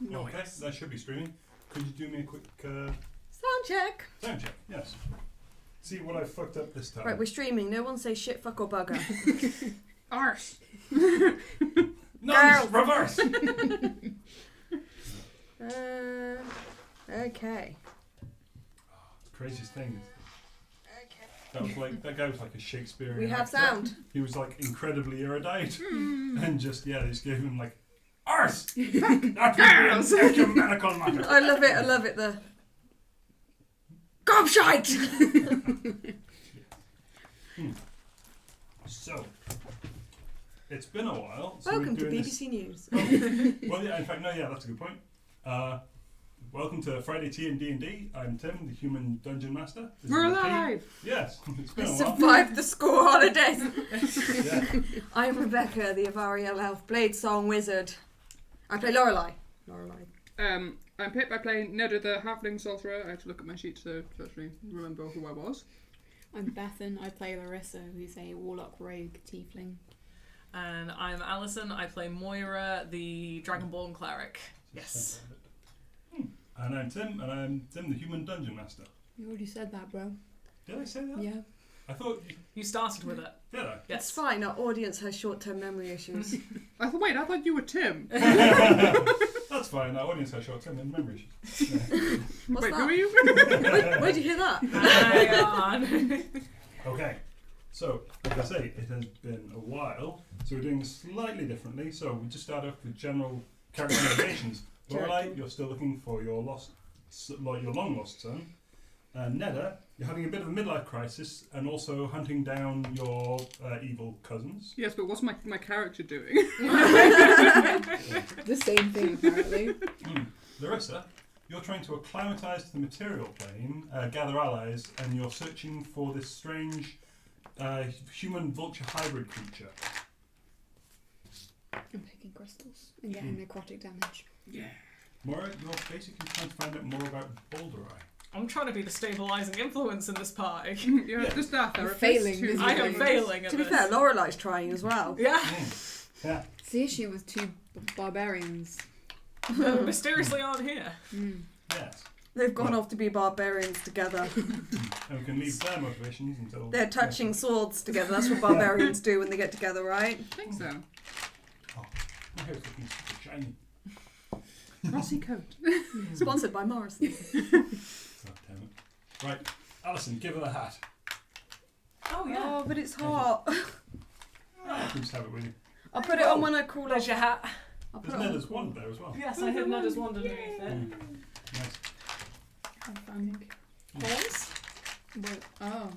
Nice. Okay, that should be streaming. Could you do me a quick Sound check. sound check? Yes. See what I fucked up this time. Right, we're streaming. No one say shit, fuck or bugger. Arse. Nice! Reverse! Okay. The craziest thing is Okay. that guy was like a Shakespearean We have actor. sound. He was like incredibly erudite. And just, they just gave him like, arse! That would be an ecumenical matter. I love it. I love it. The gobshite. So, it's been a while. So Welcome to we're doing BBC News. Well, yeah, in fact, no, yeah, that's a good point. Welcome to Friday Tea and DnD. I'm Tim, the human dungeon master. This We're is the alive! Tea. Yes, it's been I a while. survived the school holidays. Yeah. I'm Rebecca, the Avariel Elf Blade Song Wizard. I play Lorelei. I'm Pip. I play Nedda the halfling sorcerer. I have to look at my sheet to actually remember who I was. I'm Bethan. I play Larissa, who's a warlock rogue tiefling. And I'm Alison. I play Moira, the Dragonborn cleric. Yes. And I'm Tim, and I'm Tim, the human dungeon master. You already said that, bro. Did I say that? Yeah. I thought You started with it. did I? It's Yes. fine, our audience has short-term memory issues. I thought you were Tim. That's fine. Our audience has short-term memory issues. What's Wait, that? who are you? Where'd you hear that? Hang on. Okay. So, like I say, it has been a while. So we're doing slightly differently. So we just start off with general characterizations. Lorelei, you're still looking for your long lost son. Nedda, you're having a bit of a midlife crisis and also hunting down your evil cousins. Yes, but what's my character doing? The same thing, apparently. Larissa, you're trying to acclimatise to the material plane, gather allies, and you're searching for this strange human vulture hybrid creature. I'm picking crystals and getting necrotic damage. Yeah. Moira, you're basically trying to find out more about Boulder Eye. I'm trying to be the stabilising influence in this party. You're just that I'm therapist. failing who- this I am failing at To be this. fair, Lorelei's trying as well. Yeah. Yeah. It's the issue with two barbarians. Who mysteriously aren't here. Yes. They've gone off to be barbarians together. And we can leave their motivations until... They're touching swords together. That's what barbarians do when they get together, right? I think so. Oh, my hair's looking super shiny. Rossi coat. Sponsored by Morrison. God damn it. Right, Alison, give her the hat. Oh, yeah. Oh, but it's hot. You can just have it with you. I'll put it on when I call There's off. your hat. I'll put There's it on. Nedda's wand there as well. Yes, I had Nedda's wand underneath it. Nice. How fun. Horns? Well, oh.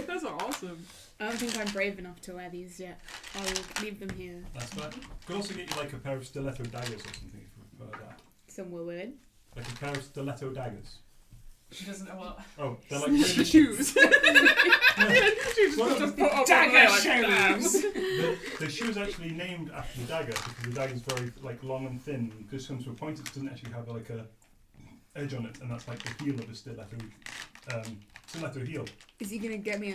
Those are awesome. I don't think I'm brave enough to wear these yet. I will leave them here. That's fine. Could also get you like a pair of stiletto daggers or something if you prefer that. Some wood. Like a pair of stiletto daggers. She doesn't know what. Oh, they're like really... Shoes. She just put up Dagger like shoes! The shoe is actually named after the dagger because the dagger is very like long and thin. It just comes to a point. It doesn't actually have like a edge on it, and that's like the heel of a stiletto heel. Is he gonna get me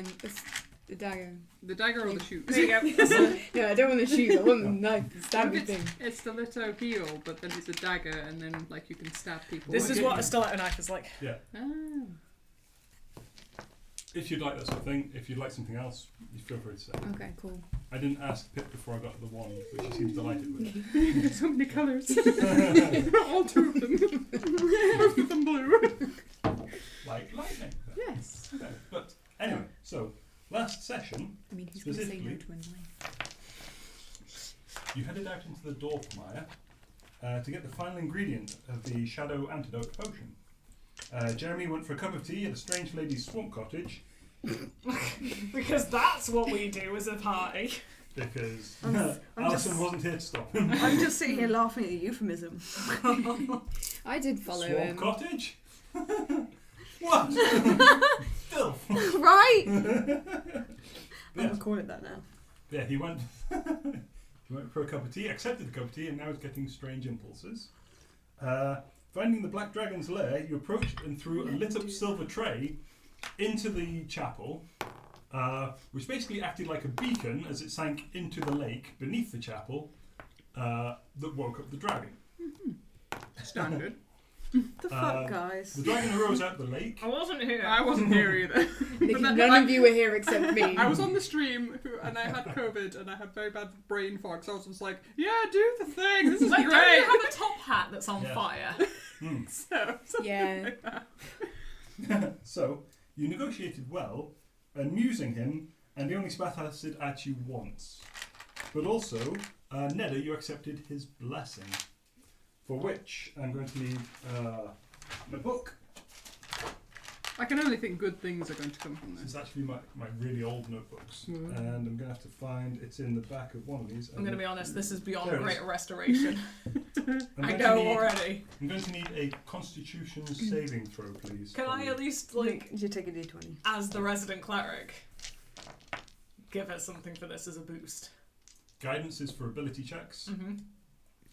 the dagger? The dagger or the shoes? There you go. Yeah, I don't want the shoes. I want the knife, the stabby thing. It's the little heel, but then it's a dagger, and then like you can stab people. This with is it. what a stiletto knife is like. Yeah. Ah. If you'd like that sort of thing, if you'd like something else, you feel free to say. Okay, cool. I didn't ask Pip before I got the wand, which she seems delighted with. So many colours. All two of them. Both of them blue. Like lightning. Yes. Okay. But anyway, so last session, I mean, he's gonna say no Specifically- to a knife. you headed out into the Dorfmire to get the final ingredient of the Shadow Antidote Potion. Jeremy went for a cup of tea at a strange lady's swamp cottage Because that's what we do as a party. because I'm Alison just- wasn't here to stop him. I'm just sitting here laughing at the euphemism. I did follow Swamp him. cottage? What? Filth. Right? I'm Yeah. gonna call it that now. Yeah, he went for a cup of tea, accepted the cup of tea, and now is getting strange impulses. Finding the Black Dragon's lair, you approached and threw a lit up silver tray into the chapel, which basically acted like a beacon as it sank into the lake beneath the chapel that woke up the dragon. Standard. The fuck, guys? The dragon arose out the lake. I wasn't here. I wasn't here either. But then None of you were here except me. I was on the stream and I had COVID and I had very bad brain fog, so I was just like, yeah, do the thing. This is Like, great. don't you have a top hat that's on Yeah. fire? So, Yeah. So, you negotiated well, amusing him, and he only spat acid at you once. But also, Nedda, you accepted his blessing, for which I'm going to need my book. I can only think good things are going to come from This this. is actually my really old notebooks, Mm. and I'm going to have to find, it's in the back of one of these. I'm going to be honest, this is beyond There it great is. restoration. I'm I going to know need- already. I'm going to need a Constitution saving throw, please. Can I at least, like, You take a d20. as the resident cleric, give us something for this as a boost? Guidance is for ability checks. Mm-hmm.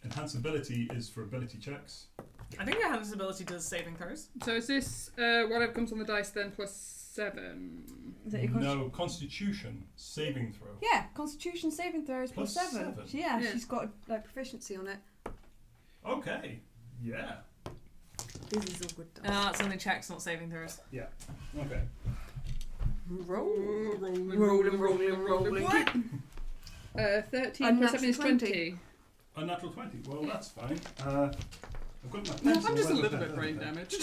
Enhanceability is for ability checks. I think your hand's ability does saving throws. So is this whatever comes on the dice then plus 7? Is that your No, Constitution saving throw. Yeah, Constitution saving throw is Plus plus 7. 7. Yeah, Yeah. she's got like proficiency on it. Okay. Yeah. This is all good. It's only checks, not saving throws. Okay. Roll. Rolling. What? 13 plus 7 is 20. Unnatural 20. Well, that's fine. I've got my No, pencil. I'm just a Where's little the bit pen? brain damaged.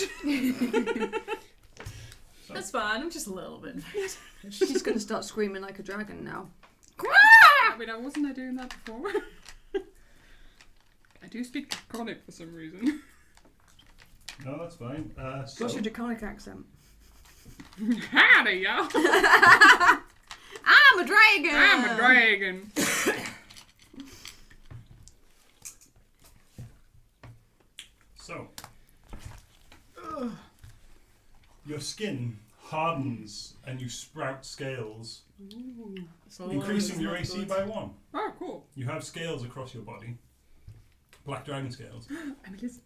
So, That's fine, I'm just a little bit. She's going to start screaming like a dragon now. I mean, wasn't I doing that before? I do speak Draconic for some reason. no, that's fine. So, What's your draconic accent? Howdy, y'all! I'm a dragon! I'm a dragon! so your skin hardens and you sprout scales, So increasing your AC by 1. Oh, cool. You have scales across your body. Black dragon scales. I'm just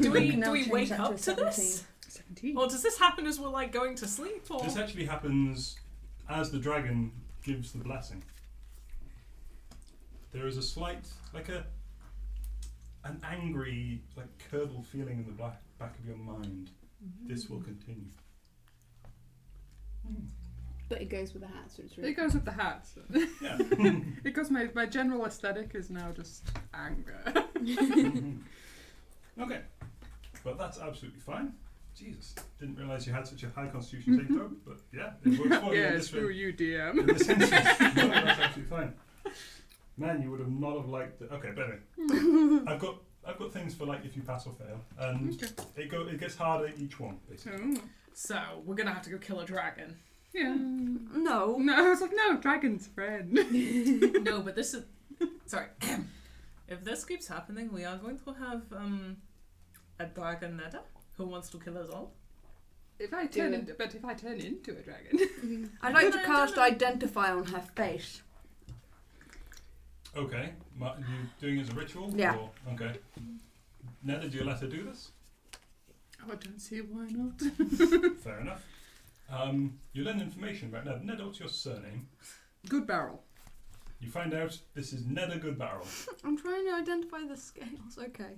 Do we, Now do we change wake that up to to 17. this? 17. Or does this happen as we're like going to sleep? Or This actually happens as the dragon gives the blessing. There is a slight, like an angry, like curdled feeling in the back of your mind. This will continue. But it goes with the hat, so it's really It goes with the hat. So. Yeah. Because my general aesthetic is now just anger. Okay. But that's absolutely fine. Jesus. Didn't realise you had such a high constitution saving throw, but yeah, it works for you in Yeah, this screw one. you, In DM. this instance. No, that's absolutely fine. Man, you would have not have liked it. Okay, but anyway. I've got things for like if you pass or fail. And Okay. it gets harder each one, basically. Oh. so we're gonna have to go kill a dragon. Yeah. No. No, I was like, no, dragon's friend. No, but this is sorry. If this keeps happening, we are going to have a dragon Nedda who wants to kill us all. If I turn into a dragon. I'd like to No, cast no, no. Identify on her face. Okay. Are you doing it as a ritual? Yeah. Or, okay. Nedda, do you let her do this? Oh, I don't see why not. Fair enough. You learn information about Nedda. Nedda, what's your surname? Good barrel. You find out this is Nedda Goodbarrel. I'm trying to identify the scales. Okay.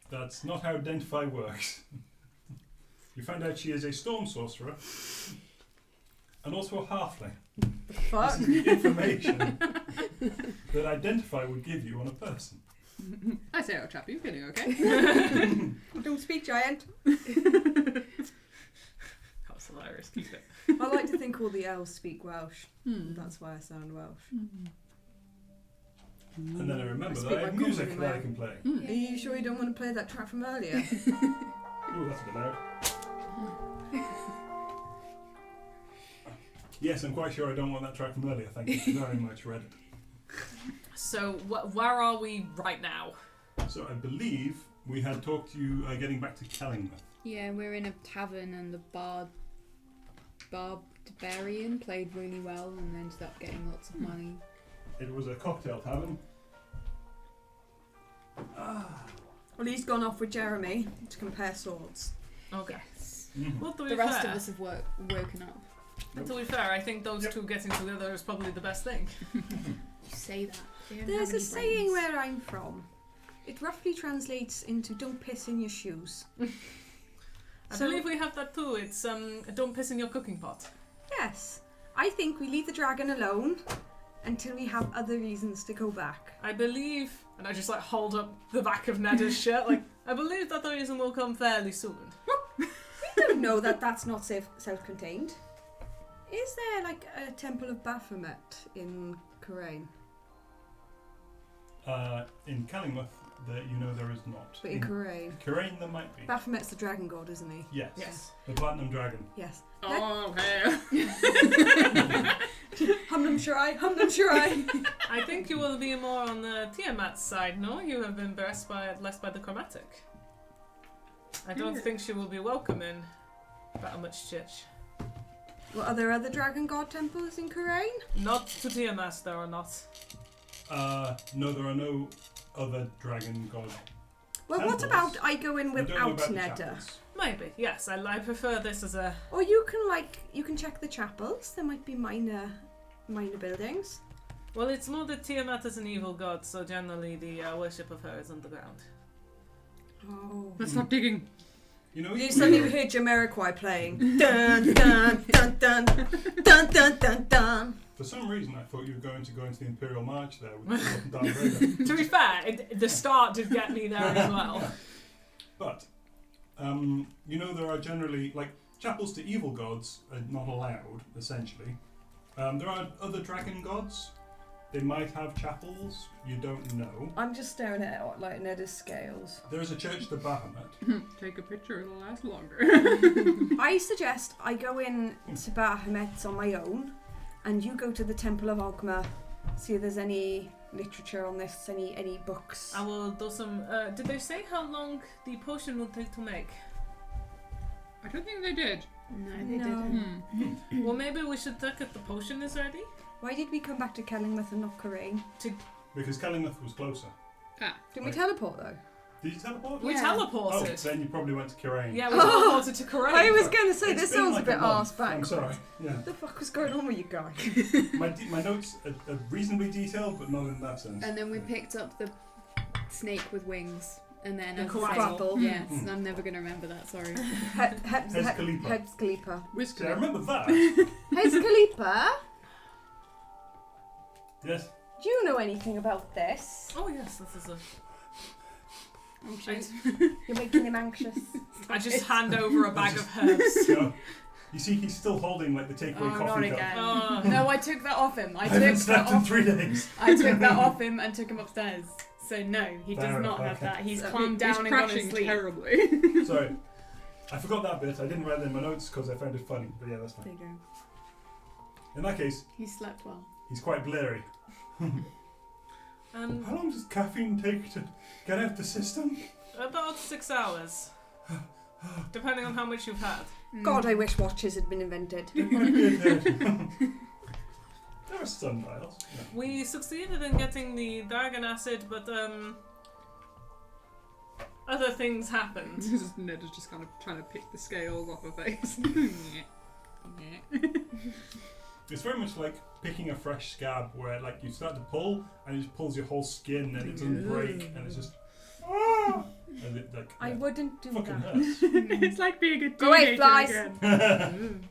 That's not how Identify works. You find out she is a storm sorcerer and also a halfling. Fuck. This is the information that Identify would give you on a person. I say, oh, chap, you feeling okay? Don't speak, giant. That was hilarious. Keep it. I like to think all the elves speak Welsh. Hmm. That's why I sound Welsh. And then I remember I that speak I have my music common that I way. can play. Hmm. Are you sure you don't want to play that track from earlier? Ooh, that's a bit loud. Yes, I'm quite sure I don't want that track from earlier. Thank you very much, Reddit. So where are we right now? So I believe we had talked to you getting back to Kellingworth. Yeah, we're in a tavern and the barbarian played really well and ended up getting lots of money. It was a cocktail tavern. Well, he's gone off with Jeremy to compare swords. Okay. Mhm. Well, to be The rest fair, of us have woken up. to be fair, I think those Yep. two getting together is probably the best thing. You say that. They don't There's have a any saying brains. where I'm from. It roughly translates into "don't piss in your shoes." I believe we have that too. It's don't piss in your cooking pot. Yes. I think we leave the dragon alone until we have other reasons to go back. I believe, and I just like hold up the back of Neda's shirt, like, I believe that the reason will come fairly soon. We don't know that that's not self-contained. Is there like a temple of Baphomet in Karain? In Kellingworth, there is not. But in Karain. Karain, there might be. Baphomet's the dragon god, isn't he? Yes. Yes. The platinum dragon. Yes. Oh, hey. Humnum Shirai. I think you will be more on the Tiamat's side, no? You have been less by the chromatic. I don't think she will be welcoming that much church. Well, are there other dragon god temples in Karain? Not to Tiamat, there are not. No, there are no other dragon god. Well, what temples. about I go in I don't know without about the Neda? chapels. Maybe, yes. I prefer this as a... Or you can check the chapels. There might be minor buildings. Well, it's more that Tiamat is an evil god, so generally the worship of her is underground. Oh. Let's stop digging. You know, You suddenly heard Jamiroquai playing. Dun dun dun dun dun dun dun dun. for some reason, I thought you were going to go into the Imperial March there with the up and down the radar. To be fair, the start did get me there as well. But, there are generally, like, chapels to evil gods are not allowed, essentially. There are other dragon gods. They might have chapels, you don't know. I'm just staring at it like Neda's scales. There is a church to Baphomet. Take a picture, it'll last longer. I suggest I go in to Baphomet on my own, and you go to the Temple of Ogma, see if there's any literature on this, any books. I will do some... did they say how long the potion will take to make? I don't think they did. No, they No. didn't. Well, maybe we should check if the potion is ready. Why did we come back to Kellingworth and not Karain? Because Kellingworth was closer. Didn't we teleport though? Did you teleport? We Yeah. Oh, teleported. then you probably went to Karain. Yeah, we teleported to Korea. I was going to say, It's this been sounds like a bit month. arse back. I'm sorry. Yeah. What the fuck was going on with you guys? My notes are reasonably detailed, but not in that sense. And then we picked up the snake with wings. And then The as I Quackle. said- Yes, I'm never going to remember that, sorry. Hezkalipa. Hezkalipa. See, I remember that. Hezkalipa? Yes. Do you know anything about this? Oh yes, this is a... Oh shit. You're making him anxious. I just hand over a bag of herbs. So, you see, he's still holding like the takeaway Oh, coffee not cup. again. Oh. No, I took that off him. I haven't slept in 3 days. I took that off him and took him upstairs. So no, he Fair does not enough, have okay. that. He's So calmed down He's and gone to crashing sleep. terribly. Sorry. I forgot that bit. I didn't write it in my notes because I found it funny. But yeah, that's There fine. you go. In that case, He slept well. he's quite blurry. And How long does caffeine take to get out the system? about 6 hours. Depending on how much you've had. God, I wish watches had been invented. It might be a bit. There are sundials. Yeah. We succeeded in getting the dragon acid, but other things happened. Ned is just kind of trying to pick the scales off her face. It's very much like picking a fresh scab where like you start to pull and it just pulls your whole skin and it doesn't break and it's just and it, like, I yeah, wouldn't do fucking that. hurts. It's like being a teenager Go away, flies. again.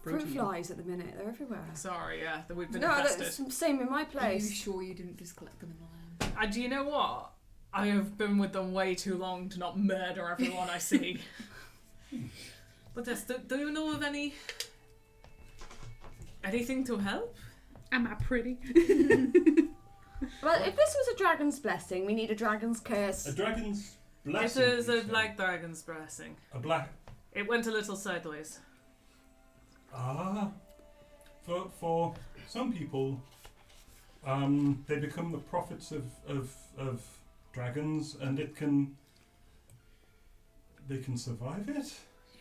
Fruit flies at the minute, they're everywhere. Sorry, yeah, that we've been No, infested. that's the same in my Are you place. sure you didn't just collect them in the lab? Do you know what? I have been with them way too long to not murder everyone I see. But yes, do you know of anything to help? Am I pretty? Well, if this was a dragon's blessing, we need a dragon's curse. A dragon's blessing. It is you a say. black dragon's blessing. A black. It went a little sideways. For some people, they become the prophets of dragons, and they can survive it.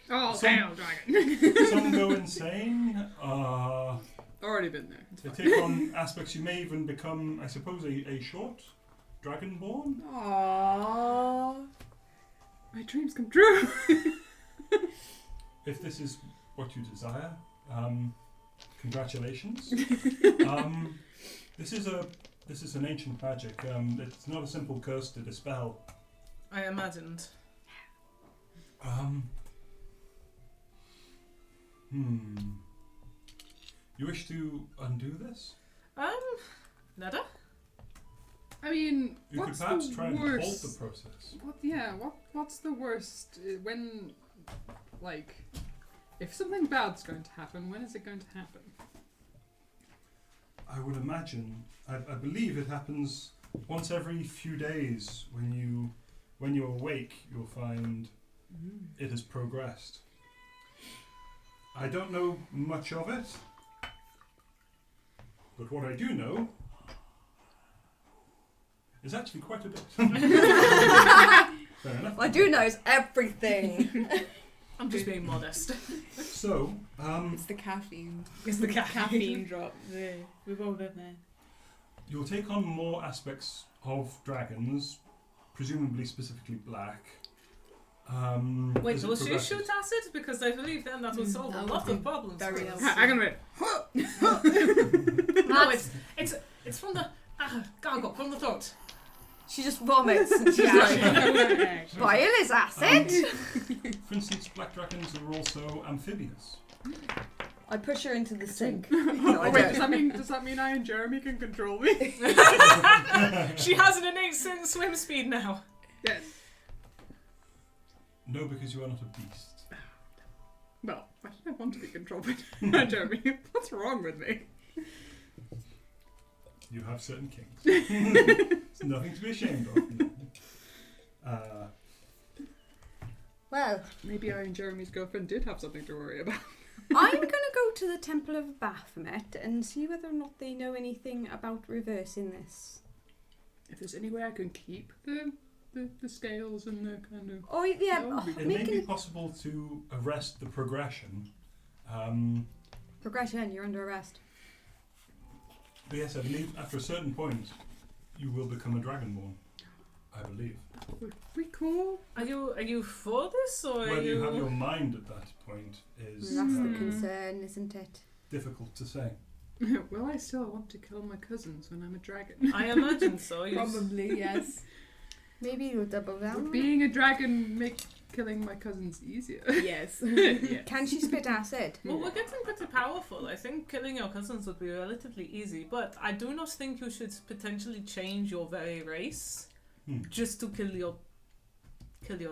Oh, Some- hell, dragon. Some go insane. Already been there. It's They fine. take on aspects. You may even become, I suppose, a short dragonborn. Aww. My dreams come true. If this is what you desire, Congratulations. This is an ancient magic. It's not a simple curse to dispel. I imagined. You wish to undo this? Nada? I mean, You could what's perhaps the try and worst? halt the process. What's the worst when, like, if something bad's going to happen? When is it going to happen? I would imagine. I believe it happens once every few days. When you awake, you'll find it has progressed. I don't know much of it, but what I do know is actually quite a bit. Fair enough. What I do know is everything. I'm just being modest. So, It's the caffeine. It's the Caffeine drop. We've all been there. you'll take on more aspects of dragons, presumably specifically black. Wait, as it will she progresses. shoot acid? Because I believe then that would solve That a would lot be of problems. very for us. helpful. Hang on a minute. No, it's from the gargle, from the throat. She just vomits and she's like, bile is acid. For instance, black dragons are also amphibious. I push her into the sink. Oh, No, I wait, don't. does that mean I and Jeremy can control me? She has an innate swim speed now. Yes. No, because you are not a beast. Well, why did I want to be controlled by Jeremy? What's wrong with me? You have certain kinks. It's nothing to be ashamed of. Well, Maybe I and Jeremy's girlfriend did have something to worry about. I'm going to go to the Temple of Baphomet and see whether or not they know anything about reversing this. If there's any way I can keep the scales and the kind of... Oh, yeah. That would be It may be Making possible to arrest the progression. progression, you're under arrest. But yes, I believe after a certain point, you will become a dragonborn. I believe. Would be cool. Are you for this or are Whether you have you? your mind at that point is That's the Hmm. concern, isn't it? difficult to say. Will I still want to kill my cousins when I'm a dragon? I imagine so. Probably, yes. Maybe you'll double down. Would being a dragon make killing my cousins easier? Yes. Yes. Can she spit acid? Well, we're getting pretty powerful. I think killing your cousins would be relatively easy, but I do not think you should potentially change your very race just to kill your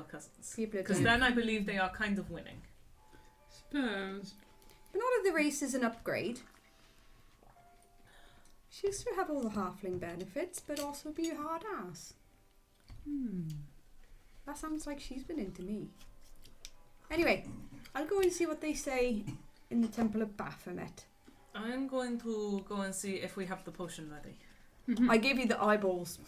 cousins. People are Because doing. then I believe they are kind of winning. Suppose. But not if the race is an upgrade. She used to have all the halfling benefits, but also be a hard ass. That sounds like she's been into me. Anyway, I'll go and see what they say in the Temple of Baphomet. I'm going to go and see if we have the potion ready. I gave you the eyeballs.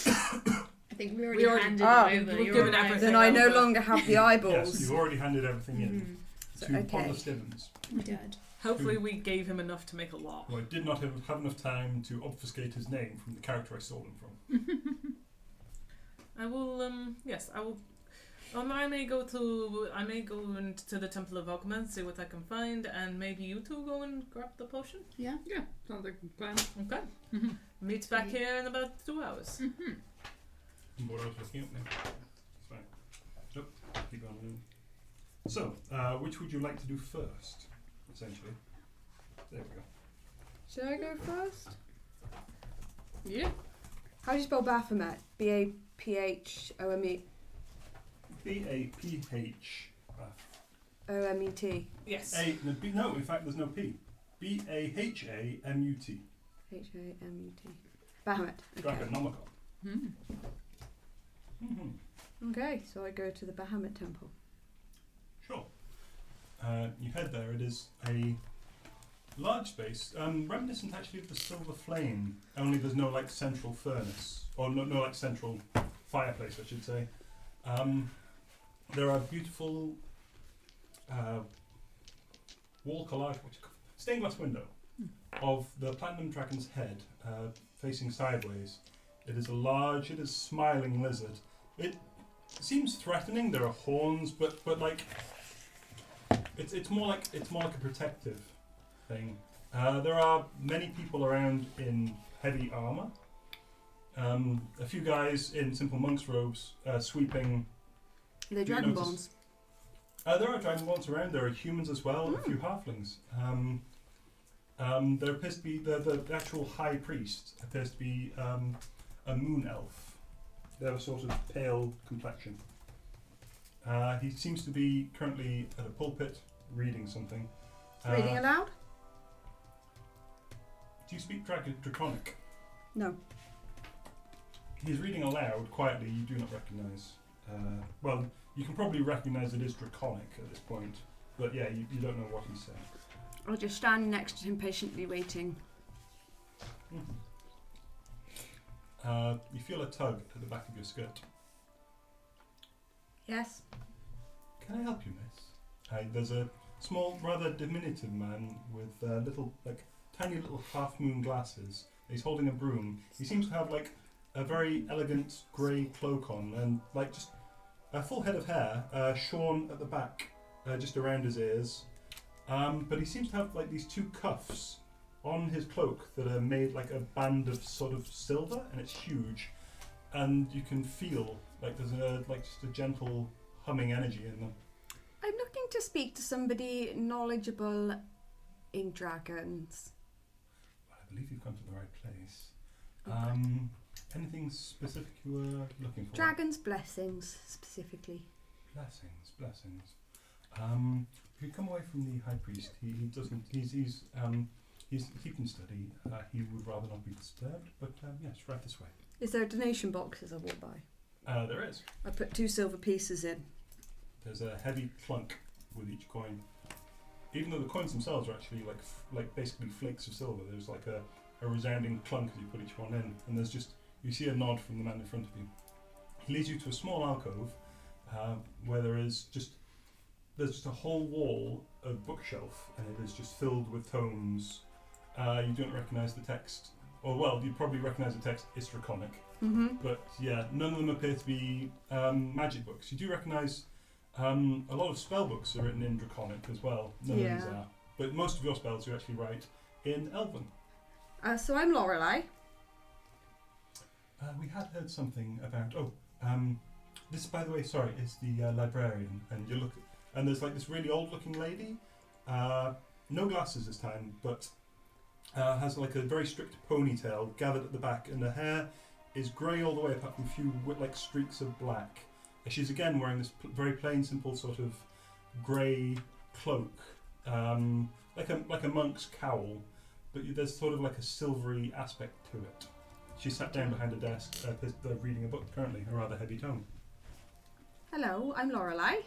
I think we We already- handed Ah, it over. we've You're given right. everything. Then I no over. longer have the Yes, eyeballs. you've already handed everything in So, to okay. Ponder Stevens, We did. Hopefully we gave him enough to make a law. who I did not have enough time to obfuscate his name from the character I stole him from. I will, yes, I will. I may go into the Temple of Alchemy and see what I can find, and maybe you two go and grab the potion. Yeah, sounds like a plan. Okay. Mm-hmm. Meet back here in about 2 hours. What I was looking at now. It's fine. Nope. Keep on. So, which would you like to do first? Essentially. There we go. Should I go first? Yeah. How do you spell Baphomet? B-A-P-H-O-M-E. B-A-P-H. O-M-E-T. Yes. No, in fact, there's no P. B-A-H-A-M-U-T. H-A-M-U-T. Baphomet. Okay. Dragonomicon. Okay, so I go to the Baphomet Temple. Sure. You head there. It is a large space, reminiscent actually of the Silver Flame. Only there's no like central furnace, or no like central fireplace, I should say. There are beautiful wall collage, stained glass window of the Platinum Dragon's head facing sideways. It is a large, it is smiling lizard. It seems threatening. There are horns, but like it's more like a protective thing. There are many people around in heavy armour. A few guys in simple monk's robes sweeping. They're Do you dragonborns. notice- there are dragonborns around. There are humans as well. A few halflings. There appears to be the actual high priest appears to be a moon elf. They have a sort of pale complexion. He seems to be currently at a pulpit reading something. Reading aloud? Do you speak Draconic? No. He's reading aloud quietly. You do not recognise. Well, you can probably recognise it is Draconic at this point, but yeah, you don't know what he's saying. I'll just stand next to him patiently waiting. You feel a tug at the back of your skirt. Yes. Can I help you, miss? There's a small, rather diminutive man with little, tiny little half-moon glasses. He's holding a broom. He seems to have a very elegant grey cloak on and just a full head of hair, shorn at the back, just around his ears. But he seems to have these two cuffs on his cloak that are made like a band of sort of silver, and it's huge, and you can feel there's just a gentle humming energy in them. I'm looking to speak to somebody knowledgeable in dragons. I believe you've come to the right place. Okay. Anything specific you were looking for? Dragons' blessings, specifically. Blessings. If you come away from the high priest, he doesn't. He's keeping steady. He would rather not be disturbed. But yes, right this way. Is there a donation box as I walk by? There is. I put 2 silver pieces in. There's a heavy clunk with each coin. Even though the coins themselves are actually like basically flakes of silver, there's a resounding clunk as you put each one in, and you see a nod from the man in front of you. He leads you to a small alcove where there's just a whole wall of bookshelf, and it is just filled with tomes. You don't recognise the text, or well, you probably recognise the text. It's Draconic, but yeah, none of them appear to be magic books. You do recognise a lot of spell books are written in Draconic as well. None of these are, but most of your spells you actually write in Elven. So I'm Lorelei. We had heard something about. This, by the way, sorry, is the librarian, and you look, and there's this really old-looking lady, no glasses this time, but has a very strict ponytail gathered at the back, and her hair is grey all the way, apart from a few streaks of black. She's again wearing this very plain, simple sort of grey cloak, like a monk's cowl, but there's sort of a silvery aspect to it. She's sat down behind a desk, reading a book currently, a rather heavy tome. Hello, I'm Lorelei.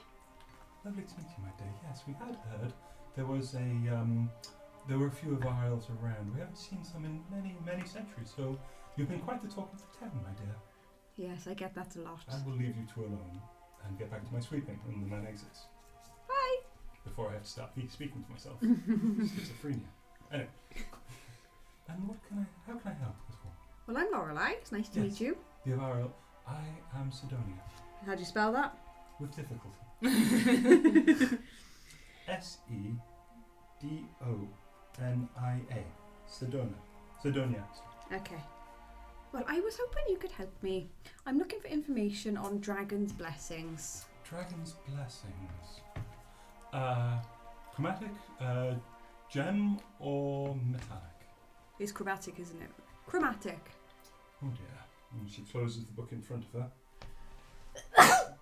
Lovely to meet you, my dear. Yes, we had heard there was there were a few of our elves around. We haven't seen some in many, many centuries, so you've been quite the talk of the town, my dear. Yes, I get that a lot. I will leave you two alone and get back to my sweeping when the man exits. Bye. Before I have to start speaking to myself. Schizophrenia. Anyway. And how can I help as well? Well, I'm Lorelei. It's nice to meet you. The Avaro. I am Sidonia. How do you spell that? With difficulty. Sedonia. Sidonia. Okay. Well, I was hoping you could help me. I'm looking for information on dragons' blessings. Dragon's blessings. Chromatic, gem, or metallic? It's chromatic, isn't it? Chromatic. Oh dear. And she closes the book in front of her.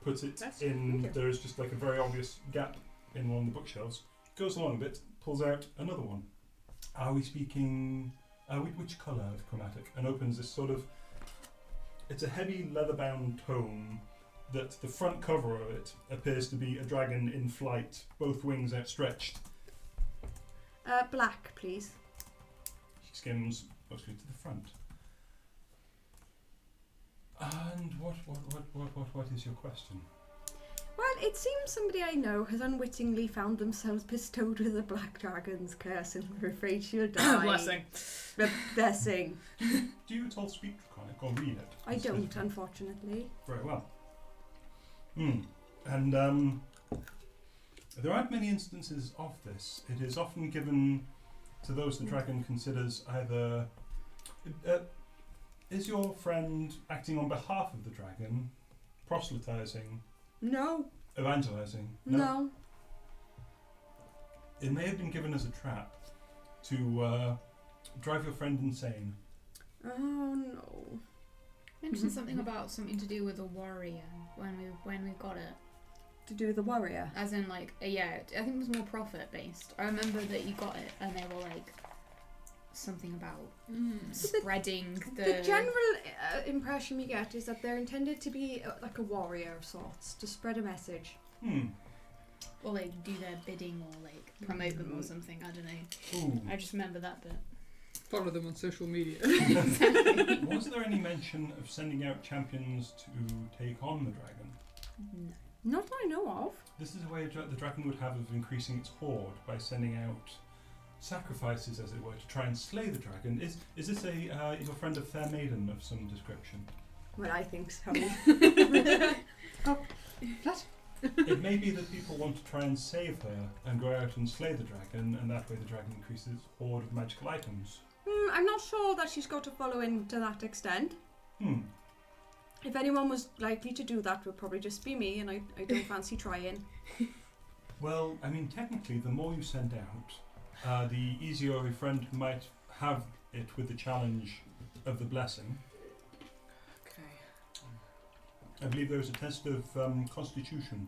Puts it in. There is just a very obvious gap in one of the bookshelves. Goes along a bit, pulls out another one. Are we speaking? Which colour of chromatic? And opens this sort of. It's a heavy leather-bound tome that the front cover of it appears to be a dragon in flight, both wings outstretched. Black, please. She skims mostly to the front. And what is your question? Well, it seems somebody I know has unwittingly found themselves bestowed with a black dragon's curse and we're afraid she'll die. Blessing. Blessing. Do you at all speak Draconic or read it? I don't, unfortunately. Very well. And there aren't many instances of this. It is often given to those the dragon considers either... is your friend acting on behalf of the dragon, proselytizing, No. evangelizing? No. It may have been given as a trap to drive your friend insane. Oh no. Mentioned something about something to do with a warrior when we got it. To do with the warrior. As in, like, yeah, I think it was more profit based. I remember that you got it, and they were like something about spreading The general impression we get is that they're intended to be like a warrior of sorts, to spread a message. or like do their bidding or like promote them or something. I don't know. Ooh. I just remember that bit. Follow them on social media. Was there any mention of sending out champions to take on the dragon? No. Not that I know of. This is a way the dragon would have of increasing its horde by sending out sacrifices, as it were, to try and slay the dragon. Is this your friend a fair maiden of some description? Well, I think so. It may be that people want to try and save her and go out and slay the dragon, and that way the dragon increases its horde of magical items. I'm not sure that she's got to follow in to that extent. If anyone was likely to do that, would probably just be me, and I don't fancy trying. Well, I mean, technically, the more you send out, the easier your friend might have it with the challenge of the blessing. Okay. I believe there is a test of constitution,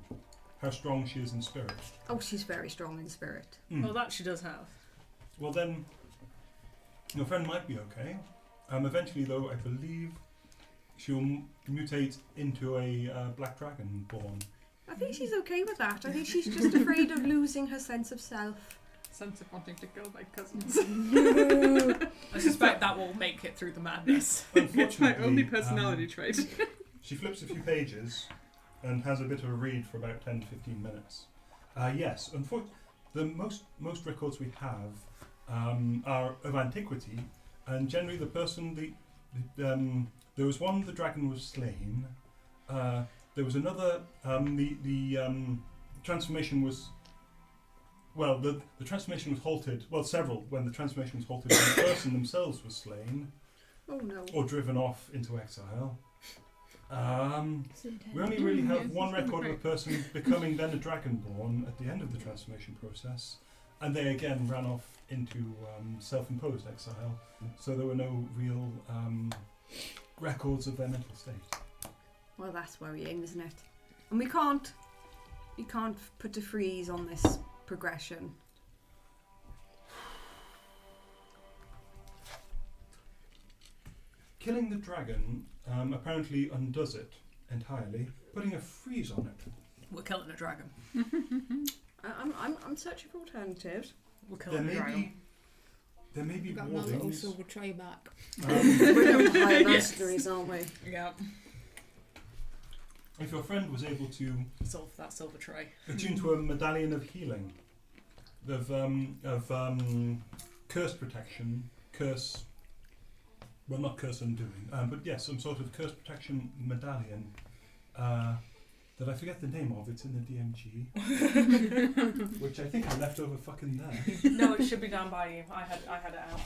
how strong she is in spirit. Oh, she's very strong in spirit. Well, that she does have. Well, then, your friend might be okay. Eventually, though, I believe she'll mutate into a black dragon born. I think she's okay with that. I think she's just afraid of losing her sense of self. Sense of wanting to kill my cousins. I suspect that will make it through the madness. It's my only personality trait. She flips a few pages and has a bit of a read for about 10 to 15 minutes. Yes, unfortunately, the most records we have are of antiquity, and generally the person, there was one, the dragon was slain. There was another, the transformation was, well, the transformation was halted, well, several, when the transformation was halted, when the person themselves was slain. Oh no. Or driven off into exile. We only really have one record of a person becoming then a dragonborn at the end of the transformation process, and they again ran off into self-imposed exile, so there were no real records of their mental state. Well, that's worrying, isn't it? And we can't put a freeze on this progression. Killing the dragon apparently undoes it entirely. Putting a freeze on it. We're killing a dragon. I'm searching for alternatives. We're killing a dragon. There may be Got my little wardings. silver tray back. We're high Yes. masteries, aren't we? Yeah. If your friend was able to That silver tray. attune to a medallion of healing, of curse protection, well, not curse undoing, but yes, some sort of curse protection medallion that I forget the name of. It's in the DMG, which I think I left over fucking there. No, it should be down by you. I had it out.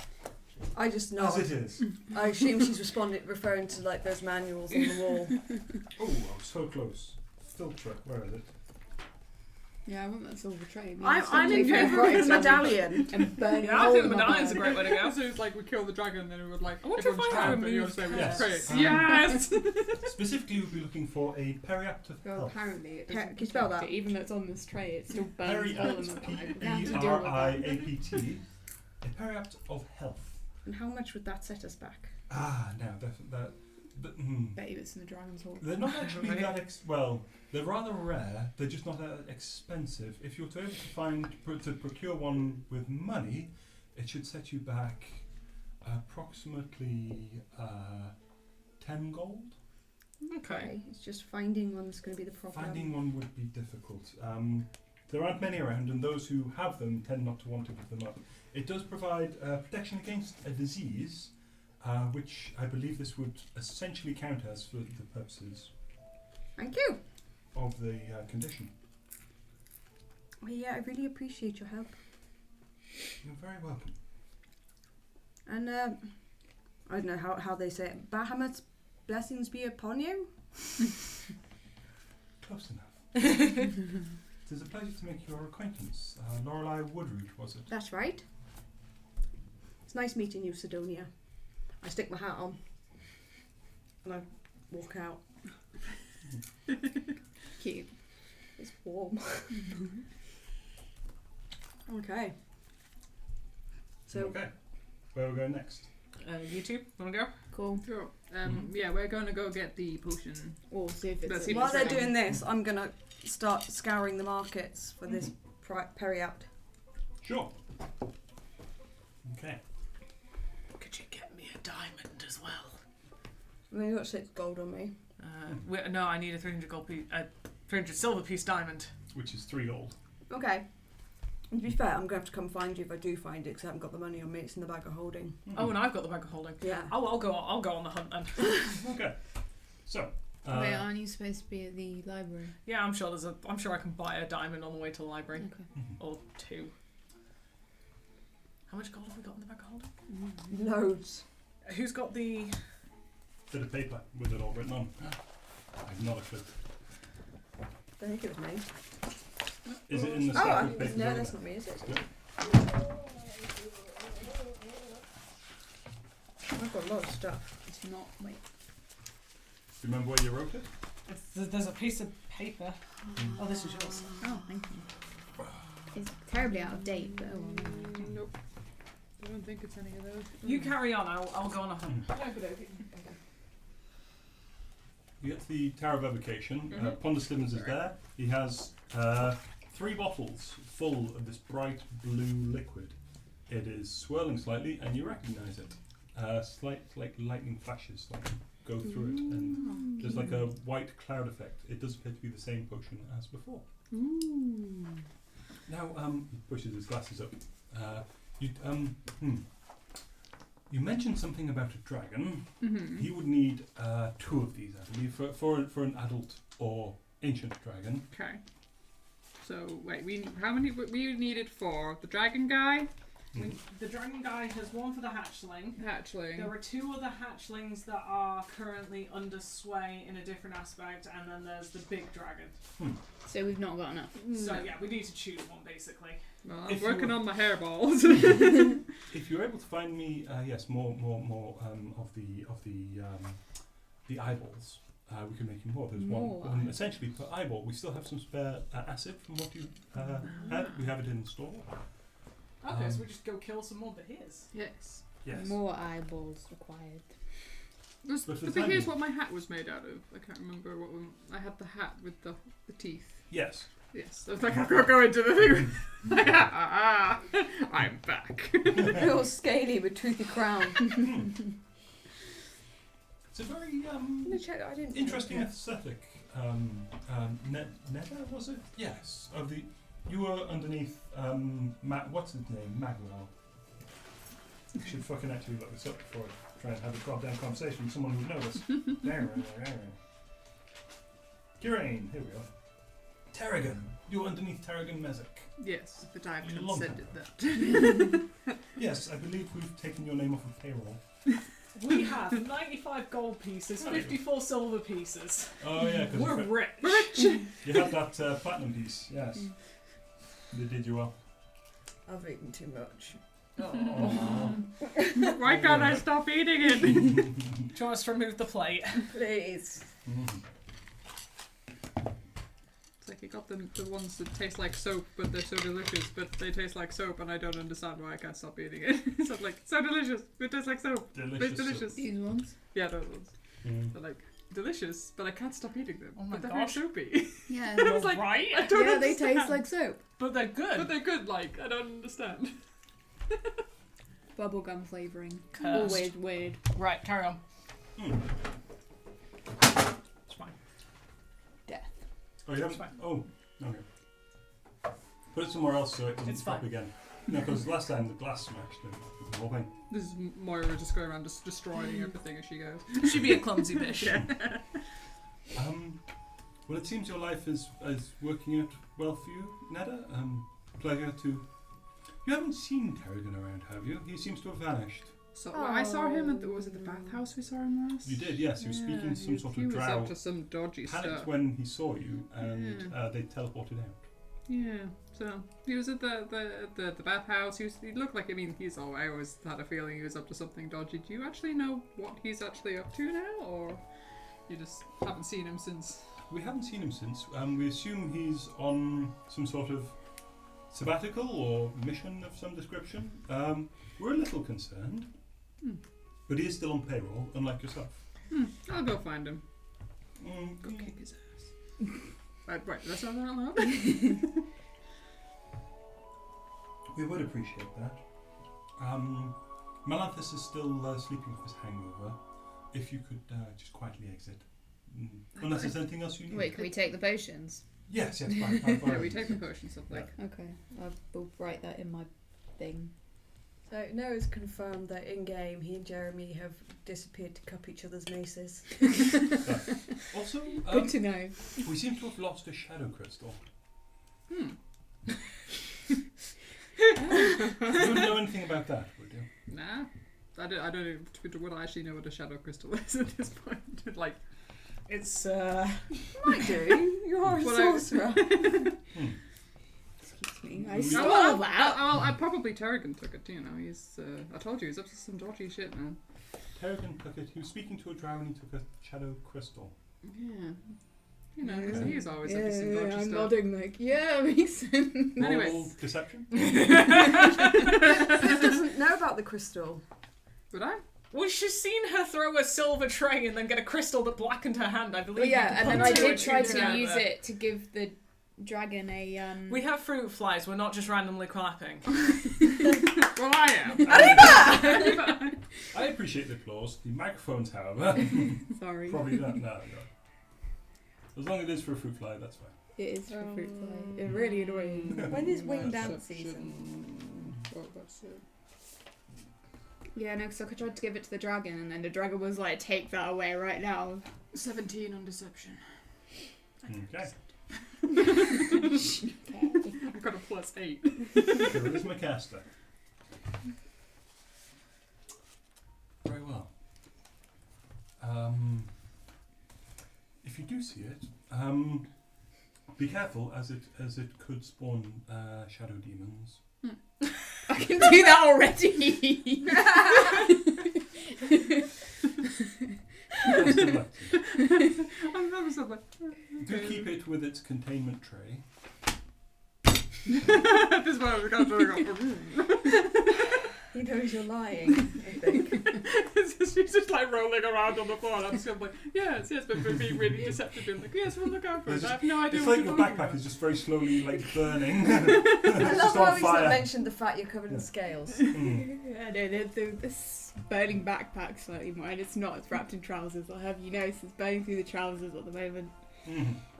I just know. As it is. I assume she's referring to like those manuals on the wall. Oh, I was so close. Filter, where is it? Yeah, I want that silver tray. I'm in favour of the medallion. And burning Yeah, I hole think in the my medallion's a bag. great way to go. So it's like we kill the dragon and then we would like, I wonder if everyone's I trying, have but you removed would say, Yes. great. Yes! Specifically, we'll be looking for a periapt of Well, health. apparently it Can doesn't you spell protect that? it. Even though it's on this tray, it still burns hole in Periapt, my bag. We have to deal with that. P-E-R-I-A-P-T. A periapt of health. And how much would that set us back? Now that. Bet you it's in the dragon's hole. They're not actually that well. They're rather rare. They're just not that expensive. If you're able to procure one with money, it should set you back approximately 10 gold. Okay. It's just finding one that's going to be the problem. Finding one would be difficult. There aren't many around, and those who have them tend not to want to give them up. It does provide protection against a disease, which I believe this would essentially count as for the purposes Thank you. of the condition. Well, yeah, I really appreciate your help. You're very welcome. And I don't know how they say it. Bahamut's blessings be upon you. Close enough. It is a pleasure to make your acquaintance. Lorelei Woodroot, was it? That's right. It's nice meeting you, Sidonia. I stick my hat on and I walk out. Cute. It's warm. Okay. So Okay. Where are we going next? You two, wanna go? Cool. Sure. Yeah, we're gonna go get the potion. Or see if it's Let's see while they're Interesting. doing this, I'm gonna start scouring the markets for this periapt. Sure. Okay. Could you get me a diamond as well? I mean, you've got 6 gold on me. No, I need a 300 gold piece, 300 silver piece diamond. Which is 3 gold. Okay. And to be fair, I'm going to have to come find you if I do find it because I haven't got the money on me. It's in the bag of holding. Oh, and I've got the bag of holding. Yeah. Oh, I'll go on the hunt then. Okay. So. Wait, aren't you supposed to be at the library? Yeah, I'm sure I can buy a diamond on the way to the library. Okay. Or 2. How much gold have we got in the bag of holding? Loads. Who's got the... Bit of paper with it all written on. I have not a clue. I think it was me. Is it in the Oh, stack of papers no, over that's there? not me, is it? Yeah. I've got a lot of stuff. It's not. Wait. Do you remember where you wrote it? There's a piece of paper. Oh, this is yours. Oh, thank you. It's terribly out of date, but oh well. Nope. I don't think it's any of those. You carry on, I'll go on a hunt. You get to the Tower of Evocation. Mhm. Ponder Stevens is there. He has 3 bottles full of this bright blue liquid. It is swirling slightly, and you recognise it. Slight like lightning flashes go through it, and there's like a white cloud effect. It does appear to be the same potion as before. Ooh. Now, he pushes his glasses up. You mentioned something about a dragon. Mm-hmm. He would need 2 of these, I believe, for an adult or ancient dragon. Okay. So wait, how many we needed for the dragon guy? The dragon guy has 1 for the hatchling. Hatchling. There are 2 other hatchlings that are currently under sway in a different aspect, and then there's the big dragon. So we've not got enough. So yeah, we need to choose one basically. Well, I'm If you working were- on my hairballs. If you're able to find me, yes, more of the eyeballs, we can make you more. There's More one essentially per eyeball. We still have some spare acid from what you had. We have it in store. Okay, so we just go kill some more behears. Yes. Yes. More eyeballs required. But for the here's time what my hat was made out of. I can't remember what one. I had the hat with the teeth. Yes. Yes. I was like, I've got to go into the thing. I'm back. Real scaly with toothy crown. It's a very I'm gonna check. I didn't. interesting aesthetic. Netta, was it? Yes. You were underneath. What's his name? Magwell. I should fucking actually look this up before I try and have a goddamn conversation with someone who would know this. Kirain, here we are. Tarragon. You were underneath Tarragon Mezek. Yes, but I've A long transcended time that. Yes, I believe we've taken your name off of payroll. We have 95 gold pieces, 54 silver pieces. Oh yeah, because We're rich. you had that platinum piece. Yes, they did you well. I've eaten too much. Why can't I stop eating it? Do you want us to remove the plate? Please. It's like you got the ones that taste like soap, but they're so delicious, but they taste like soap, and I don't understand why I can't stop eating it. So I'm like, so delicious, it tastes like soap. Delicious. It's delicious. These ones? Yeah, those ones. They're like delicious, but I can't stop eating them. Oh my but they're gosh. very soapy. Yeah. I You're was like, right. I don't Yeah, they understand. taste like soap. But they're good. But they're good, like, I don't understand. Bubblegum flavouring. Cursed. Always weird. Right, carry on. It's fine. Death. Oh, you haven't? It's fine. Oh, okay. Put it somewhere else so it doesn't It's stop fine. again. No, because last time the glass smashed and the whole thing. This is Moira just going around just destroying everything as she goes. She'd be a clumsy bitch. Well, it seems your life is working out well for you, Netta. Pleasure to. You haven't seen Tarragon around, have you? He seems to have vanished. So I saw him at was it the bathhouse we saw him last? You did, yes. He was speaking to some sort he of was drow. up to some dodgy Panicked stuff. when he saw you, and they teleported out. Yeah, so he was at the bathhouse. He looked like, I always had a feeling he was up to something dodgy. Do you actually know what he's actually up to now, or you just haven't seen him since? We haven't seen him since. We assume he's on some sort of sabbatical or mission of some description. We're a little concerned, but he is still on payroll, unlike yourself. I'll go find him. Go kick his ass. Right, that's not that loud. We would appreciate that. Malanthus is still sleeping off his hangover. If you could just quietly exit. Unless there's anything else you need. Wait, can we take the potions? Yes, by Yeah, we take the potions up like. Okay, I will write that in my thing. So Noah's confirmed that in game he and Jeremy have disappeared to cup each other's maces. Also, Good to know. we seem to have lost a shadow crystal. You don't know anything about that, would you? Nah, I don't. Would I actually know what a shadow crystal is at this point? Like, It's Might do. You're a sorcerer. Excuse me. I We- saw well, that. I probably Terrigan took it. He's. I told you he's up to some dodgy shit, man. Terrigan took it. He was speaking to a drow and he took a shadow crystal. Yeah. 'Cause he's always up to some dodgy I'm stuff. nodding like, yeah, makes sense. Anyway. Roll deception? Who doesn't know about the crystal? Would I? well, she's seen her throw a silver tray and then get a crystal that blackened her hand. I believe. Well, yeah, and then I did try to together. use it to give the dragon a We have fruit flies. We're not just randomly clapping. Well, I am. I appreciate the applause. The microphones, however, Sorry. probably don't. No. As long as it is for a fruit fly, that's fine. It is for fruit fly. It's really annoying. When is winged out season? Well, that's it. Yeah, no, because I tried to give it to the dragon, and then the dragon was like, take that away right now. 17 on deception. Okay. I've got a +8. Charisma caster. Very well. If you do see it, be careful as it could spawn shadow demons. I can do that already. Best of luck to you. I'm never so like. Do keep it with its containment tray. This is why we got to He knows you're lying, I think. She's just like rolling around on the floor. And I'm just going like, yes, but being really deceptive, being like, yes, we'll look out for it. I have no idea. It's what like your you're talking backpack about. is just very slowly like burning. I It's love just how on he's not fire. mentioned the fact you're covered in scales. Yeah, no, this burning backpack slightly more, and it's not. It's wrapped in trousers. I'll have you know, it's burning through the trousers at the moment.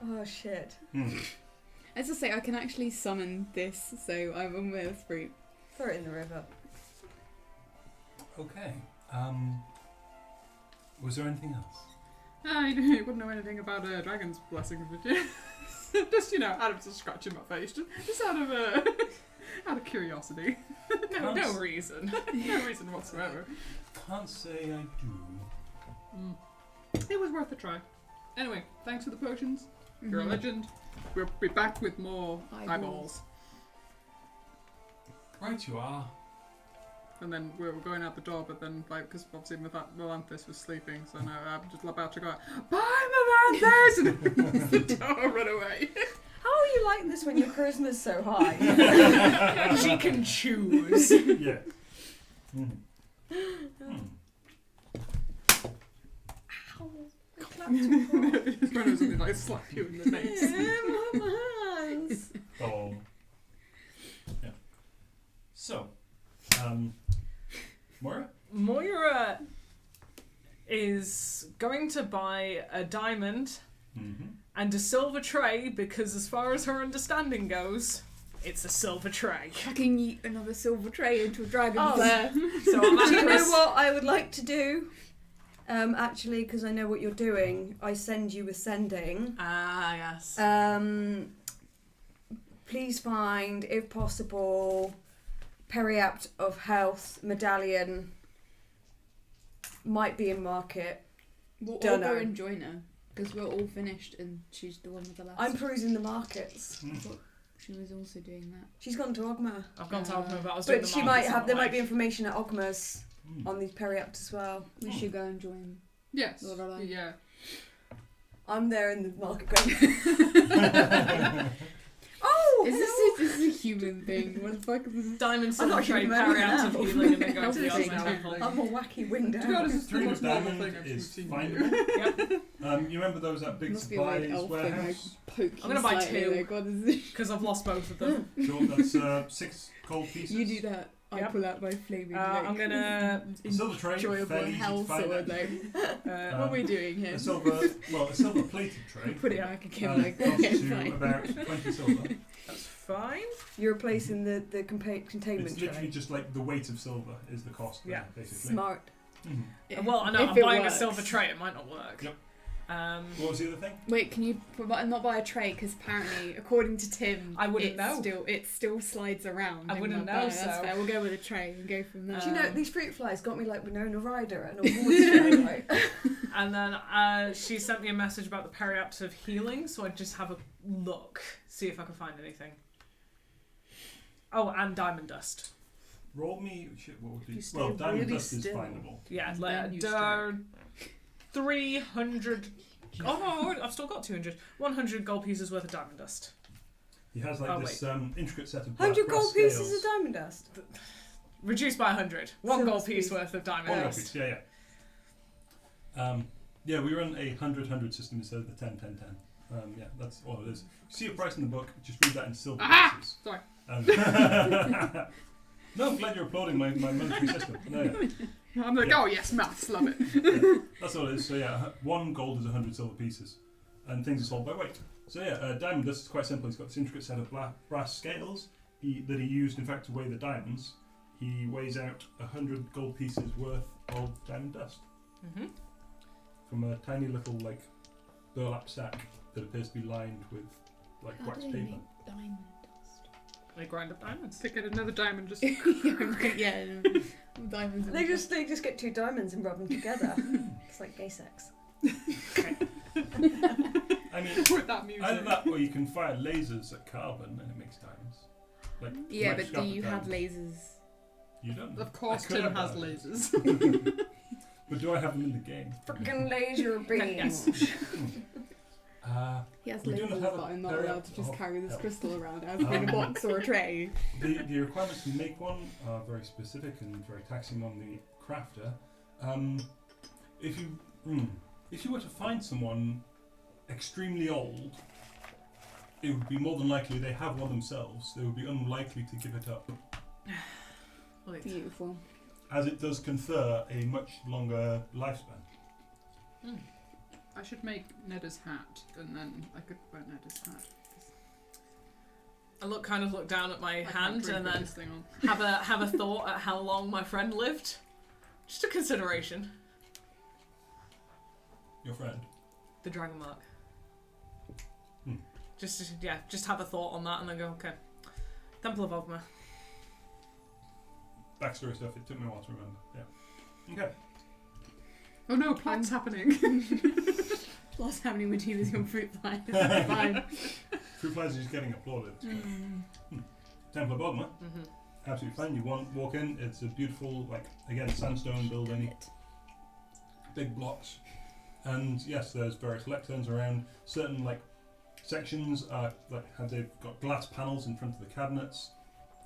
Oh shit. As I say, I can actually summon this, so I'm on with fruit. Throw it in the river. Okay. Was there anything else? You wouldn't know anything about dragon's blessings, would you? Just out of just scratching my face, just out of curiosity. No reason. No reason whatsoever. Can't say I do. It was worth a try. Anyway, thanks for the potions. You're a Mhm. legend. We'll be back with more Eyeballs. eyeballs. Right, you are. And then we were going out the door, but then, because obviously Melanthus was sleeping, so now I'm just about to go out, bye Melanthus! And the door run away. How are you like this when your charisma's so high? She can choose. Yeah. Ow. Clap too hard. Just run over something like slap you in the face. My hands. Oh. Yeah. So, Moira? Moira is going to buy a diamond and a silver tray because, as far as her understanding goes, it's a silver tray. I can yeet another silver tray into a dragon's Oh. lair. So Do you know Amanda what I would like to do? Actually, because I know what you're doing, I send you a sending. Ah, yes. Please find, if possible, Periapt of Health medallion might be in market. We'll all Dunno. go and join her because we're all finished and she's the one with the last. I'm perusing the markets. I thought she was also doing that. She's gone to Ogma. I've gone to Ogma, but I was doing But the she might markets have. on There the might be way. information at Ogma's on these periapts as well. We should go and join. Yes. Lorelei. Yeah. I'm there in the market going. Oh, This is a human thing. What the fuck is this? Diamond I'm silver not trade, human periapts now. of healing, and then go to the Helping Osman out. temple. I'm a wacky winged To be honest, owl. it's the 3 most of normal diamond thing I've is seen. findable. Yep, You remember those that big Must be a weird supplies elf thing. I warehouse? poke I'm gonna buy slightly, 2. Like, what is this? because I've lost both of them. Sure, that's 6 gold pieces. You do that. I Yep. pull out my flaming. I'm gonna A silver tray, enjoyable fairly easy to hell find. sword. Like, what are we doing here? A silver plated tray. Put it back again. Like, costs okay, you fine. about 20 silver. That's fine. You're replacing the containment It's literally tray. just like the weight of silver is the cost. Yeah. Basically. Smart. Mhm. Yeah. Well, I know If I'm it buying works. a silver tray. It might not work. Yep. What was the other thing? Wait, can you not buy a tray? Because apparently, according to Tim, I wouldn't know. It still slides around. I in wouldn't my know, bag. That's so- fair. We'll go with a tray and go from there. Do you know these fruit flies got me like Winona Ryder and a wood tray, like. And then she sent me a message about the periapts of healing, so I'd just have a look, see if I can find anything. Oh, and diamond dust. Roll me. Shit, what would be? You stay Well, diamond really dust is still. findable. Yeah, And like, then you strike. 300. Oh no, I've still got 200. 100 gold pieces worth of diamond dust. He has like Oh, this intricate set of 100 brass gold pieces scales. of diamond dust. Reduced by 100. One Silver gold piece piece. worth of diamond One gold dust. piece, yeah. We run a 100-100 system instead of the 10-10-10. Yeah, that's all it is. You see a price in the book, just read that in silver Aha! pieces. Sorry. No, I'm glad you're applauding my monetary system. No, yeah. I'm like, Yeah. oh yes, maths, love it. Yeah, that's all it is. So yeah, 1 gold is 100 silver pieces, and things are sold by weight. So yeah, diamond dust is quite simple. He's got this intricate set of brass scales that he used, in fact, to weigh the diamonds. He weighs out 100 gold pieces worth of diamond dust Mm-hmm. from a tiny little like burlap sack that appears to be lined with like How wax do they paper. make diamond dust? They grind up diamonds. Pick out another diamond, just Yeah, diamonds. in They the- just get 2 diamonds and rub them together. It's like gay sex. I mean, with that music. either that or you can fire lasers at carbon and it makes diamonds. Like Yeah, but do microscopic you have diamonds. lasers? You don't. Of course, I could Tim have has diamonds. lasers. But do I have them in the game? Frickin' laser beam. Yes. He has We do lasers, not have but a I'm not very- allowed to just oh, carry this hell. crystal around as in a box or a tray. The requirements to make one are very specific and very taxing on the crafter. If you were to find someone extremely old, it would be more than likely they have one themselves. They would be unlikely to give it up, Wait. Beautiful. as it does confer a much longer lifespan. I should make Neda's hat, and then I could wear Neda's hat. I look down at my I can't hand drink and with then this thing on. have a thought at how long my friend lived. Just a consideration. Your friend. The dragon mark. Hmm. Just have a thought on that and then go, okay. Temple of Ogma. Backstory stuff, it took me a while to remember. Yeah. Okay. Oh no, plot's happening. What's happening with Tina's young fruit fly? Fine. Fruit flies are just getting applauded. Temple of Ogma. Mm-hmm. Absolutely fine. You walk in, it's a beautiful, like, again, sandstone building, big blocks. And yes, there's various lecterns around. Certain, like, sections are, like, they've got glass panels in front of the cabinets.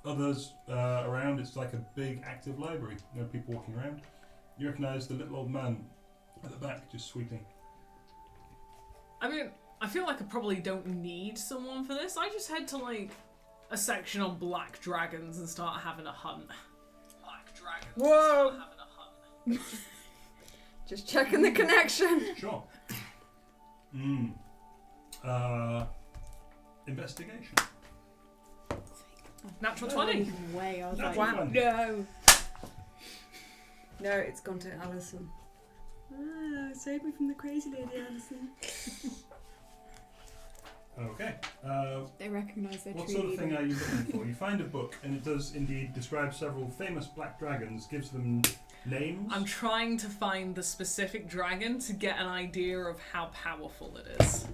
Others around, it's like a big active library. There are people walking around. You recognise the little old man at the back just sweeping. I mean, I feel like I probably don't need someone for this. I just head to, like, a section on black dragons and start having a hunt. Black dragons. Whoa. Start having a hunt. Just checking the connection. Sure. Investigation. Natural Oh, 20. way. I was Natural like, 20. no. No, it's gone to Alison. Save me from the crazy lady, Alison. Okay. They recognise their What true sort of thing leader. are you looking for? You find a book, and it does indeed describe several famous black dragons, gives them names? I'm trying to find the specific dragon to get an idea of how powerful it is.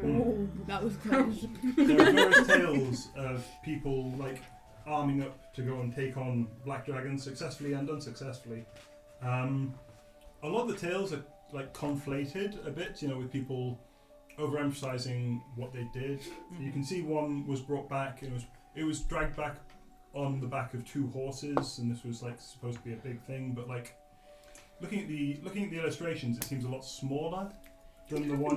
Oh, that was close. There are various tales of people like arming up to go and take on black dragons successfully and unsuccessfully. A lot of the tales are like conflated a bit, with people overemphasizing what they did. You can see one was brought back and it was dragged back on the back of 2 horses, and this was like supposed to be a big thing, but like looking at the illustrations, it seems a lot smaller than the one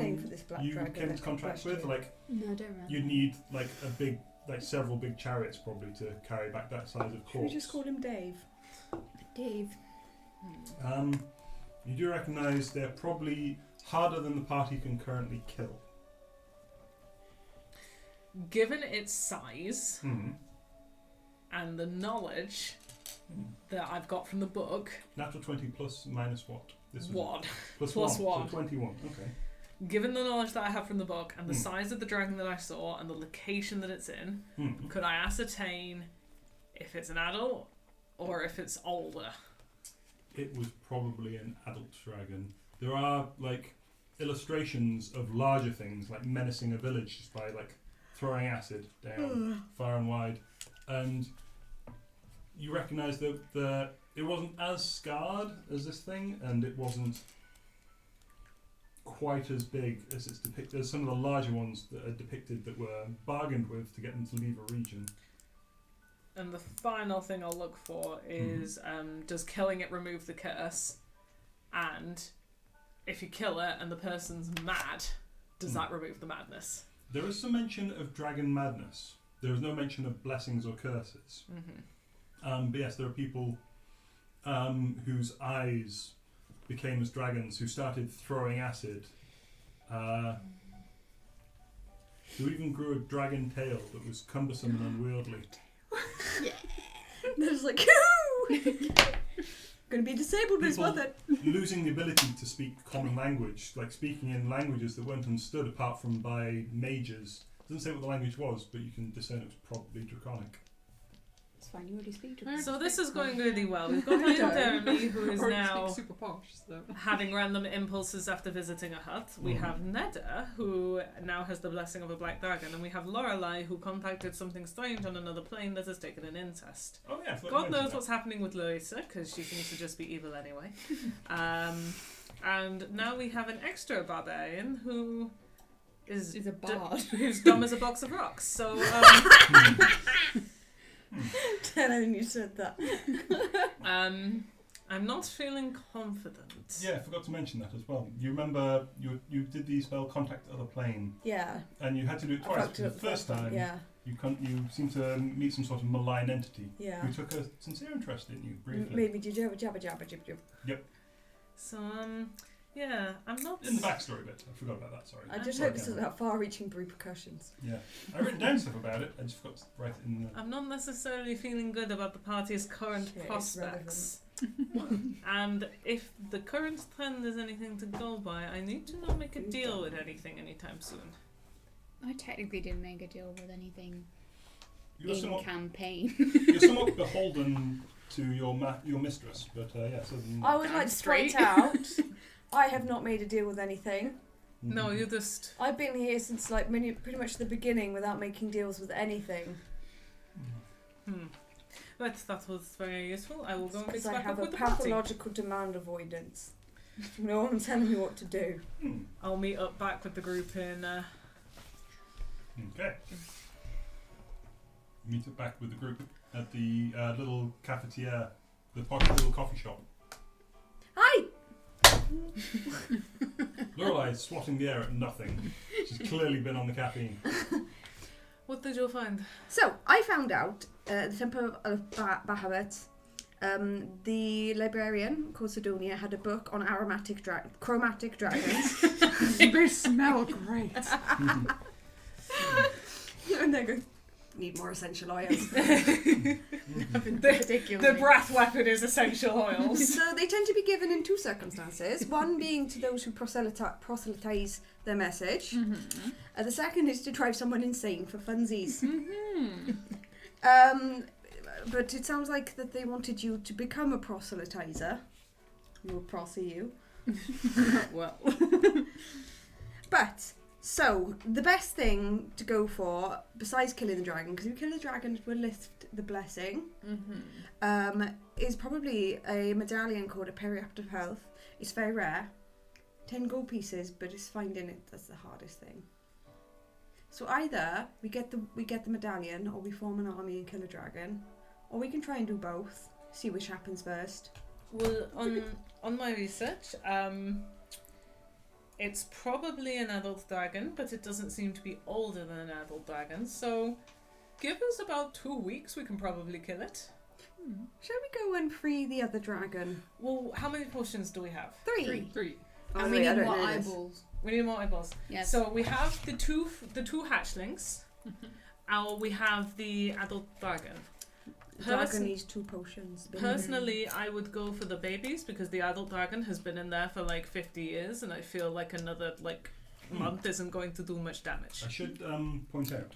you came into contact with. Like, No, I don't remember. you'd need like several big chariots probably to carry back that size of corpse. Should we just call him Dave? Dave. You do recognise they're probably harder than the party can currently kill. Given its size and the knowledge that I've got from the book, Natural 20 plus minus what? This was one. Plus Plus 1. one. So 21. Okay. Given the knowledge that I have from the book and the size of the dragon that I saw and the location that it's in, could I ascertain if it's an adult or if it's older? It was probably an adult dragon. There are like illustrations of larger things, like menacing a village just by like throwing acid down far and wide, and you recognise that it wasn't as scarred as this thing, and it wasn't quite as big as it's depicted. There's some of the larger ones that are depicted that were bargained with to get them to leave a region. And the final thing I'll look for is does killing it remove the curse? And if you kill it and the person's mad, does that remove the madness? There is some mention of dragon madness. There is no mention of blessings or curses. But yes, there are people whose eyes became as dragons, who started throwing acid, who even grew a dragon tail that was cumbersome and unwieldy. There's like, gonna be disabled, but it's People worth it. losing the ability to speak common language, like speaking in languages that weren't understood apart from by mages. It doesn't say what the language was, but you can discern it was probably Draconic. It's fine, you already speak to So this is going really well. We've got Jeremy, who is Or now speak super posh, so. having random impulses after visiting a hut. We have Neda, who now has the blessing of a black dragon, and we have Lorelei, who contacted something strange on another plane that has taken an incest. Oh yeah, I forgot God to mention knows that. what's happening with Larissa, because she seems to just be evil anyway. And now we have an extra barbarian who is Is a bard. who's dumb as a box of rocks. So Then you said that. I'm not feeling confident. Yeah, I forgot to mention that as well. You remember you did the spell Contact Other Plane, Yeah. and you had to do it I twice. fucked it The up first time, Yeah. you seemed to meet some sort of malign entity Yeah. who took a sincere interest in you briefly. Maybe did you have a jabba jabba jib jib? So yeah, I'm not. In the backstory bit, I forgot about that. Sorry. I just Sorry, hope this Cameron. doesn't have far-reaching repercussions. Yeah, I written down stuff about it. I just forgot to write it in. I'm not necessarily feeling good about the party's current Yeah, it's prospects. And if the current trend is anything to go by, I need to not make a deal with anything anytime soon. I technically didn't make a deal with anything You're in somewhat, campaign. you're somewhat beholden to your mistress, but yes. I would like to point out, I have not made a deal with anything. No, you just. I've been here since like pretty much the beginning without making deals with anything. But that was very useful. I will go and Because fix I back have up a with the party. pathological demand avoidance. No one telling me what to do. I'll meet up back with the group in. Okay. Meet up back with the group at the little cafetiere, the posh little coffee shop. Hi! Lorelei's swatting the air at nothing. She's clearly been on the caffeine. What did you find? So, I found out the Temple of Bahamut, the librarian called Sidonia had a book on chromatic dragons. They smell great. And they go, need more essential oils. The breath weapon is essential oils. So they tend to be given in 2 circumstances. One being to those who proselytize their message. The second is to drive someone insane for funsies. But it sounds like that they wanted you to become a proselytizer. We'll prosecute you. Well. But, so, the best thing to go for, besides killing the dragon, because if you kill the dragon, it will lift the blessing, is probably a medallion called a periaptive health. It's very rare. 10 gold pieces, but it's finding it that's the hardest thing. So either we get the medallion, or we form an army and kill a dragon, or we can try and do both. See which happens first. Well, on my research, it's probably an adult dragon, but it doesn't seem to be older than an adult dragon. So, give us about 2 weeks, we can probably kill it. Shall we go and free the other dragon? Well, how many potions do we have? 3. 3. Oh, And we wait, I need don't more know this. eyeballs. We need more eyeballs. Yes. So we have the two hatchlings, and we have the adult dragon. Dragon needs 2 potions. Personally, I would go for the babies because the adult dragon has been in there for like 50 years, and I feel like another month isn't going to do much damage. I should point out.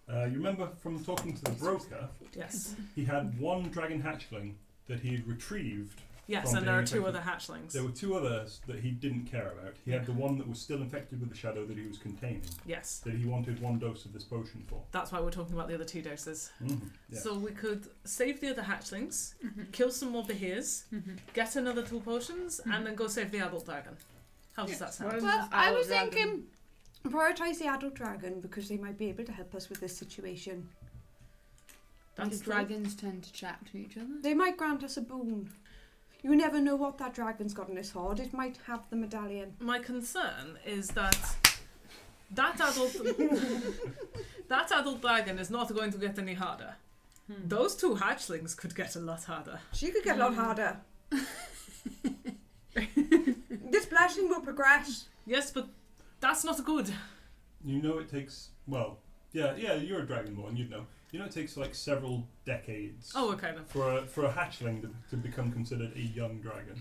You remember from talking to the broker, Yes. he had 1 dragon hatchling that he had retrieved. Yes, From and there are being 2 other infected. hatchlings. There were 2 others that he didn't care about. He had the one that was still infected with the shadow that he was containing, Yes. that he wanted 1 dose of this potion for. That's why we're talking about the other 2 doses. Yeah. So we could save the other hatchlings, kill some more behirs, get another 2 potions, and then go save the adult dragon. How does that sound? Well, I was thinking prioritise the adult dragon because they might be able to help us with this situation. That's Do dragons tend to chat to each other? They might grant us a boon. You never know what that dragon's got in his hoard. It might have the medallion. My concern is that adult dragon is not going to get any harder. Those 2 hatchlings could get a lot harder. She could get a lot harder. This blessing will progress. Yes, but that's not good. You know it takes, well, yeah, you're a dragonborn, you'd know. You know it takes like several decades Oh, okay then. for a hatchling to become considered a young dragon.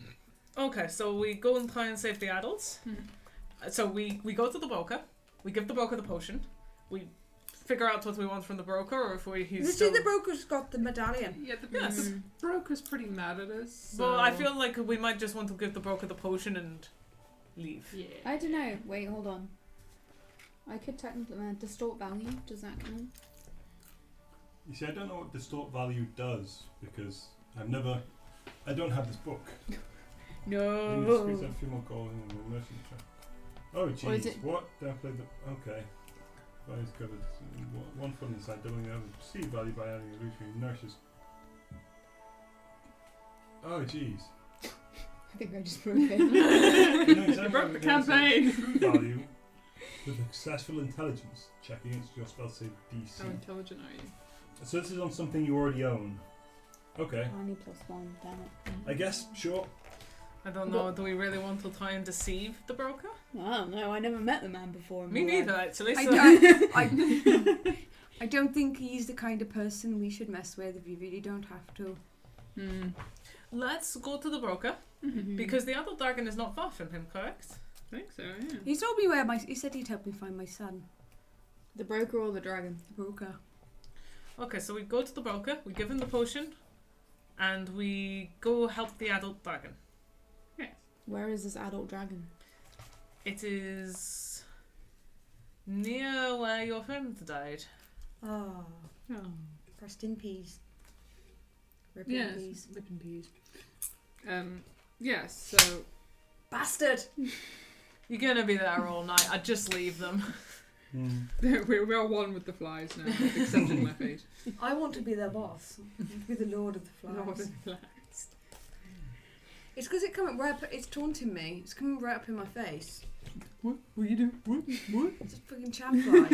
Okay, so we go and try and save the adults. So we go to the broker. We give the broker the potion. We figure out what we want from the broker, or if he's You still... see, the broker's got the medallion. Yeah, Yes. the broker's pretty mad at us. So. Well, I feel like we might just want to give the broker the potion and leave. Yeah. I don't know. Wait, hold on. I could technically distort value. Does that count? You see, I don't know what distort value does because I don't have this book. You need to squeeze out a few more goals in the immersion check. Oh Or is jeez, it- what? Downplay the... Okay. Value's covered. 1 foot inside, doubling the other perceived value by adding illusory nurses. Oh jeez. I think I just broke it. You know exactly You broke what the it is, campaign. True value with successful intelligence check against your spell save DC. How intelligent are you? So this is on something you already own. Okay. Only +1, damn it. I guess, sure. I don't know, do we really want to try and deceive the broker? I don't know. I never met the man before. in Me my neither, life. actually. I So don't, I don't think he's the kind of person we should mess with if you really don't have to. let's go to the broker, Mhm. because the adult dragon is not far from him, correct? I think so, yeah. He told me he said he'd help me find my son, The broker or the dragon? the broker. Okay, so we go to the broker, we give him the potion, and we go help the adult dragon. Where is this adult dragon? It is near where your friend died. Oh, Oh. pressed in peas. Rip in Yes, peas. lip and peas. Yes, so Bastard! You're gonna be there all night, I'd just leave them. we're one with the flies now, with the exception of my fate. I want to be their boss. I want to be the lord of the flies. Lord of the flies. It's because it's taunting me. It's coming right up in my face. What you do? What? It's a fucking champ fly.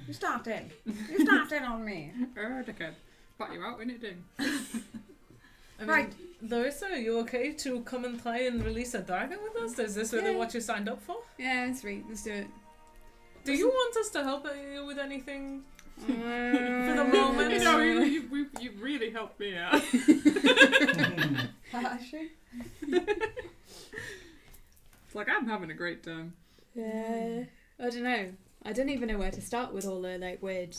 You started. You started on me. Dickhead. Pat you out, innit, Ding? I mean, Right. Larissa, are you okay to come and try and release a dragon with us? Is this really Yeah. what you signed up for? Yeah, sweet. Let's do it. Do you want us to help you with anything? For the moment. You know, you really helped me out. Actually. It's like I'm having a great time. Yeah. I don't know. I don't even know where to start with all the like weird,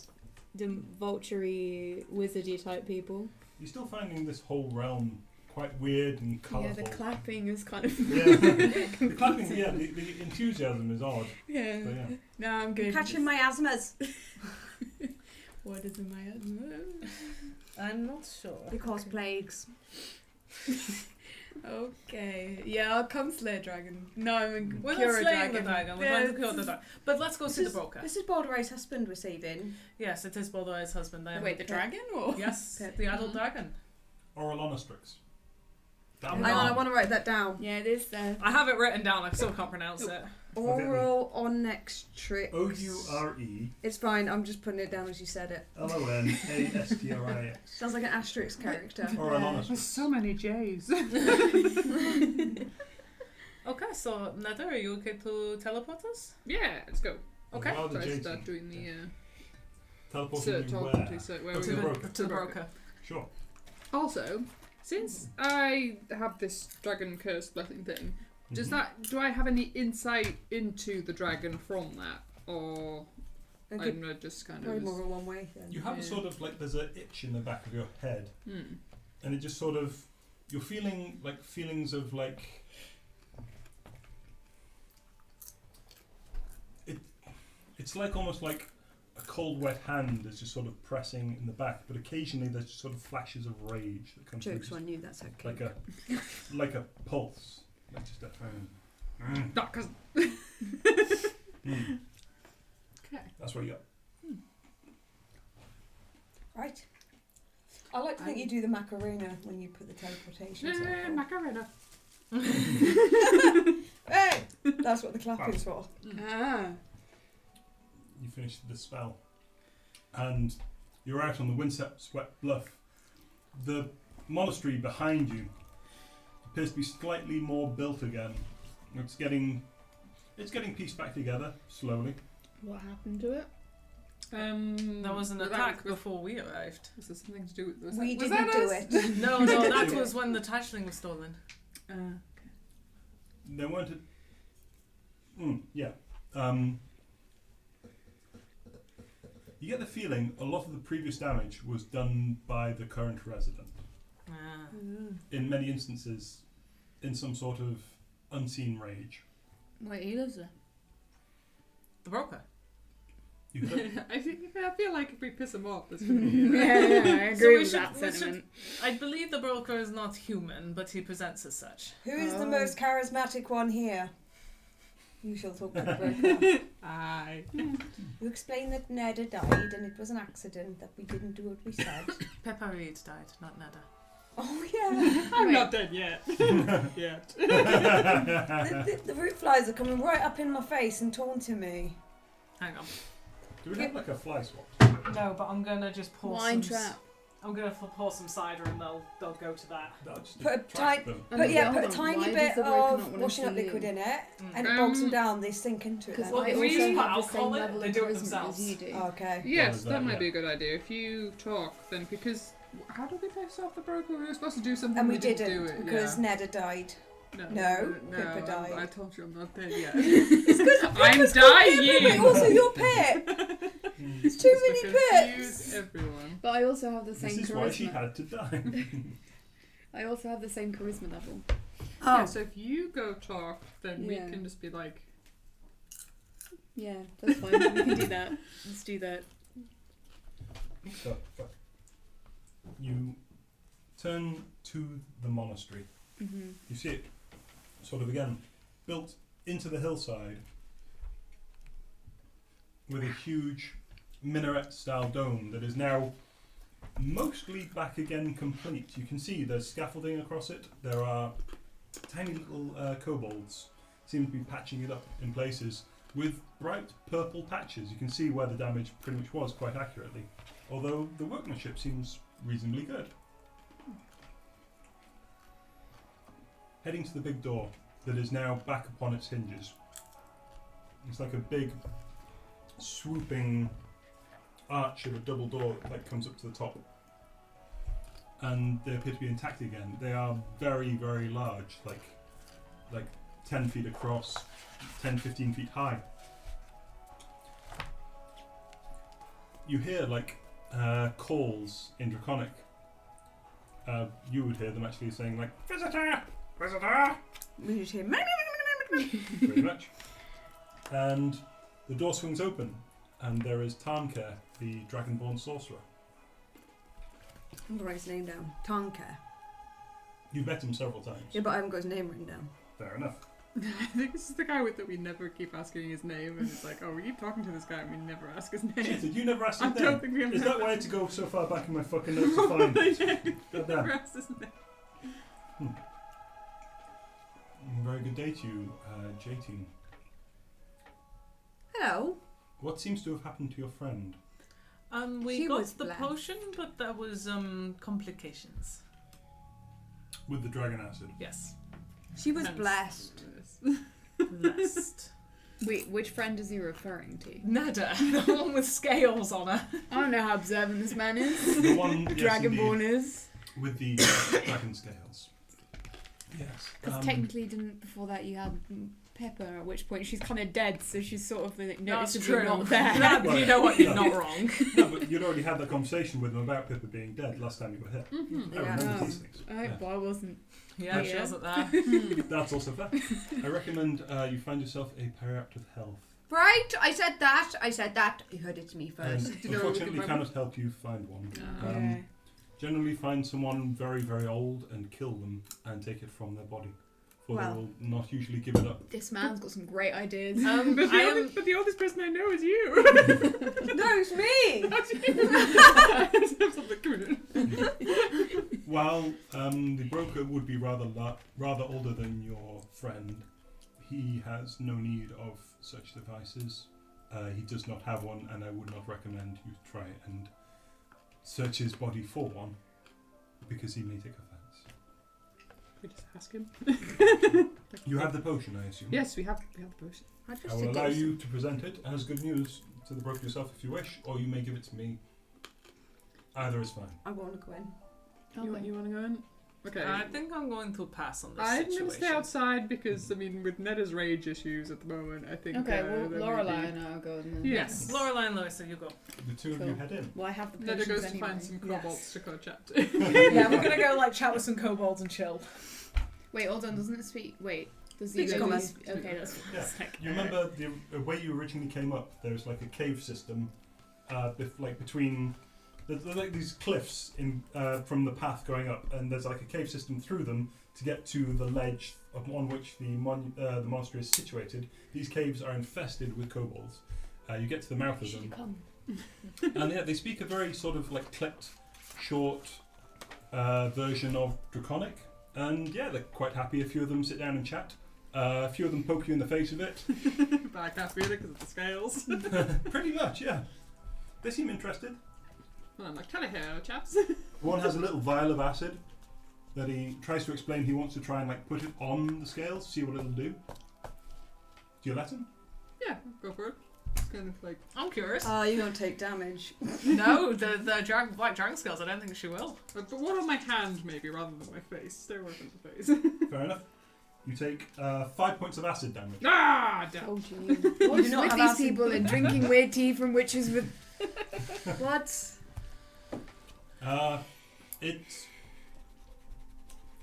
vulture-y, wizardy type people. You're still finding this whole realm quite weird and colourful. Yeah, the clapping is kind of. Yeah, the clapping. Yeah, the enthusiasm is odd. Yeah. So, yeah. No, I'm good. Catching my asthmas. What is in my head? I'm not sure. Because plagues. Okay. Yeah, I'll come slay a dragon. No, I'm We're cure not a slaying dragon. the dragon. We're Yeah, trying to cure the dragon. But let's go see the broker. This is Balderay's husband we're saving. Yes, it is Balderay's husband. Wait, the dragon or? Yes, Pip. the adult dragon. Orolonostrix. I'm Hang on, not. I want to write that down. Yeah, it is. I have it written down. I still can't pronounce it. Oral Onyxtrix. Ourelonstrix. It's fine, I'm just putting it down as you said it. Sounds Sounds like an Asterix character. There's so many J's. Okay, so Nether, are you okay to teleport us? Yeah, let's go. Okay. Well, So the I J start team. doing the Teleporting you where? where we To the go. broker. To the broker. Sure. Also, since I have this dragon curse blessing thing, does do I have any insight into the dragon from that, or Okay, I'm not just kind probably of more a one way then. You have a Yeah. sort of like there's an itch in the back of your head, and it just sort of you're feeling like feelings of like it's like almost like a cold wet hand is just sort of pressing in the back, but occasionally there's just sort of flashes of rage that come through, Jokes on you, that's okay. like a pulse, like just a not because mm. okay. That's what you got. Right. I like to think you do the Macarena when you put the teleportation. Yeah, Macarena. Hey! That's what the clap is for. Ah. You finish the spell, and you're out on the windswept bluff. The monastery behind you appears to be slightly more built again. It's getting pieced back together slowly. What happened to it? There was an attack before we arrived. Was there something to do with was We that, was didn't that do us? it. No, that was when the tashling was stolen. There weren't yeah. You get the feeling a lot of the previous damage was done by the current resident. In many instances, in some sort of unseen rage. Wait, he lives there. The broker. You heard, I feel like if we piss him off, there's gonna be Yeah, I agree So we with should- that we should- sentiment. I believe the broker is not human, but he presents as such. Who is the Oh. most charismatic one here? You shall talk to the broker. Aye. You explained that Neda died and it was an accident, that we didn't do what we said. Pepper Reed died, not Neda. Oh yeah. I'm Wait. not dead yet. Yet. The fruit flies are coming right up in my face and taunting me. Hang on. do we have like a fly swap? No, but I'm gonna just pour Wine some. trap. I'm gonna pour some cider and they'll go to that. That'll just Put a attract them. But yeah, put a Hold on, tiny why bit does the broker not of want washing to up see liquid you? in it and it bogs them down, they sink into it Because then. I Well, we also use have the alcohol same in it, level they of do it charisma themselves. as you do. Okay. Yes, that, that might yeah. be a good idea. If you talk, then because how did we piss off the broker? We were supposed to do something. And we didn't didn't do it. because yeah. Neda died. No, Pippa died. I told you I'm not dead yet. It's because I'm but dying. also your pet. There's too many Confuse pits. everyone. But I also have the same This is why she charisma. had to die. I also have the same charisma level. Yeah, so if you go talk, then we Yeah. can just be like, Yeah, that's fine. We can do that. Let's do that. So, you turn to the monastery. Mm-hmm. You see it sort of again built into the hillside with a huge minaret style dome that is now mostly back again complete. You can see there's scaffolding across it. There are tiny little kobolds seem to be patching it up in places with bright purple patches. You can see where the damage pretty much was quite accurately, although the workmanship seems reasonably good. Heading to the big door that is now back upon its hinges. It's like a big swooping arch of a double door that comes up to the top. And they appear to be intact again. They are very, very large, like 10 feet across, 10, 15 feet high. You hear like calls in Draconic, you would hear them actually saying like, "Visitor! Visitor!" We just hear. Pretty much. And the door swings open, and there is Tarnker, the dragonborn sorcerer. I'm gonna write his name down. Tonka. You've met him several times. Yeah, but I haven't got his name written down. Fair enough. I think this is the guy that we never keep asking his name, and it's like, oh, we keep talking to this guy and we never ask his name. Shit, did you never ask I his don't name? think we ever. Is that why I had to go so far back in my fucking notes to find this? Never Goddamn. asked his name. Very good day to you, J-Team. Hello. What seems to have happened to your friend? We She got was the blessed. potion, but there was complications. With the dragon acid. Yes. She was Hence blessed. Blessed. Wait, which friend is he referring to? Nada, the one with scales on her. I don't know how observant this man is. The one, yes, Dragonborn indeed, is. with the dragon scales. Yes. Because technically, didn't before that you had Pepper, at which point she's kind of dead, so she's sort of like, noticeably not there. No, you know what? You're not wrong. No, but you'd already had that conversation with him about Pippa being dead last time you were here. Mm-hmm. I Yeah. remember Oh. these things. I hope I wasn't. Yeah, Yeah. she wasn't there. That's also fair. I recommend you find yourself a periaptith health. Right, I said that. You heard it to me And first. you know what we unfortunately can cannot help you find one. Okay. Generally find someone very, very old and kill them and take it from their body. For Well. they will not usually give it up. This man's got some great ideas. But I am. but the oldest person I know is you. No, it's me. That's you. Something coming in. While the broker would be rather older than your friend, he has no need of such devices. He does not have one, and I would not recommend you try and search his body for one, because he may take offence. We just ask him. You have the potion, I assume? Yes, we have the potion. I will allow you to present it as good news to the broker yourself if you wish, or you may give it to me. Either is fine. I want to go in. You want to go in? Okay. I think I'm going to pass on this I'm situation. going to stay outside because, I mean, with Netta's rage issues at the moment, I think. Okay, well, there may Lorelai be- and I are going then. Yes. Lorelai and Loisa, you go. The two of Cool. you head in. Well, I have the Netta potions goes to anyway. find some Yes. kobolds to go chat to. Yeah, we're gonna go like chat with some kobolds and chill. Wait, hold on, doesn't it speak? Wait, does Speaks he common. Okay, that's Yeah. like, You remember the way you originally came up? There's like a cave system, like between. There's like these cliffs in from the path going up, and there's like a cave system through them to get to the ledge on which the monastery is situated. These caves are infested with kobolds. You get to the mouth of them, come. and yeah, they speak a very sort of like clipped, short version of Draconic. And yeah, they're quite happy. A few of them sit down and chat. A few of them poke you in the face with it. But I can't feel it because of the scales. Pretty much, yeah. They seem interested. And I'm like, tell her, chaps. One has a little vial of acid that he tries to explain he wants to try and like put it on the scales, see what it'll do. Do you let him? Yeah, go for it. It's kind of like. I'm curious. Oh, you're going to take damage. No, the black dragon scales. I don't think she will. But one on my hand, maybe, rather than my face. Stay away from the face. Fair enough. You take 5 points of acid damage. Ah, damn. Told you. Well, What's do not with have these acid. people and drinking weird tea from witches with... What?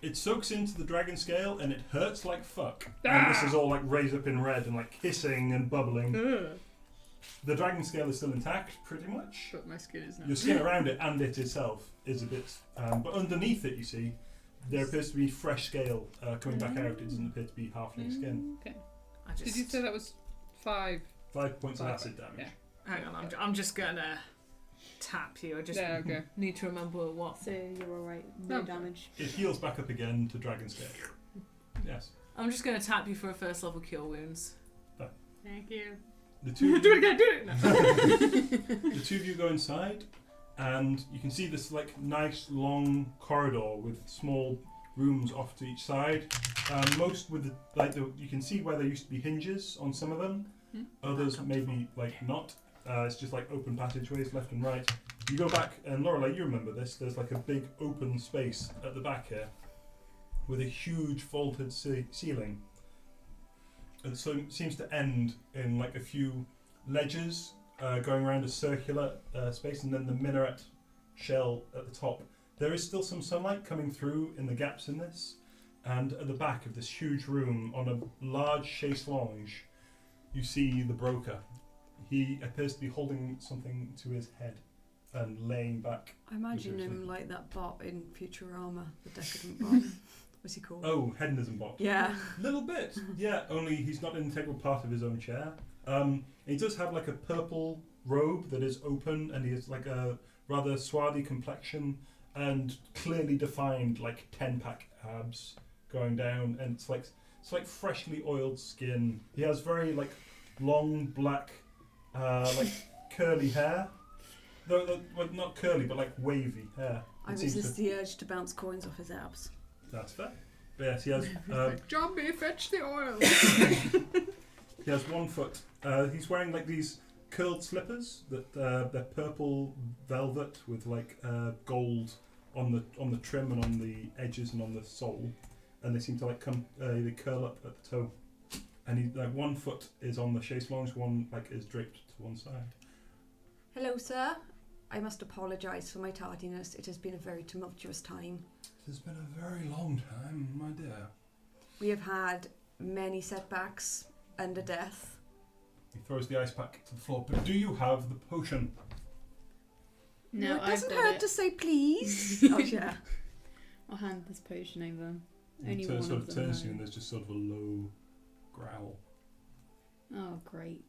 It soaks into the dragon scale and it hurts like fuck. And this is all like raised up in red and like hissing and bubbling. Ugh. The dragon scale is still intact, pretty much. But my skin is not. Your skin around it and it itself is a bit, but underneath it, you see, there appears to be fresh scale coming back out. It doesn't appear to be halfling skin. Okay. I just. Did you say that was 5? 5 points of 5, acid damage. Yeah. Hang on, I'm just gonna tap you. I just Yeah, okay. need to remember what. So you're alright. No Okay. damage. It heals back up again to dragon scale. Yes. I'm just gonna tap you for a first level cure wounds. Thank you. The two. Do it again, do it! No. The two of you go inside, and you can see this like nice long corridor with small rooms off to each side. Most with you can see where there used to be hinges on some of them. Others maybe like not. It's just like open passageways left and right. You go back, and Lorelei, you remember this. There's like a big open space at the back here, with a huge vaulted ceiling. And so it seems to end in like a few ledges going around a circular space, and then the minaret shell at the top There is still some sunlight coming through in the gaps in this, and at the back of this huge room, on a large chaise lounge, you see the broker. He appears to be holding something to his head and laying back. I imagine him like that bot in Futurama, the decadent bot. What's he called? Oh, hedonism bot. Yeah. Little bit, yeah. Only he's not an integral part of his own chair. He does have like a purple robe that is open, and he has like a rather swarthy complexion and clearly defined like 10-pack abs going down, and it's like freshly oiled skin. He has very like long black, like curly hair. Though well, not curly, but like wavy hair. I resist the urge to bounce coins off his abs. That's fair. But yes, he has. Zombie, fetch the oil. He has 1 foot. He's wearing like these curled slippers that they're purple velvet with like gold on the trim and on the edges and on the sole, and they seem to like come. They curl up at the toe, and he like 1 foot is on the chaise lounge, one like is draped to one side. Hello, sir. I must apologise for my tardiness. It has been a very tumultuous time. It has been a very long time, my dear. We have had many setbacks and a death. He throws the ice pack to the floor. But do you have the potion? No, it I've doesn't got hurt it. to say please. Oh yeah. I'll hand this potion over. He Only one sort of of them. turns to you, and though. there's just sort of a low growl. Oh, great.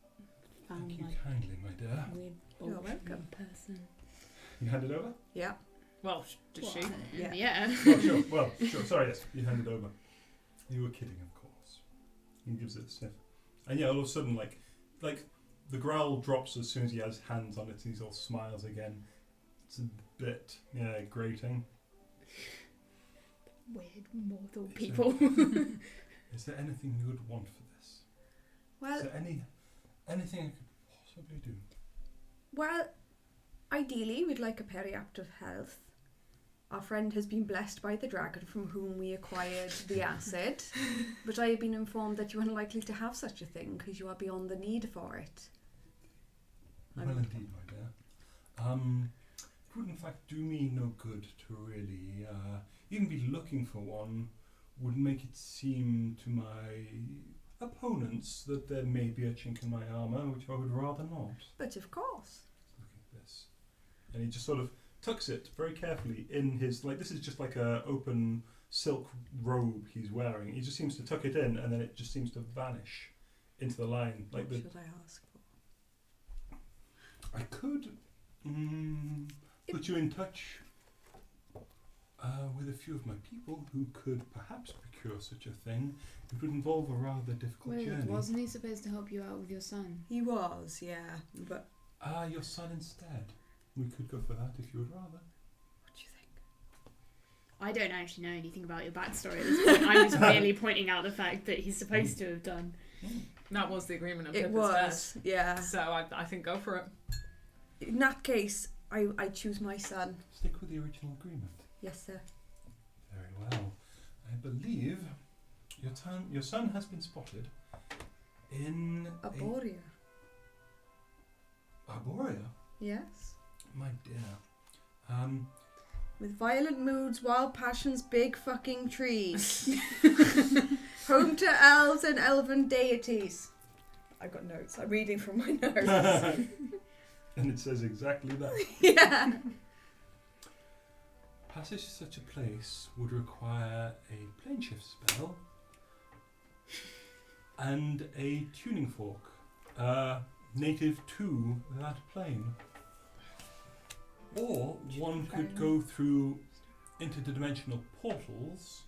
Found Thank you my kindly, my dear. weird You're bullshit welcome. person. You hand it over? Yeah. Well, does she? Yeah. Yeah. Oh, sure. Well, sure. Sorry, yes. You hand it over. You were kidding, of course. He gives it a sniff. And yeah, all of a sudden, like the growl drops as soon as he has hands on it, and he all smiles again. It's a bit, grating. Weird mortal people. Is there anything you would want for this? Well, Is there anything I could possibly do? well, ideally we'd like a periapt of health. Our friend has been blessed by the dragon from whom we acquired the acid, but I have been informed that you are unlikely to have such a thing because you are beyond the need for it. Well, indeed, my dear. It would in fact do me no good to really even be looking for one. Would make it seem to my opponents that there may be a chink in my armour, which I would rather not. But of course. Look at this. And he just sort of tucks it very carefully in his, like, this is just like a open silk robe he's wearing. He just seems to tuck it in, and then it just seems to vanish into the line. Like What should I ask for? I could put you in touch with a few of my people who could perhaps procure such a thing. It would involve a rather difficult Wait, journey. wasn't he supposed to help you out with your son? He was, yeah. But Your son instead. We could go for that if you would rather. what do you think? I don't actually know anything about your backstory at this point. I was merely pointing out the fact that he's supposed to have done. That was the agreement of It Pippa's was, yeah. death. So I think go for it. In that case, I choose my son. Stick with the original agreement. Yes, sir. Very well. I believe your son has been spotted in Arborea. Arborea? Yes. My dear. With violent moods, wild passions, big fucking trees. Home to elves and elven deities. I've got notes. I'm reading from my notes. And it says exactly that. Yeah. Passage to such a place would require a plane shift spell and a tuning fork, native to that plane. Or one could go through interdimensional portals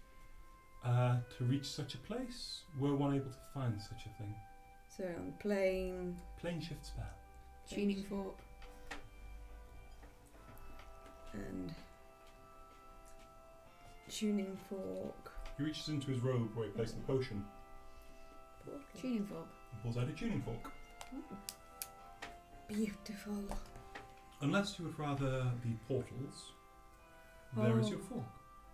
to reach such a place. Were one able to find such a thing? So on plane. Plane shift spell. Tuning fork. And tuning fork. He reaches into his robe where he placed the potion Tuning fork. and pulls out a tuning fork. Beautiful. Unless you would rather the portals, there is your fork.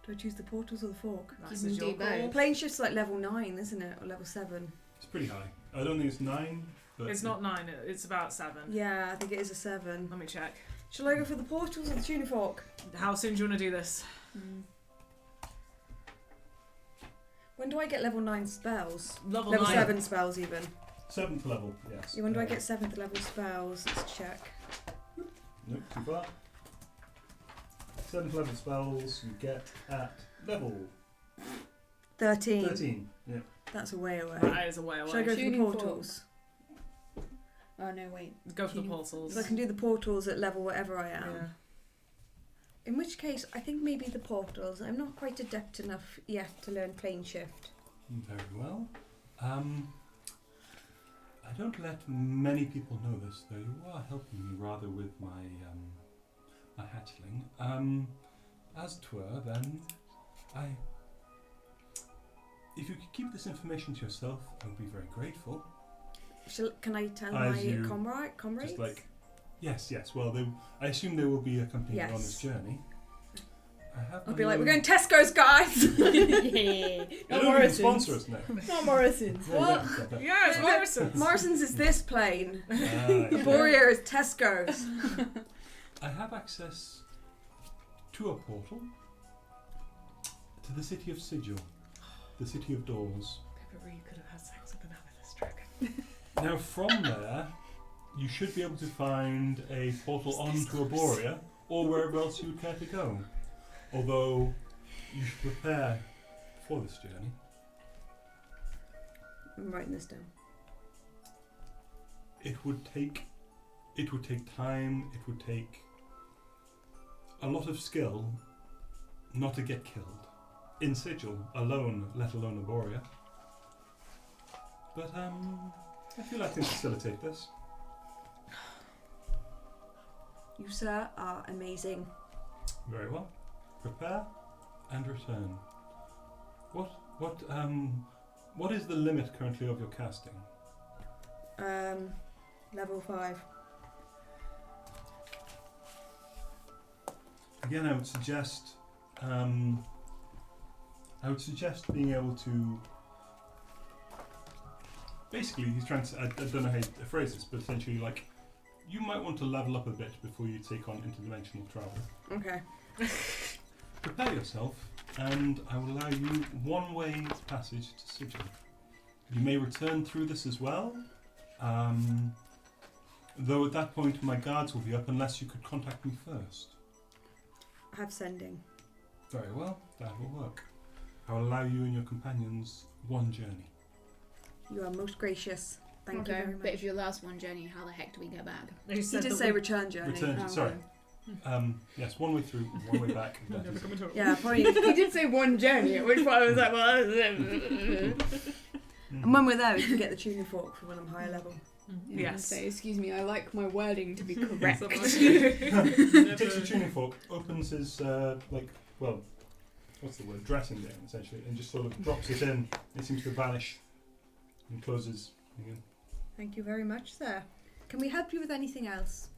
Do I choose the portals or the fork? That's You can your do call. both. Plane shift's like level 9, isn't it? Or level 7. It's pretty high. I don't think it's 9, but It's not 9, it's about 7. Yeah, I think it is a 7. Let me check. Shall I go for the portals or the tuning fork? How soon do you want to do this? When do I get level 9 spells? Level Level 9. 7 spells even. 7th level, yes. Yeah, when do I get 7th level spells? Let's check. Nope, too far. 7th level spells you get at level 13. 13. Yeah. That's a way away. That is a way away. Shall I go for the Tuning portals? Oh no, wait. Go for the Tuning- portals. Because I can do the portals at level wherever I am. Yeah. In which case, I think maybe the portals. I'm not quite adept enough yet to learn plane shift. Very well. I don't let many people know this, though you are helping me rather with my my hatchling. As 'twere, then, if you could keep this information to yourself, I would be very grateful. Can I tell As my you comrades? Just like, yes. Well, I assume they will be accompanying you on this Yes. journey. I'll be like, we're going Tesco's, guys! Yeah. They Not don't even Morrison's. sponsor us now. Not Morrison's. Yeah, What? yeah. Yeah, it's Morrison's. Morrison's is this plane. Ah, The Boreer is Tesco's. I have access to a portal to the city of Sigil, the city of doors. Pippa could have had sex with an amethyst dragon. Now, from there, you should be able to find a portal onto Aboria or wherever else you would care to go. Although you should prepare for this journey. I'm writing this down. It would take time. It would take a lot of skill not to get killed in Sigil alone, let alone Aboria. But I feel I can facilitate this. You, sir, are amazing. Very well. Prepare and return. What is the limit currently of your casting? Level 5. Again, I would suggest being able to. Basically, he's trying to. I don't know how to phrase this, but essentially, like, you might want to level up a bit before you take on interdimensional travel. Okay. Prepare yourself, and I will allow you one-way passage to Sigil. You may return through this as well, though at that point my guards will be up unless you could contact me first. I have sending. Very well, that will work. I will allow you and your companions one journey. You are most gracious. Thank you very much. But if you last one journey, how the heck do we get back? You He said did that say we- return journey. Return, Oh, sorry. okay. Yes, one way through, one way back. That Never is- come at all. Yeah, probably. He did say one journey, at which point I was like, well, And when we're there, we can get the tuning fork for when I'm higher level. Yes. Say, excuse me, I like my wording to be correct. Takes the tuning fork, opens his, what's the word? Dressing gown, essentially, and just sort of drops it in. It seems to vanish and closes again. Thank you very much, sir. Can we help you with anything else?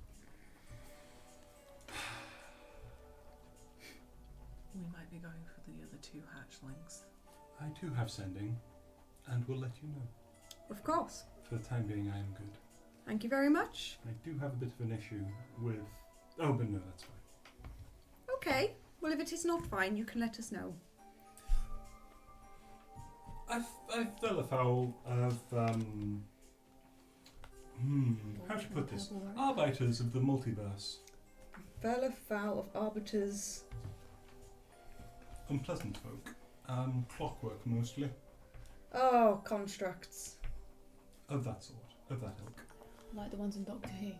We might be going for the other two hatchlings. I do have sending, and will let you know. Of course. For the time being, I am good. Thank you very much. I do have a bit of an issue with... Oh, but no, that's fine. Okay. Well, if it is not fine, you can let us know. I fell afoul of, how to put this? Arbiters of the multiverse. Fell afoul of arbiters. Unpleasant folk. Clockwork mostly. Oh, constructs. Of that sort. Of that ilk. Like the ones in Doctor Who.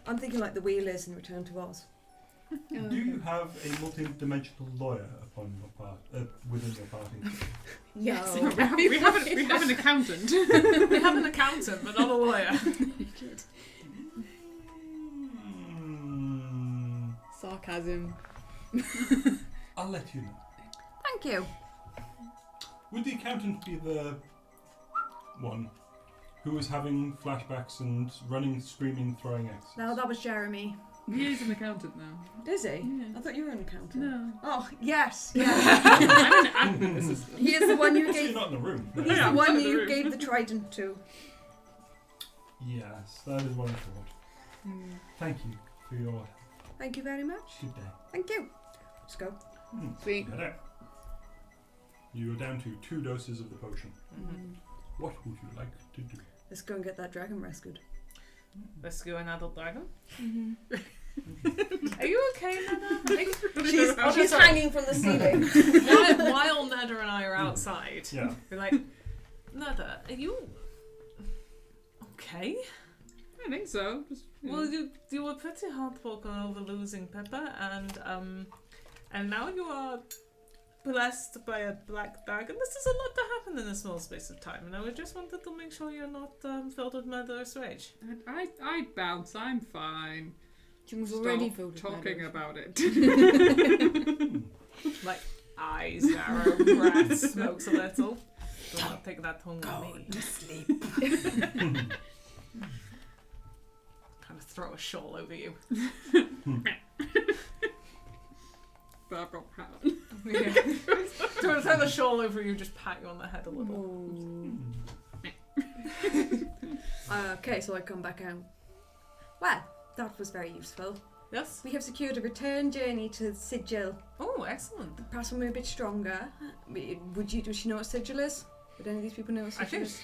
I'm thinking like the Wheelers in Return to Oz. Do you have a multi-dimensional lawyer upon your part, within your party? Yes. No. we have an accountant. We have an accountant, but not a lawyer. Sarcasm. I'll let you know. Thank you. Would the accountant be the one who was having flashbacks and running, screaming, throwing X's? No, that was Jeremy. He is an accountant now. Is he? Yeah. I thought you were an accountant. No. Oh, yes. Yeah. I'm an admin assistant. He is the one you Also, gave. you're not in the room. He's Yeah, the I'm one not in the you room. gave the trident to. Yes, that is what I thought. Thank you. for your Thank you very much. good day. Thank you. Let's go. Sweet. Head out. You are down to 2 doses of the potion. What would you like to do? Let's go and get that dragon rescued. Let's go an adult dragon. Mm-hmm. Are you okay, Nana? She's hanging from the ceiling. While Nada and I are outside, Yeah. we're like, Nada, are you okay? I think so. Just, Well, you were pretty heartbroken over losing Pepper, and now you are blessed by a black dragon. This is a lot to happen in a small space of time, and I just wanted to make sure you're not filled with murderous rage. I bounce. I'm fine. Jung's Stop already filled with talking murder. about it. Like, eyes narrow, breath smokes a little. Do not take that tongue on me. to sleep. Kind of throw a shawl over you. But I've got pat. Yeah. Throw the shawl over you, just pat you on the head a little. Okay, so I come back out. Well, that was very useful. Yes? We have secured a return journey to Sigil. Oh, excellent. Perhaps when we're a bit stronger. Does she know what Sigil is? Would any of these people know what I Sigil think. is?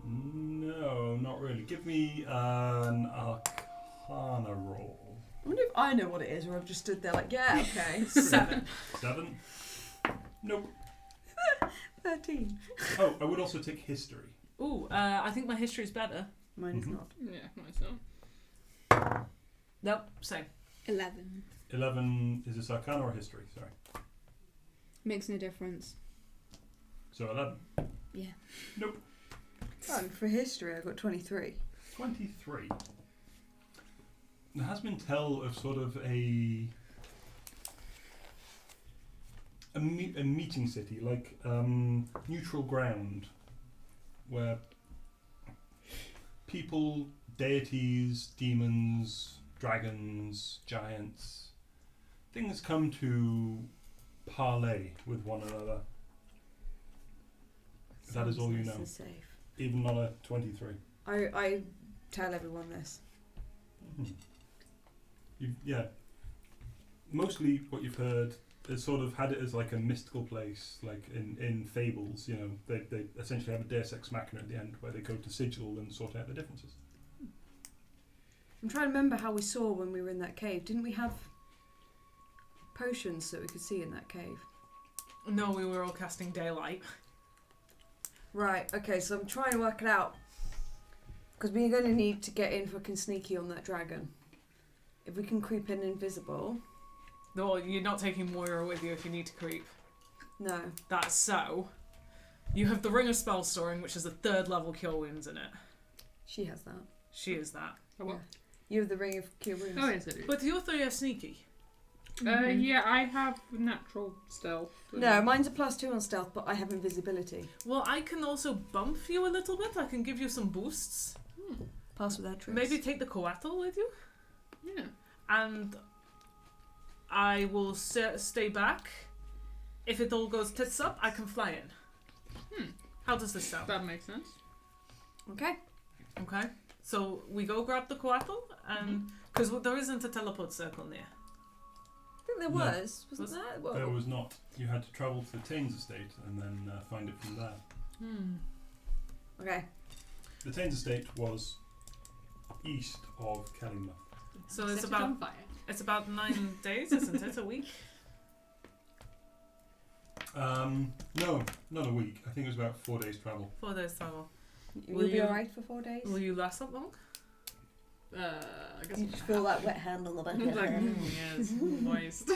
No, not really. Give me an Arcana roll. I wonder if I know what it is, or I've just stood there like, yeah, okay. 7. 7? Nope. 13. Oh, I would also take history. Ooh, I think my history's better. Mine is Mhm. not. Yeah, myself. Nope, same. 11. 11, is this Arcana or history? Sorry. Makes no difference. So 11. Yeah. Nope. Oh, and for history, I got 23. 23. There has been tell of sort of a meeting city, like neutral ground, where people, deities, demons, dragons, giants, things come to parley with one another. That is all you Sounds nice know. and safe. Even on a 23. I tell everyone this. Yeah. Mostly what you've heard is sort of had it as like a mystical place, like in fables, you know, they essentially have a deus ex machina at the end where they go to Sigil and sort out the differences. I'm trying to remember how we saw when we were in that cave. Didn't we have potions that we could see in that cave? No, we were all casting daylight. Right, okay, so I'm trying to work it out. Because we're going to need to get in fucking sneaky on that dragon. If we can creep in invisible. No, you're not taking Moira with you if you need to creep. No. That's so. You have the Ring of Spell Storing, which has a 3rd level Cure Wounds in it. She has that. She is that. Oh, what? You have the Ring of Cure Wounds. Oh, yes, I do. But you 3 are sneaky. Yeah, I have natural stealth. No, mine's a +2 on stealth, but I have invisibility. Well, I can also bump you a little bit. I can give you some boosts. Pass without trace. Maybe take the coatl with you. Yeah. And I will stay back. If it all goes tits up, I can fly in. How does this sound? That makes sense. Okay. Okay. So we go grab the coatl, and because there isn't a teleport circle near. I think there No. wasn't there? Whoa. There was not. You had to travel to the Taines estate and then find it from there. Okay. The Taines estate was east of Kellingmouth. So it's Set it on about fire. 9 days, isn't it? A week. No, not a week. I think it was about 4 days travel. 4 days travel. You'll Will be you- alright for 4 days? Will you last that long? I guess You just feel that wet hand on the back of your like, head. yes, moist.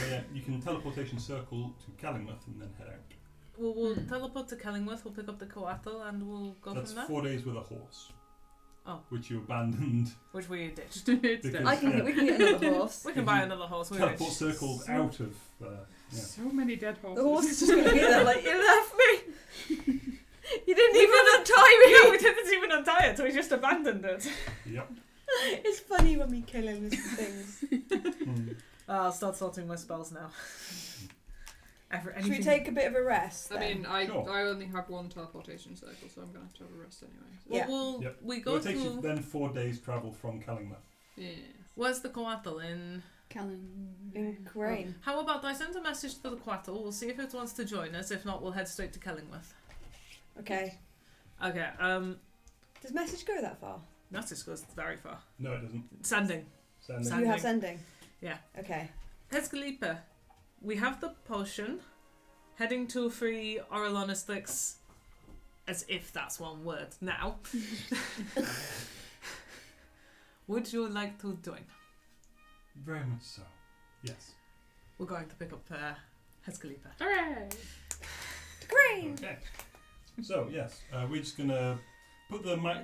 Yeah, you can teleportation circle to Kellingmouth and then head out. We'll teleport to Kellingworth, we'll pick up the coatl, and we'll go That's from there. 4 days with a horse. Oh. Which you abandoned. Which we ditched. It's Because- dead. We can get another horse. We can buy another horse. We Teleport ditched. circled out of. Yeah. So many dead horses. The horse is just going to be there like, you left me! You didn't even untie me! No, we didn't even untie it, so we just abandoned it. Yep. It's funny when we kill him with things. Hmm. I'll start sorting my spells now. Should we take a bit of a rest? I then? mean, I Sure. I only have one teleportation cycle, so I'm going to have a rest anyway. So. Well, Yeah. Yep. we go Well, it takes you to. then 4 days travel from Kellingworth. Yeah. Where's the Coatl in? in Crane. How about I send a message to the Coatl? We'll see if it wants to join us. If not, we'll head straight to Kellingworth. Okay. Okay. Does message go that far? Message goes very far. No, it doesn't. Sending. Sending. Send- You have sending. Yeah. Okay. Hescalipa, we have the potion. Heading to free Orelonistix, as if that's one word. Now, would you like to join? Very much so. Yes. We're going to pick up Hescalipa. Hooray! To Crane. Okay. So yes, we're just gonna put the mic.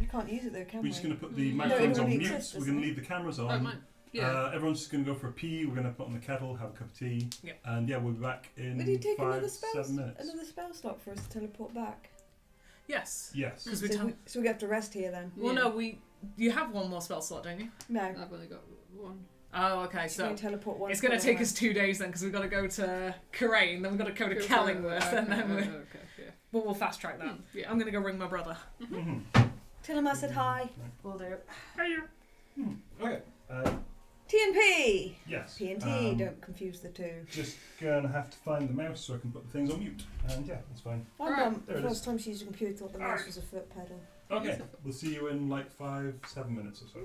You can't use it though, can We're we? just gonna put the No, it microphones on already mute. exists, We're gonna doesn't leave the cameras Oh, on. mine. Yeah. Everyone's just gonna go for a pee. We're gonna put on the kettle, have a cup of tea, Yep. and yeah, we'll be back in Would you take 5, another spell? 7 minutes. Another spell slot for us to teleport back. Yes. Yes. Because So we have to rest here then. Well, no, you have one more spell slot, don't you? No. I've only got one. Oh, okay. So we So can teleport one. it's going to spell take us 2 days then, because we've got to go to Karain, then we've got to go to Go for- Kellingworth, okay, and then okay, yeah. but we'll fast track that. Yeah. I'm going to go ring my brother. Mhm. Tell him I said hi. Will do. Okay. T and P. Yes. P and T. Don't confuse the two. Just gonna have to find the mouse so I can put the things on mute. And yeah, that's fine. My Alright, mum, there the it first time she used a computer, thought the mouse was a foot pedal. Okay. We'll see you in like 5, 7 minutes or so.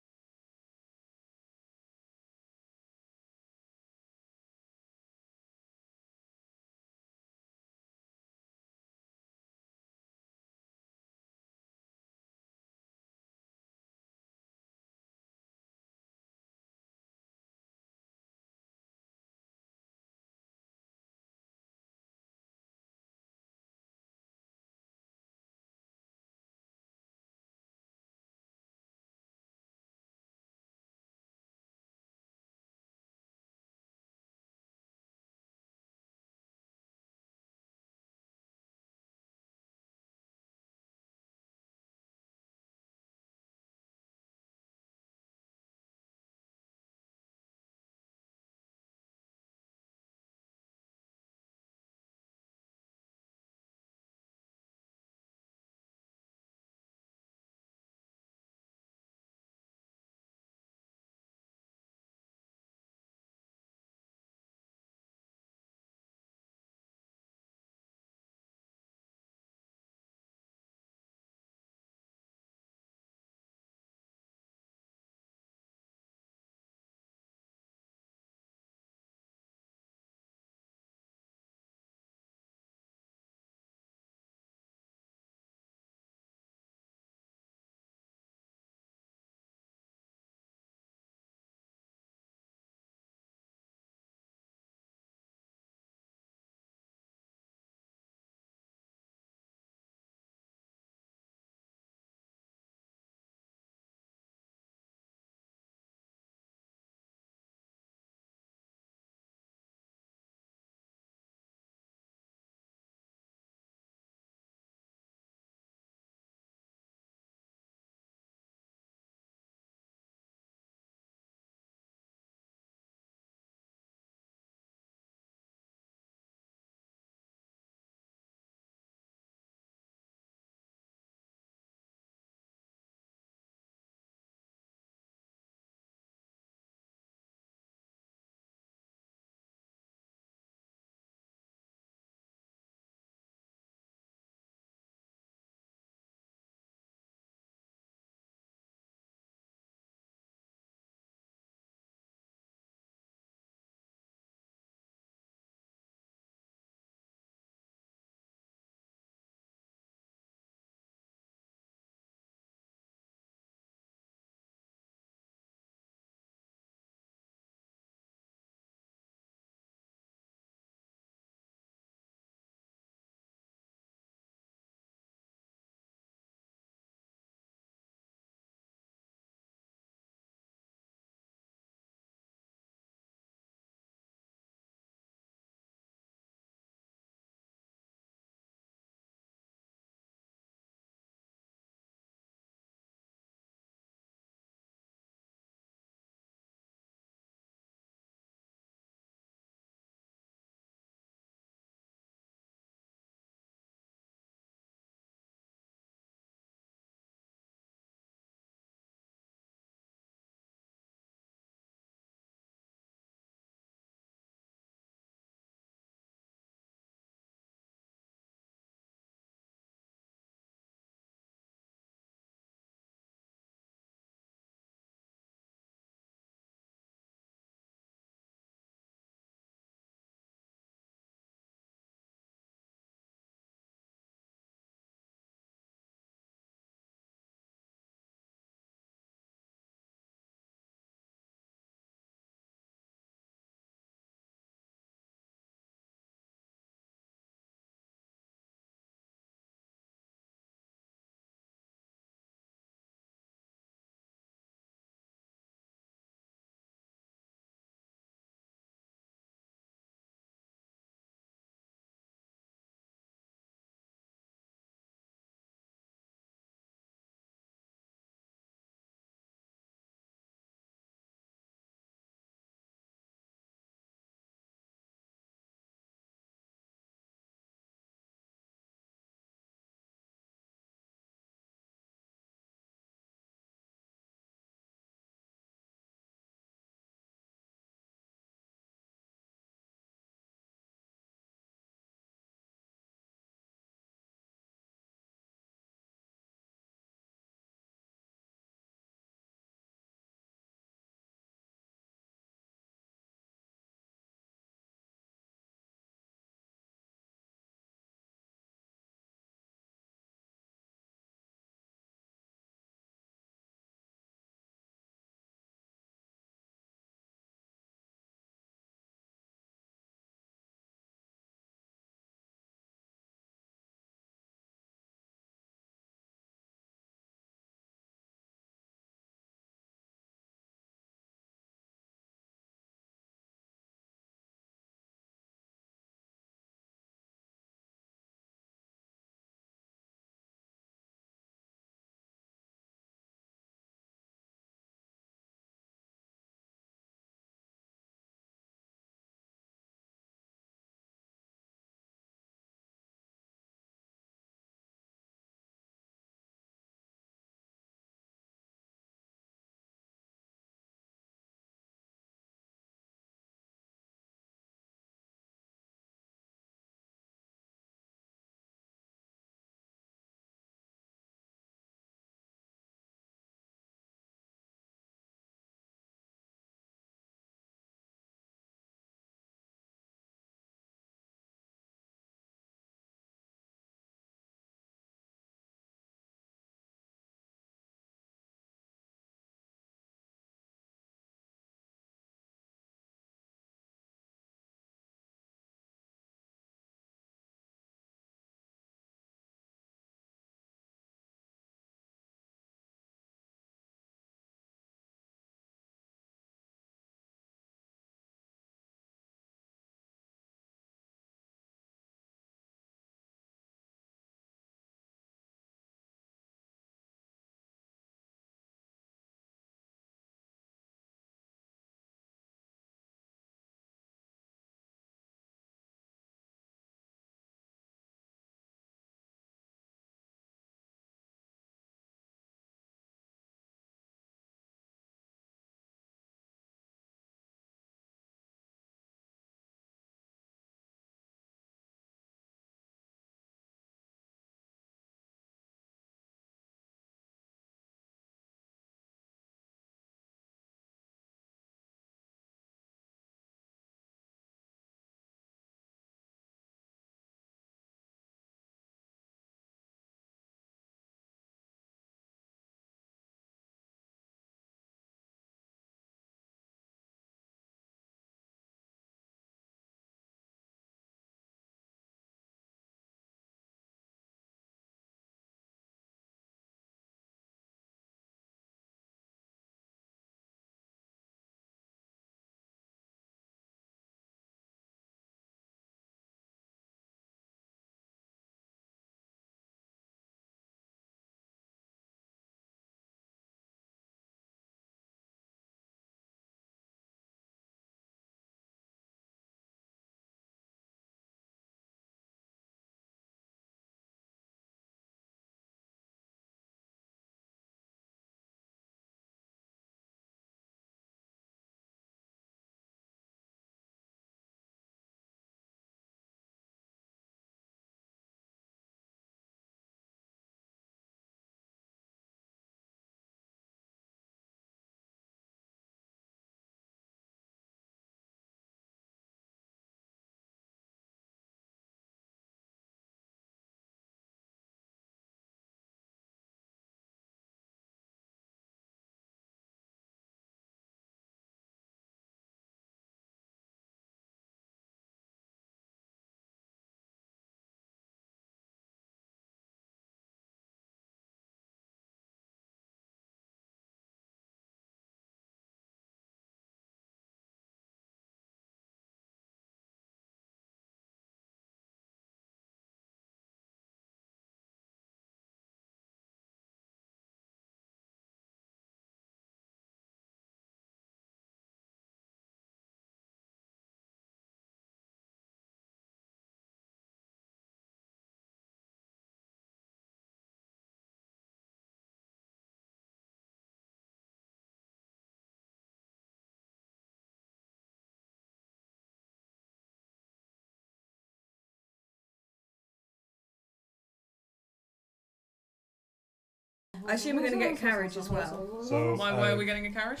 I assume we're going to get a carriage as well. So, Why are we getting a carriage?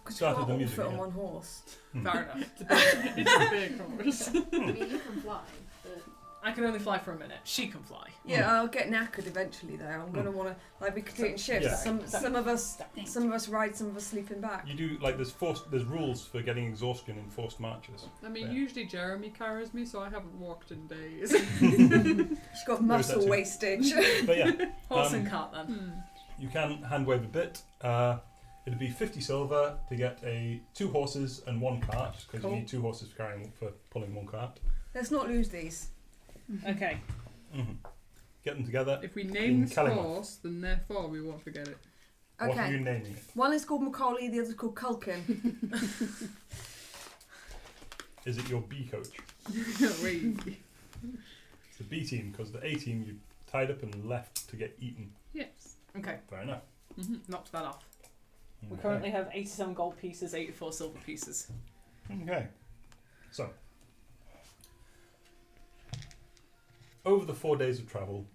started the all music fit on again. one horse. Fair enough. It's a big horse. I mean, you can fly, but I can only fly for a minute. She can fly. Yeah, I'll get knackered eventually though. I'm going to want to like be completing shifts. Yeah. Some of us ride, some of us sleeping back. You do like there's rules for getting exhaustion in forced marches. I mean, Yeah. usually Jeremy carries me, so I haven't walked in days. She's got muscle There's that too. wastage. But yeah, Horse and cart then. you can hand wave a bit. It'd be 50 silver to get 2 horses and 1 cart because Cool. you need 2 horses for pulling 1 cart. Let's not lose these. Okay. Get them together. If we name this Kellymoth. horse, then therefore we won't forget it. What are you Okay. naming it? One is called Macaulay, the other's called Culkin. Is it your B coach? Wait. It's the B team because the A team you tied up and left to get eaten. Yes. Okay. Fair enough. Knocked that off. We Okay. currently have 87 gold pieces, 84 silver pieces. Okay. So, over the 4 days of travel,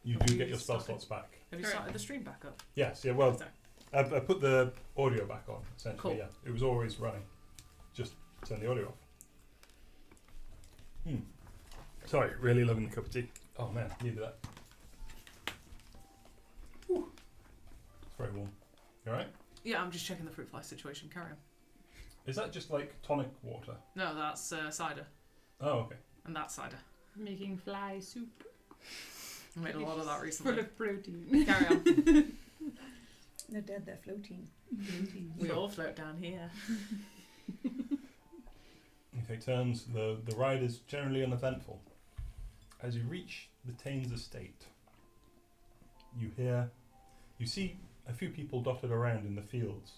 you do get your spell slots back. Have you Alright. started the stream back up? Yes, yeah, well, Sorry. I put the audio back on, essentially, Cool. yeah. It was always running. Just turn the audio off. Sorry, really loving the cup of tea. Oh man, needed that. Whew. It's very warm. You alright? Yeah, I'm just checking the fruit fly situation. Carry on. Is that just like tonic water? No, that's cider. Oh, okay. And that's cider. Making fly soup. I made a lot of that recently. Full of protein. Carry on. They're dead, they're floating. We all float down here. You take turns. The ride is generally uneventful. As you reach the Thames estate, you see a few people dotted around in the fields.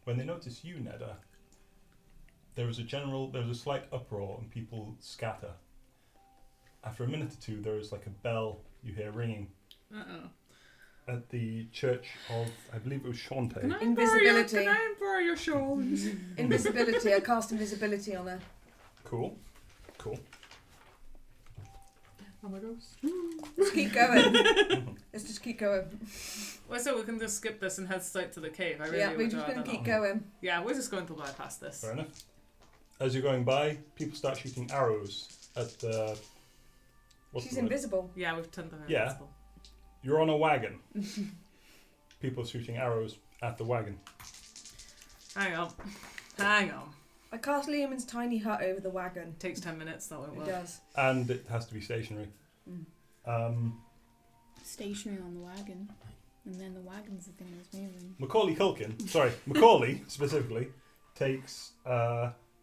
When they notice you, Nedda, there's a slight uproar and people scatter. After a minute or two, there is like a bell you hear ringing at the church of, I believe it was Shante. Invisibility. Can I borrow your shawl? Invisibility. I cast invisibility on her. Cool. I'm a ghost. Let's keep going. Let's just keep going. Well, so we can just skip this and head straight to the cave. I really Yeah, we're would just rather going to keep not. going. Yeah, we're just going to bypass this. Fair enough. As you're going by, people start shooting arrows at the... what's She's the word? invisible. Yeah, we've turned them Yeah. invincible. You're on a wagon. People shooting arrows at the wagon. Hang on. I cast Liam's tiny hut over the wagon. Takes 10 minutes, that won't It work. does. And it has to be stationary. stationary on the wagon, and then the wagon's the thing that's moving. Macaulay specifically takes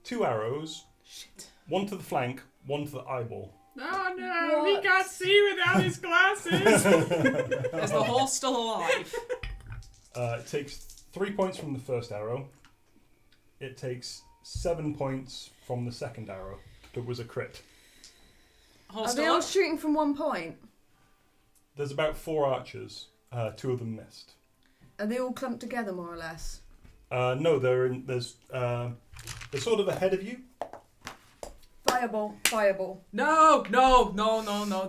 2 arrows, Shit. 1 to the flank, 1 to the eyeball. Oh no, he What? can't see without his glasses. Is the horse still alive? It takes 3 points from the first arrow. It takes 7 points from the second arrow. That was a crit. Horse Are they still all alive? shooting from one point? There's about 4 archers. 2 of them missed. Are they all clumped together more or less? No, they're sort of ahead of you. Fireball. No.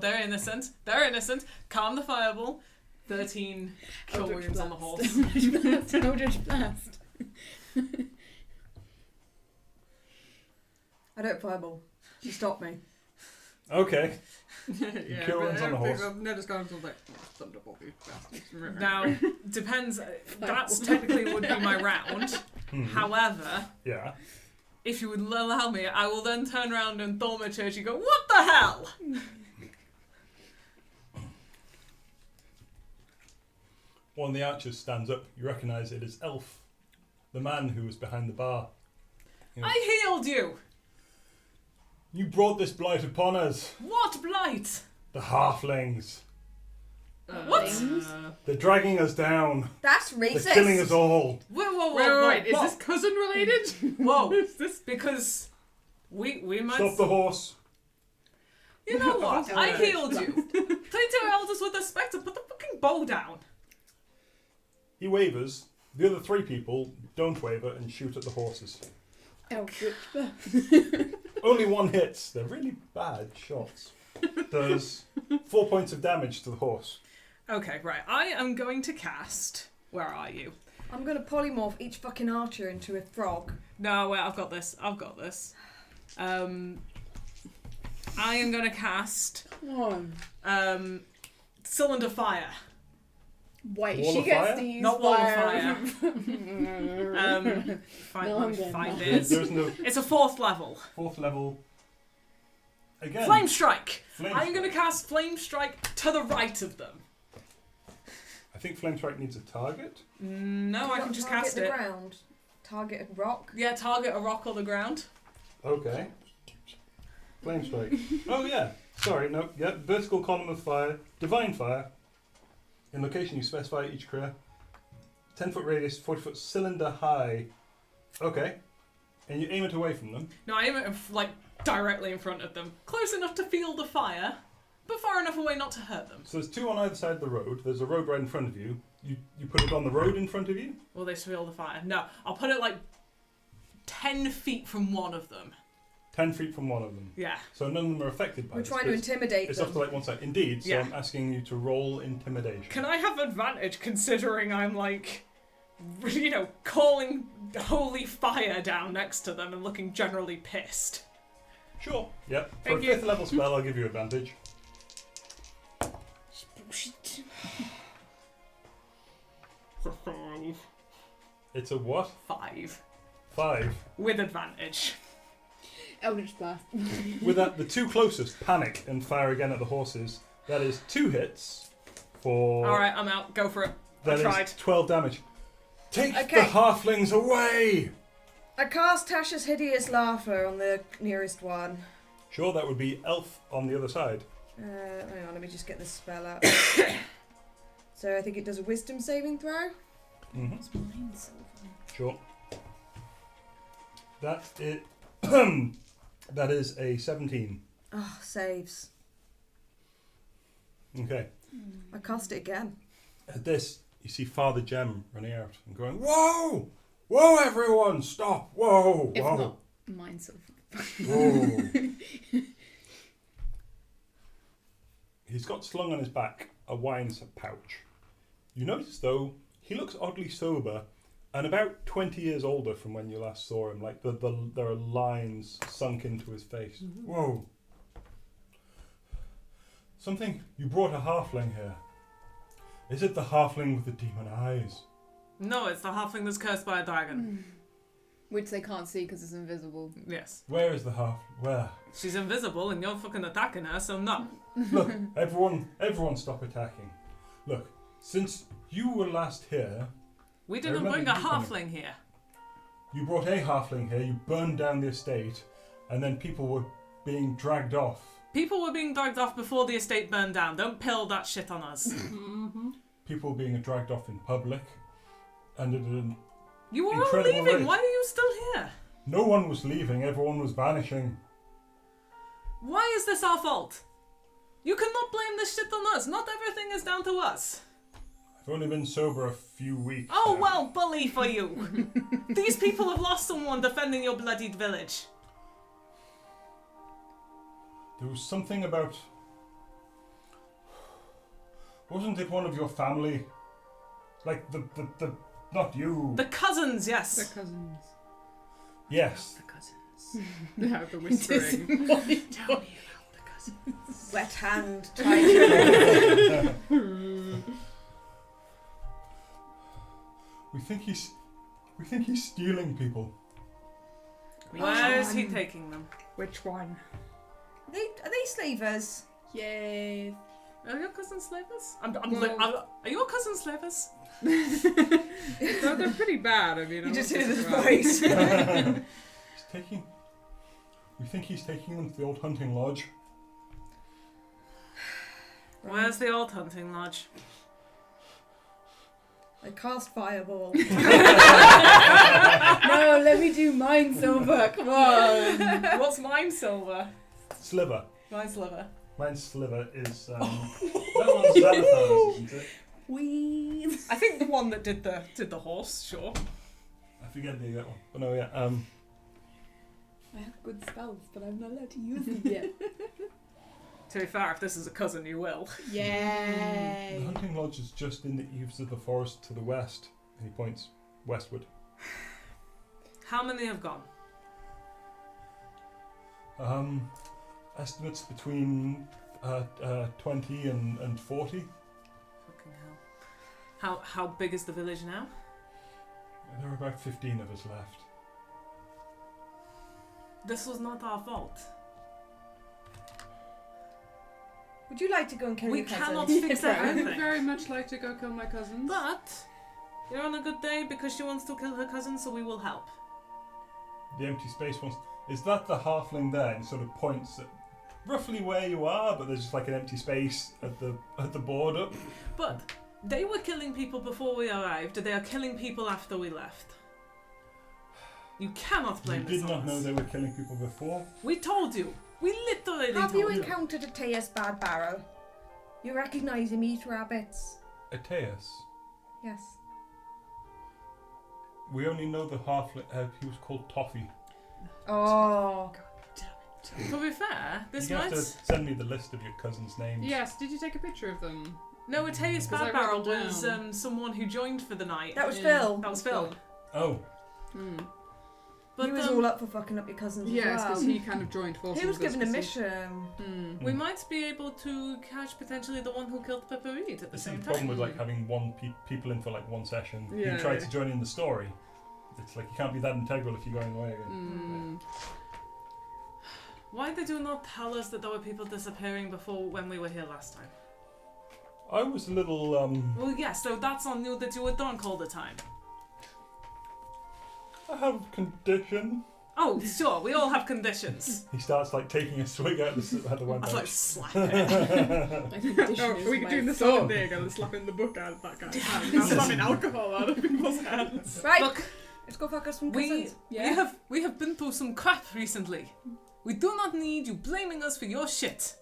They're innocent. Calm the fireball. 13 kill Eldritch wounds on the blast. horse. Eldritch blast. I don't fireball. She stopped me. Okay. Yeah, kill but ones on the everything- horse. Ned has gone to like, oh, thunderbolt these bastards. Now, depends. That's technically would be my round. However, Yeah. if you would allow me, I will then turn around and Thaumaturgy and go, what the hell? One of the archers stands up. You recognise it as Elf, the man who was behind the bar. You know, I healed you. You brought this blight upon us. What blight? The halflings. What? They're dragging us down. That's They're racist. killing us all. Whoa. Is this cousin related? Whoa. Is this? Because we might. Stop the horse. You know what? I Okay. healed you. 22 elders with a spectre. Put the fucking bow down. He wavers. The other 3 people don't waver and shoot at the horses. Eldritch Only 1 hits. They're really bad shots. Does 4 points of damage to the horse. Okay, right. I am going to cast... Where are you? I'm going to polymorph each fucking archer into a frog. No, wait, I've got this. I am going to cast... Cylinder Fire. Wait, Wall she of gets fire? to use Not Wall of fire. Find it. There's no It's a 4th level. 4th level. Again. Flame Strike. Flame I'm going to Strike. cast Flame Strike to the right of them. I think Flame Strike needs a target. No, I can just target cast the it. ground. Target a rock. Yeah, target a rock or the ground. Okay. Flame Strike. Oh yeah. Sorry, no. Yeah, vertical column of fire. Divine Fire. In location you specify each creature. 10-foot radius, 40-foot cylinder high. Okay. And you aim it away from them. No, I aim it like directly in front of them. Close enough to feel the fire, but far enough away not to hurt them. So there's 2 on either side of the road. There's a road right in front of you. You put it on the road in front of you? Will they feel the fire? No, I'll put it like 10 feet from one of them. 10 feet from one of them. Yeah. So none of them are affected by We're this. trying to but intimidate it's them. off to like one side. Indeed, so Yeah. I'm asking you to roll intimidation. Can I have advantage considering I'm like, you know, calling holy fire down next to them and looking generally pissed? Sure. Yep. For Thank a you. 5th level spell, I'll give you advantage. For 5. It's a what? 5. 5. With advantage. Eldritch Blast. With that, the 2 closest panic and fire again at the horses. That is 2 hits for... Alright, I'm out. Go for it. That I tried. is 12 damage. Take Okay. the halflings away! I cast Tasha's Hideous Laughter on the nearest one. Sure, that would be elf on the other side. Hang on, let me just get this spell out. So I think it does a wisdom saving throw. Mm-hmm. What's mine, Silver? Sure. That it. That is a 17. Oh, saves. Okay. I cast it again. At this, you see Father Jem running out and going, "Whoa! Whoa, everyone! Stop! Whoa! If Whoa! not, mine, Silver. Whoa!" He's got slung on his back a wine pouch. You notice, though, he looks oddly sober and about 20 years older from when you last saw him. Like, there are lines sunk into his face. Mm-hmm. Whoa. You brought a halfling here. Is it the halfling with the demon eyes? No, it's the halfling that's cursed by a dragon. Which they can't see because it's invisible. Yes. Where is the Where? She's invisible and you're fucking attacking her, so no. Look, everyone stop attacking. Look, since you were last here, We I didn't remember bring a you coming. halfling here. you brought a halfling here, you burned down the estate, and then people were being dragged off. People were being dragged off before the estate burned down. Don't pill that shit on us. People were being dragged off in public. And You were all Incredible leaving. race. Why are you still here? no one was leaving, everyone was vanishing. Why is this our fault? You cannot blame this shit on us. Not everything is down to us. I've only been sober a few weeks. Oh, now. well, bully for you. These people have lost someone defending your bloodied village. There was something about... Wasn't it one of your family? Like the not you. The cousins, yes. The cousins. Yes. The cousins. Yeah, the whispering. Tell me about the cousins. Wet hand tiger. We think he's stealing people. Where is he taking them? Which one? Are they slavers? Yay. Are your cousins slavers? Well- Are your cousins slavers? No, they're pretty bad. I mean, You I just won't hear this say well. voice. We think he's taking them to the old hunting lodge. Where's the old hunting lodge? I cast fireball. No, let me do mine, Silver. Come on. What's mine, Silver? Sliver. Mine's liver. Mine's sliver is that one's Xanathars, isn't it? Wee. I think the one that did the horse, sure. I forget the exact one. But no, yeah. I have good spells, but I'm not allowed to use them yet. To be fair, if this is a cousin, you will. Yay! The hunting lodge is just in the eaves of the forest to the west, and he points westward. How many have gone? Estimates between 20 and 40. Fucking hell. How big is the village now? There are about 15 of us left. This was not our fault. Would you like to go and kill We your cousin? cannot fix I would everything. very much like to go kill my cousins. But you're on a good day because she wants to kill her cousin, so we will help. The empty space wants. Is that the halfling there? And he sort of points at roughly where you are, but there's just like an empty space at the border. But they were killing people before we arrived. They are killing people after we left. You cannot blame You this did on not know us. they were killing people before. We told you. We literally Have told you you. encountered a Teus bad barrel? You recognise him, eat rabbits. Ateus. Yes. We only know the halfling. He was called Toffee. Oh. To be fair, this You have might. to send me the list of your cousins' names. Yes, did you take a picture of them? No, Mateus 'Cause I Bad wrote Barrel them was down. someone who joined for the night. That was Yeah. Phil. That was Phil. Oh, But he was all up for fucking up your cousins Yes, as well. because he kind of joined forces. He was with us given a 'cause he- mission. We might be able to catch potentially the one who killed Pepper Reed at the this is same the problem time. with like having people in for like one session. Yeah, You try yeah. to join in the story. It's like you can't be that integral if you're going away again. Mm. Why did you not tell us that there were people disappearing before when we were here last time? I was a little Well, yes, so that's on you that you were drunk all the time. I have a condition. Oh, sure, we all have conditions. He starts like taking a swig out of the wine I was like, pouch. slap it. Oh, we could do the same thing and slapping the book out of that guy's hand. Not slapping alcohol out of people's hands. Right, Look, let's go fuck us some we cousins. we have been through some crap recently. We do not need you blaming us for your shit.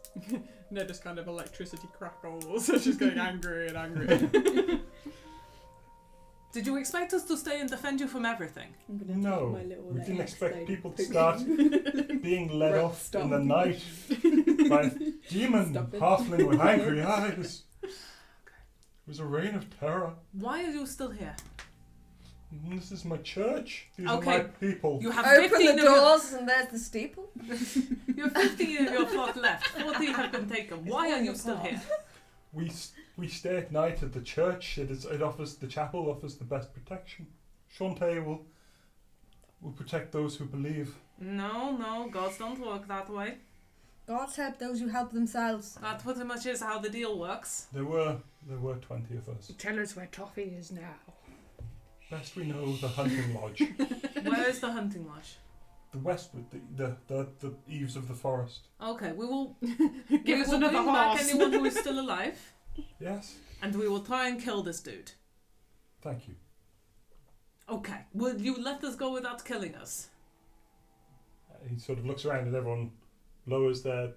They're just kind of electricity crackles. So she's getting angry and angry. Did you expect us to stay and defend you from everything? No, we didn't expect people to start being led off in the night by a demon Stop it. halfling with angry eyes. It was a reign of terror. Why are you still here? And this is my church. These Okay. are my people. You have Open 15 the of your, doors and there's the steeple. you have 15 of your flock left. 40 have been taken. Why are you still here? We stay at night at the church. It offers the chapel offers the best protection. Shantae will protect those who believe. No, gods don't work that way. God's help those who help themselves. That pretty much is how the deal works. There were 20 of us. Tell us where Toffee is now. Best we know, the hunting lodge, Where is the hunting lodge? the westward, the eaves of the forest. Okay, we will Give us bring another back horse. anyone who is still alive, Yes, and we will try and kill this dude. thank you. Okay, will you let us go without killing us? He sort of looks around and everyone lowers their,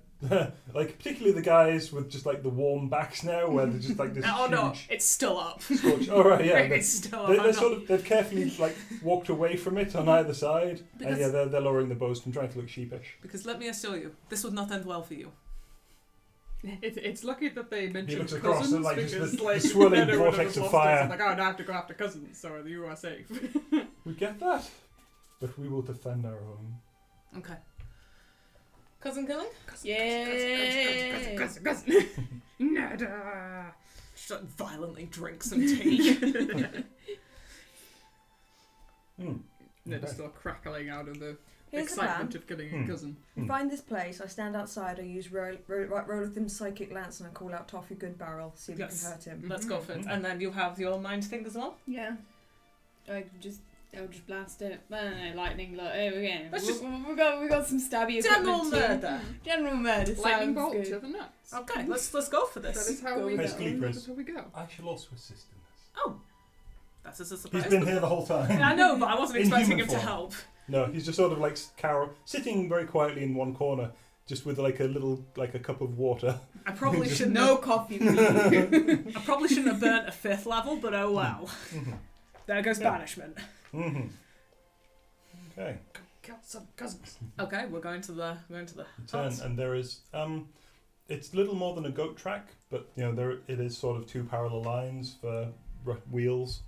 like particularly the guys with just like the warm backs now, where they're just like this Oh no, huge it's still up. scorch. Oh right, yeah. It's still up. They're I'm not- sort of they've carefully like walked away from it on either side, Because- and yeah, they're lowering the bows and trying to look sheepish. Because let me assure you, this would not end well for you. It's lucky that they mentioned looks across cousins and, like, just because the like swirling then everyone vortex would of have lost it. fire. It's like, oh, now I have to go after cousins, so you are safe. We get that, but we will defend our own. Okay. Cousin killing? Yay! Cousin. Nada. Just violently drink some tea. They're Okay. just still crackling out of the Here's the excitement plan. of killing a cousin. We find this place, I stand outside, I use Rolithim's psychic lance and I call out Toffee Good Barrel, see if we Yes. can hurt him. Let's go for it. And then you have your mind thing as well? Yeah. I'll just blast it. Lightning. Here we go. Let's just- we got some stabby General equipment too. murder. General murder. Lightning sounds bolt good. to the nuts. Okay, let's go for That is this. how Go we with go. it. That's how we go. I shall also assist in this. Oh, that's just a surprise. He's been here the whole time. I know, but I wasn't In expecting human him to form. help. No, he's just sort of like sitting very quietly in one corner, just with like a cup of water. I probably Just shouldn't. No coffee, please. I probably shouldn't have burnt a 5th level, but oh well. There goes Yeah. banishment. Mm-hmm. Okay. Kill some cousins. Okay, we're going to the. You turn and there is It's little more than a goat track, but it is sort of 2 parallel lines for wheels.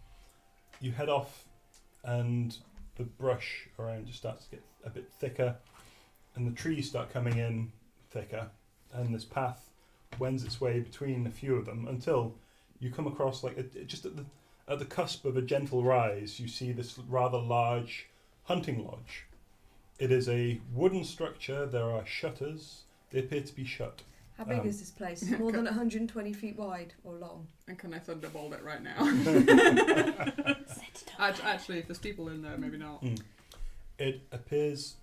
You head off, and the brush around just starts to get a bit thicker, and the trees start coming in thicker, and this path wends its way between a few of them until you come across just at the cusp of a gentle rise. You see this rather large hunting lodge. It is a wooden structure. There are shutters. They appear to be shut. How big is this place? More than 120 feet wide or long? And can I thunderbolt it right now? Actually, if there's people in there, maybe not. It appears.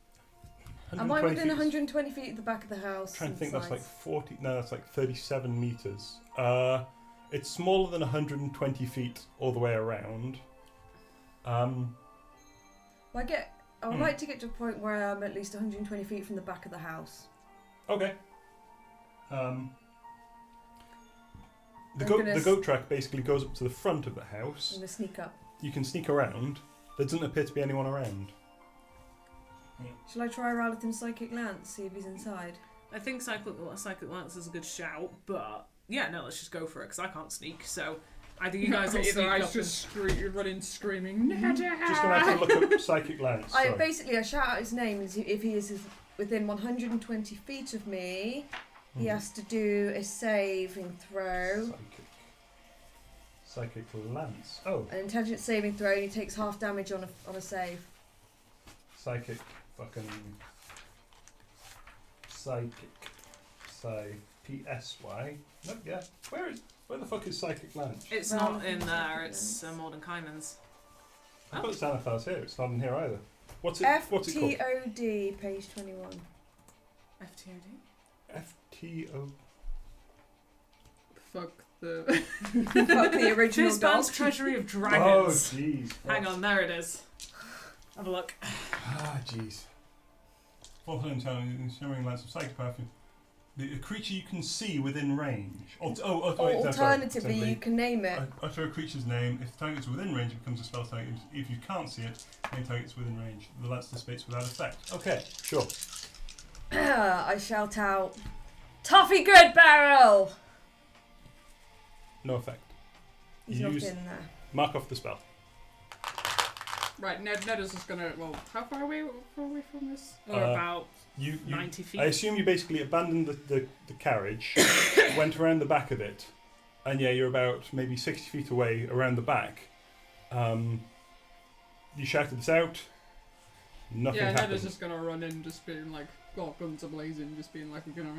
Am I within 120 feet of the back of the house? I'm trying to think. That's like 40. No, that's like 37 meters. It's smaller than 120 feet all the way around. I would like to get to a point where I'm at least 120 feet from the back of the house. Okay. The goat track basically goes up to the front of the house. I'm going to sneak up. You can sneak around. There doesn't appear to be anyone around. Shall I try Ralathim's Psychic Lance, see if he's inside? I think Psychic Lance is a good shout, but yeah, no, let's just go for it, because I can't sneak, so either you guys will sneak up just running screaming, Nada! Just going to have to look up Psychic Lance. I shout out his name, and if he is within 120 feet of me, he has to do a saving throw. Psychic Lance. Oh. An intelligence saving throw, and he takes half damage on a save. Psychic fucking... P-S-Y. No, yeah. Where the fuck is Psychic Lance? It's not in there, it's more than Kaiman's. I've got Xanathar's here, it's not in here either. What's it called? FTOD, page 21. FTOD? F-T-O... Fuck the... Fuck the original Fizban's dog. Treasury of Oh, Dragons. jeez. Hang on, there it is. Have a look. Ah, jeez. Also showing lance of psychopath. A creature you can see within range. Alternatively, you can name it. Utter a creature's name. If the target's within range, it becomes a spell target. If you can't see it, any target's within range. The lance dissipates without effect. Okay, sure. I shout out, Toffee Good Barrel! No effect. He's not in there. Mark off the spell. Right, Ned is just gonna... Well, how far away from this? Or about you 90 feet. I assume you basically abandoned the carriage, went around the back of it, and yeah, you're about maybe 60 feet away around the back. You shouted this out. Nothing happened. Ned is just gonna run in, just being like, "God, guns are blazing," just being like, "We're gonna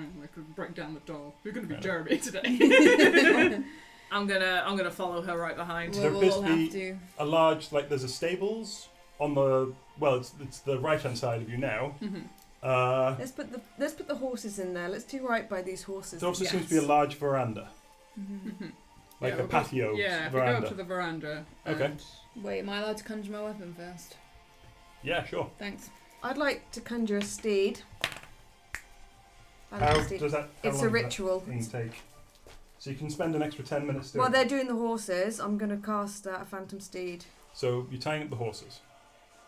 break down the door. We're gonna be Jeremy today." I'm gonna follow her right behind. There appears to be a large, there's a stables on the, it's the right hand side of you now. Mm-hmm. Let's put the horses in there. Let's do right by these horses. There also seems to be a large veranda. Mm-hmm. A patio if we veranda. go up to the veranda. Okay. Wait, am I allowed to conjure my weapon first? Yeah, sure. Thanks. I'd like to conjure a steed. How does that? It's a ritual. Thing take? So you can spend an extra 10 minutes doing While they're doing the horses, I'm going to cast a phantom steed. So you're tying up the horses?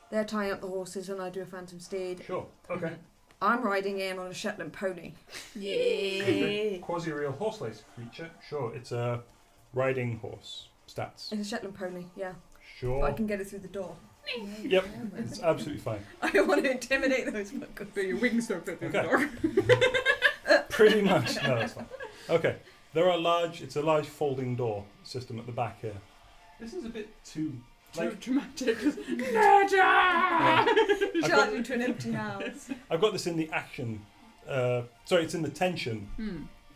They're tying up the horses and I do a phantom steed. Sure, okay. I'm riding in on a Shetland pony. Yeah. Quasi-real horse-laced creature? Sure, it's a riding horse. Stats? It's a Shetland pony, yeah. Sure. But I can get it through the door. Yep, it's absolutely fine. I don't want to intimidate those fuckers. But your wings don't fit through the door. Pretty much. No, that's fine. Okay. It's a large folding door system at the back here. This is a bit too dramatic. Charge into an empty house. I've got this in the action. It's in the tension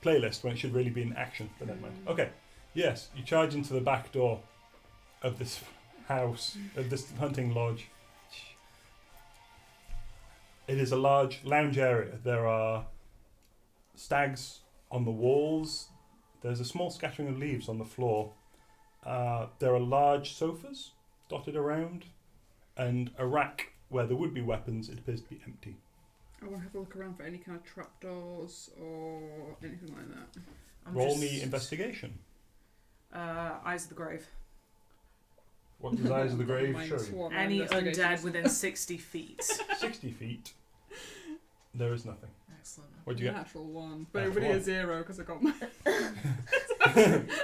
playlist when it should really be in action. But never mind. Okay. Yes, you charge into the back door of this house, of this hunting lodge. It is a large lounge area. There are stags on the walls. There's a small scattering of leaves on the floor. There are large sofas dotted around, and a rack where there would be weapons. It appears to be empty. I want to have a look around for any kind of trapdoors or anything like that. Roll me investigation. Eyes of the Grave. What does Eyes of the Grave show you? Any undead within 60 feet. 60 feet. There is nothing. Excellent. What'd you get? Natural 1. But Natural everybody one. a 0 because I got my...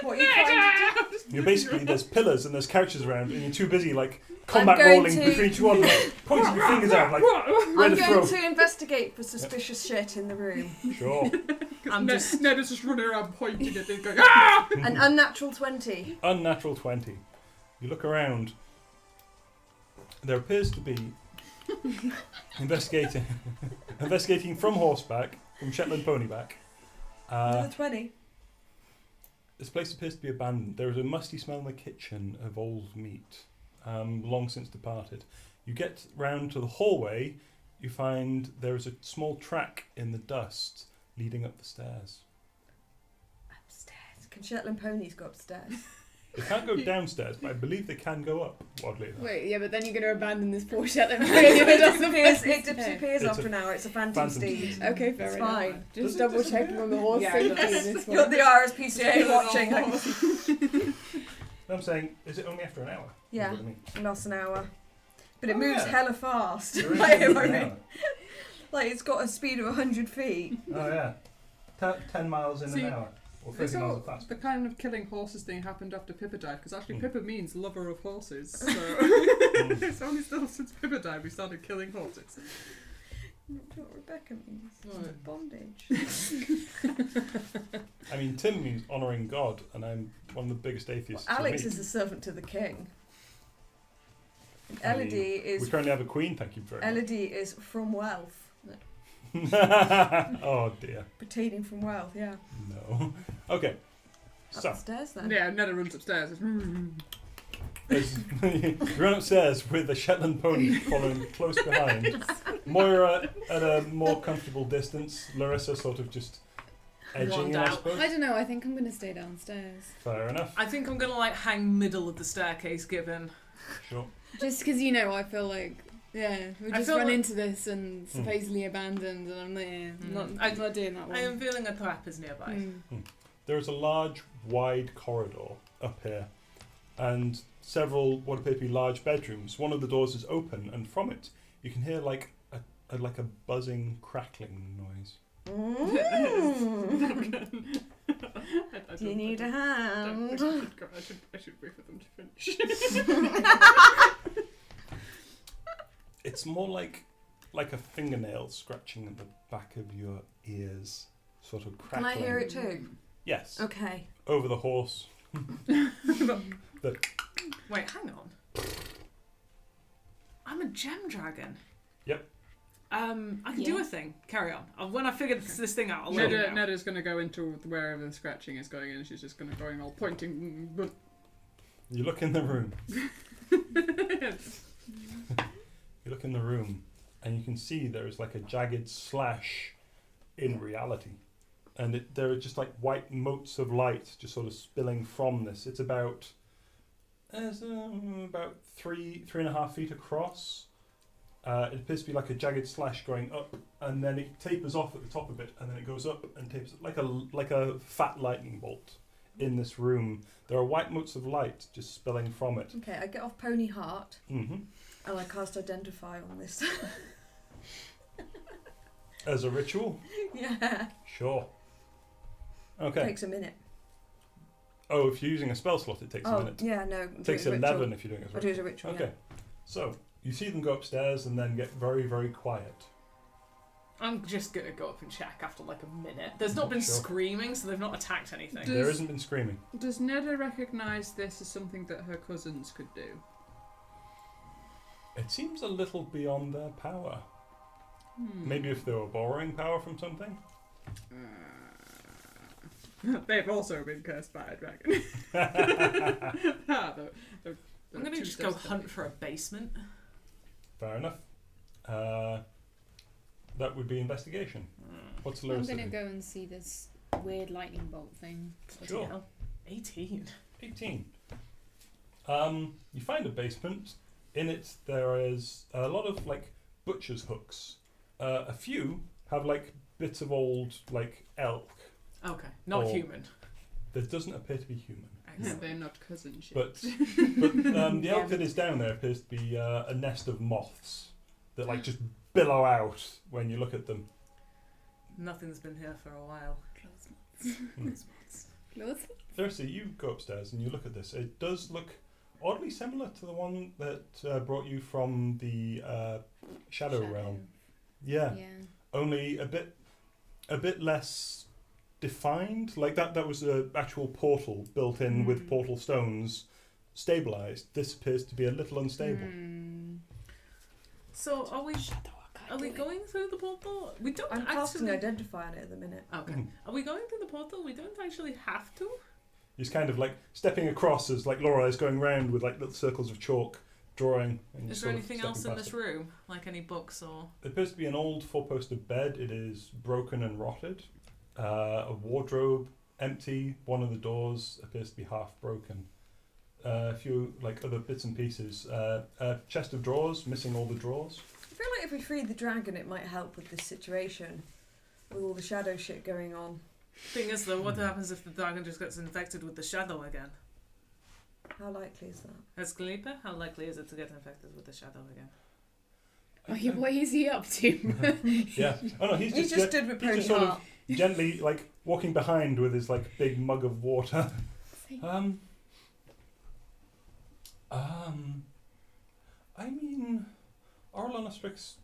What are you trying to do? You're basically, there's pillars and there's couches around, and you're too busy, like, combat going rolling to- between each one, like, pointing your fingers out, like, I'm ready to throw. going to investigate for suspicious shit in the room. Sure. I'm just. Ned is just running around pointing at it going, ah! An unnatural 20. Unnatural 20. You look around. There appears to be investigating from horseback, from Shetland ponyback. Another 20. This place appears to be abandoned. There is a musty smell in the kitchen of old meat, long since departed. You get round to the hallway, you find there is a small track in the dust leading up the stairs. Upstairs. Can Shetland ponies go upstairs? They can't go downstairs, but I believe they can go up, oddly enough. Wait, yeah, but then you're going to abandon this poor Shetland pony it if it doesn't disappears It's after a an hour. It's a phantom phantom steed. steed. Okay, fair It's enough. fine. Does Just it double disappear? checking on the horse Yeah, safety it does. in this You're one. the RSPCA watching. I'm saying, is it only after an hour? Yeah. Is what I mean. Lost an hour. But it Oh, moves yeah. hella fast. There is Like, only I an mean, hour. like, it's got a speed of 100 feet. Oh yeah, 10 miles in See, an hour, or It's 30 miles all, fast. the kind of killing horses thing happened after Pippa died, because actually Mm. Pippa means lover of horses. So it's only still since Pippa died we started killing horses. Not what Rebecca means. What? Bondage. I mean, Tim means honouring God, and I'm one of the biggest atheists. Well, Alex to meet. is the servant to the king. And I mean, Elodie We is currently have a queen, thank you very much. Elodie is from wealth. Oh dear, Pertaining from wealth, yeah. no. Okay, so Upstairs then. Yeah, Netta runs upstairs. as you run upstairs with the Shetland pony following close behind. Moira at a more comfortable distance. Larissa sort of just edging, Wand I out. suppose. I don't know, I think I'm going to stay downstairs. Fair enough. I think I'm gonna like hang middle of the staircase, given. Sure. Just because, you know, I feel like, yeah, we I just feel run like- into this and supposedly abandoned, and I'm like, yeah, I'm not doing that one. I am feeling a trap is nearby. There is a large, wide corridor up here, and several what appear to be large bedrooms. One of the doors is open, and from it you can hear like a buzzing, crackling noise. Do you need a hand? I should wait for them to finish. It's more like a fingernail scratching at the back of your ears, sort of Can crackling. I hear it too? Yes. Okay. Over the horse. Wait, hang on. I'm a gem dragon. Yep. I can do a thing. Carry on. When I figure this thing out, I'll let you know. Netta's going to go into wherever the scratching is going, and she's just going to go in all pointing. You look in the room. You look in the room, and you can see there is like a jagged slash in reality. And there are just like white motes of light just sort of spilling from this. It's about 3.5 feet across. It appears to be like a jagged slash going up, and then it tapers off at the top of it, and then it goes up and tapers like a fat lightning bolt in this room. There are white motes of light just spilling from it. Okay, I get off Pony Heart Mm-hmm. and I cast Identify on this. As a ritual? Yeah. Sure. Okay. Takes a minute. Oh, if you're using a spell slot, it takes a minute. Yeah, no. It takes 11 if you're doing it as a I do it ritual. as a ritual. Okay. So, you see them go upstairs and then get very, very quiet. I'm just gonna go up and check after like a minute. There's not been Sure. screaming, so they've not attacked anything. There hasn't been screaming. Does Netta recognise this as something that her cousins could do? It seems a little beyond their power. Maybe if they were borrowing power from something? They've also been cursed by a dragon. I'm gonna just go hunt for a basement. Fair enough. That would be investigation. What's I'm Larissa going to do? go and see this weird lightning bolt thing. Sure. Hell. 18. 18. You find a basement. In it, there is a lot of like butcher's hooks. A few have like bits of old like elk. Okay, not Or- human. There doesn't appear to be human. Excellent. They're not cousin shit. But the elk that is down there appears to be a nest of moths that like just billow out when you look at them. Nothing's been here for a while. Clothes? Thirsty, you go upstairs and you look at this. It does look oddly similar to the one that brought you from the Shadow Realm. Yeah. Only a bit less defined. Like that was an actual portal built in with portal stones, stabilized. This appears to be a little unstable. So are we going through the portal? We don't I'm casting actually. identify on it at the minute. Okay. Are we going through the portal? We don't actually have to. He's kind of like stepping across as like Laura is going round with like little circles of chalk, drawing. And Is there sort of anything else stepping in past this it. room? Like any books or? It appears to be an old four-posted bed. It is broken and rotted. A wardrobe empty. One of the doors appears to be half broken. A few like other bits and pieces. A chest of drawers, missing all the drawers. I feel like if we free the dragon, it might help with this situation, with all the shadow shit going on. Thing is though, what happens if the dragon just gets infected with the shadow again? How likely is that? As Cleaper, how likely is it to get infected with the shadow again? What is he up to? Yeah. Oh no, he's just stood with Pony just sort of Heart. gently like walking behind with his like big mug of water. I mean, Orlana Strix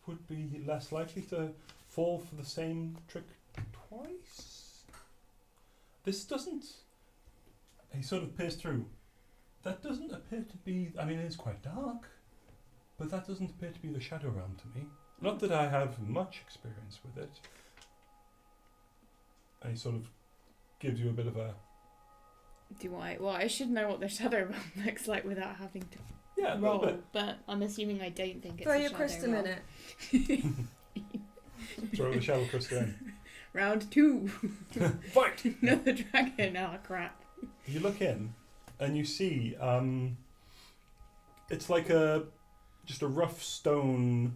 would be less likely to fall for the same trick twice. This doesn't. He sort of peers through. That doesn't appear to be. I mean, it is quite dark, but that doesn't appear to be the Shadow Realm to me. Not that I have much experience with it. And he sort of gives you a bit of a. Do I? Well, I should know what the Shadow Realm looks like without having to Yeah, a little roll, bit. but I'm assuming I don't think it's Throw the your Shadow crystal Realm. in it. Throw the Shadow Crystal in. Round 2. Fight! Another dragon. Oh, crap. You look in, and you see it's like just a rough stone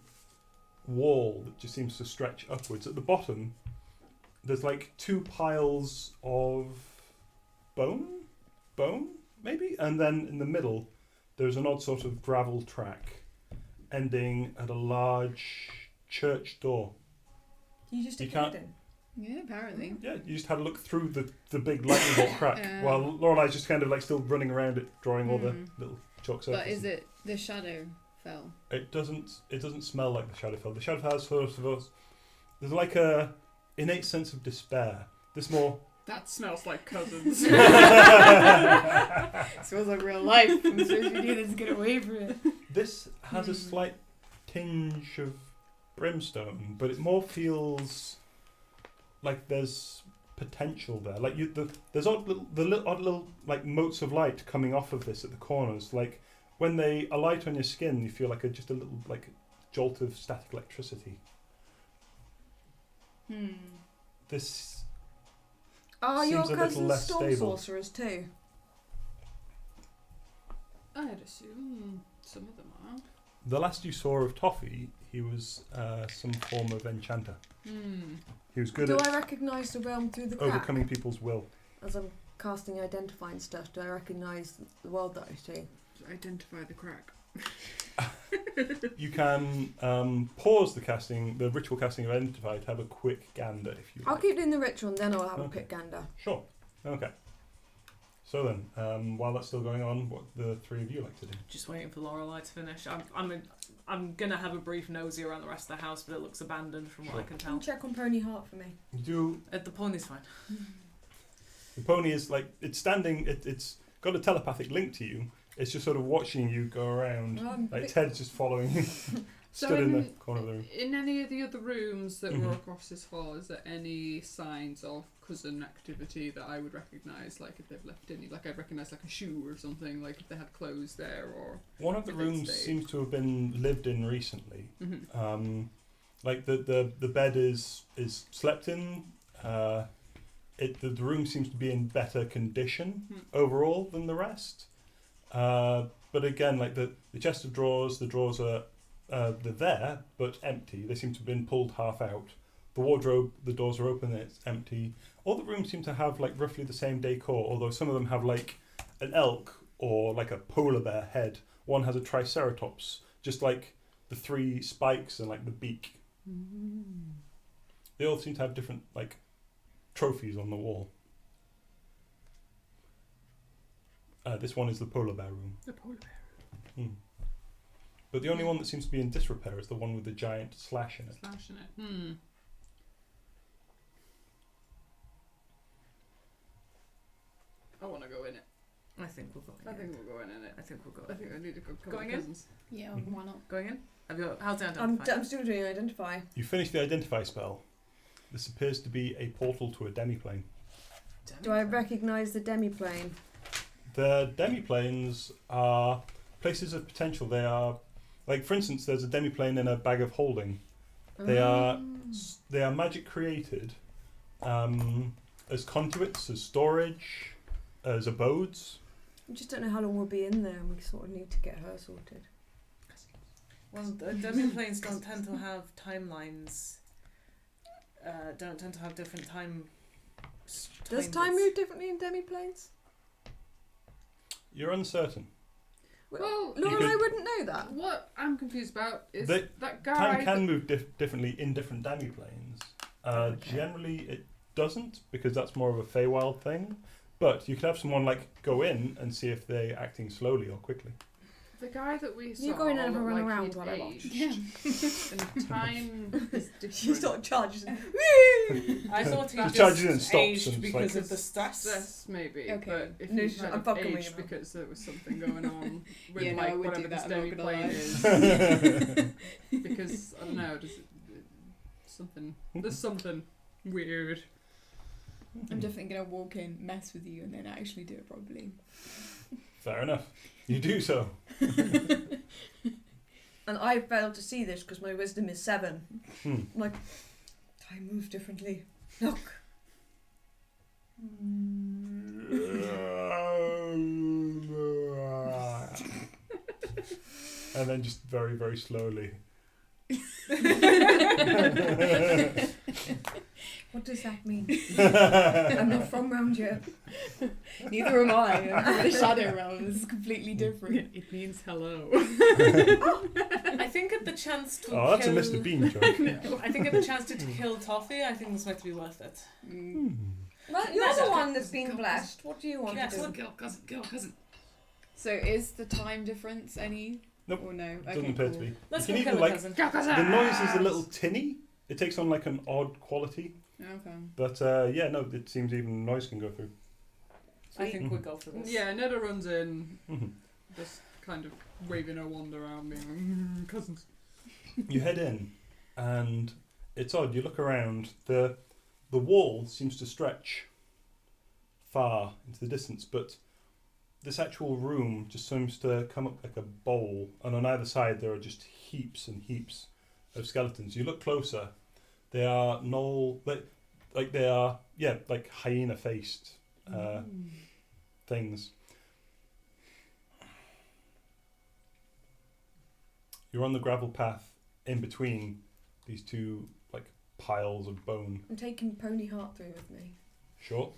wall that just seems to stretch upwards. At the bottom, there's like 2 piles of bone, maybe, and then in the middle, there's an odd sort of gravel track, ending at a large church door. You just You stick can't- it in. Yeah, apparently. Yeah, you just had a look through the big lightning bolt crack, while Lorelei's just kind of like still running around it, drawing all the little chalk surfaces. But is it the Shadow Fell? It doesn't smell like the Shadowfell. The Shadowfell has sort of there's like a innate sense of despair. This more. That smells like cousins. Smells like real life. I'm supposed to do this to get away from it. This has a slight tinge of brimstone, but it more feels like there's potential there. Like there's odd little like motes of light coming off of this at the corners. Like when they alight on your skin, you feel like just a little like jolt of static electricity. This Are seems your a little cousins less storm stable. sorcerers too? I'd assume some of them are. The last you saw of Toffee, he was some form of enchanter. He was good Do at I recognise the realm through the crack? overcoming people's will. As I'm casting identifying stuff, do I recognise the world that I see? Identify the crack. You can pause the ritual casting of Identify to have a quick gander if you I'll like. keep doing the ritual and then I'll have a Okay. quick gander. Sure. Okay. So then, while that's still going on, what the 3 of you like to do? Just waiting for Lorelei to finish. I'm gonna have a brief nosy around the rest of the house, but it looks abandoned from what I can Can you tell. check on Pony Heart for me? You do. The pony's fine. The pony is like it's standing. It's got a telepathic link to you. It's just sort of watching you go around. Like Ted's just following you. So Stood in the corner of the room. in any of the other rooms that Mhm. were across this hall, is there any signs of cousin activity that I would recognise? Like if they've left any, like I'd recognise like a shoe or something, like if they had clothes there or. One of the If it rooms stayed. seems to have been lived in recently. Mhm. Like the bed is slept in. The room seems to be in better condition overall than the rest. But again, like the chest of drawers, the drawers are they're there but empty. They seem to have been pulled half out. The wardrobe, the doors are open and it's empty. All the rooms seem to have like roughly the same decor, although some of them have like an elk or like a polar bear head. One has a triceratops, just like the 3 spikes and like the beak. They all seem to have different like trophies on the wall. This one is the polar bear room. The polar bear. But the only one that seems to be in disrepair is the one with the giant slash in it. Slash in it. I want to go in it. I think we'll go in. I think we'll go in it. I think we'll go I in. think I need to go cover Going my in? cousins. Yeah, Mhm. why not? Going in? How's the I'm identify? still doing identify. You finish the identify spell. This appears to be a portal to a demiplane. Do I recognise the demiplane? The demiplanes are places of potential. They are, like for instance, there's a demiplane in a bag of holding. They are magic created as conduits, as storage, as abodes. I just don't know how long we'll be in there, and we sort of need to get her sorted. Well, demiplanes don't tend to have timelines. Don't tend to have different time. Does time move differently in demiplanes? You're uncertain. Well, Laura you and I could- wouldn't know that. What I'm confused about is They- that guy. Time can move differently in different demiplanes. Okay. Generally, it doesn't because that's more of a Feywild thing. But you could have someone like go in and see if they're acting slowly or quickly. The guy that we saw. You go in and have a looked run like around he'd while I watch. aged. Yeah. And time is different. She sort of charges. I thought he She just charges in and stops aged and it's because like- of the stats. Yes, maybe. Okay. But if No, he sh- kind I'm of fucking with aged you now. because there was something going on with Yeah, no, I like would whatever do this that, I'm not demi gonna plane lie. is. Because I don't know, there's something weird. I'm definitely gonna walk in, mess with you, and then actually do it properly. Fair enough. You do so. And I failed to see this because my wisdom is 7. Hmm. I'm like, time moves differently. Look. And then just very, very slowly. What does that mean? I'm not from round here. Neither am I. I'm from the Shadow Realm. This is completely different. It means hello. I think at the chance to Oh, that's a kill... Mr. Bean joke. I think at the chance to kill Toffee, I think this might be worth it. Well, you're No, the one that's been go- blessed. What do you want Yes. to do? Kill cousin. So is the time difference any? Nope. Or no? Doesn't Okay, appear to cool. be. Let's You go can kill even, the like, cousin. Kill cousin. The noise is a little tinny. It takes on like an odd quality. Okay. But yeah, no, it seems even noise can go through. I think Mhm. we go for this. Yeah, Neda runs in, Mhm. just kind of waving her wand around, being like, cousins. You head in, and it's odd. You look around. The wall seems to stretch far into the distance, but this actual room just seems to come up like a bowl, and on either side there are just heaps and heaps of skeletons. You look closer. They are like they are like hyena faced things. You're on the gravel path in between these two like piles of bone. I'm taking Pony Heart through with me. Sure.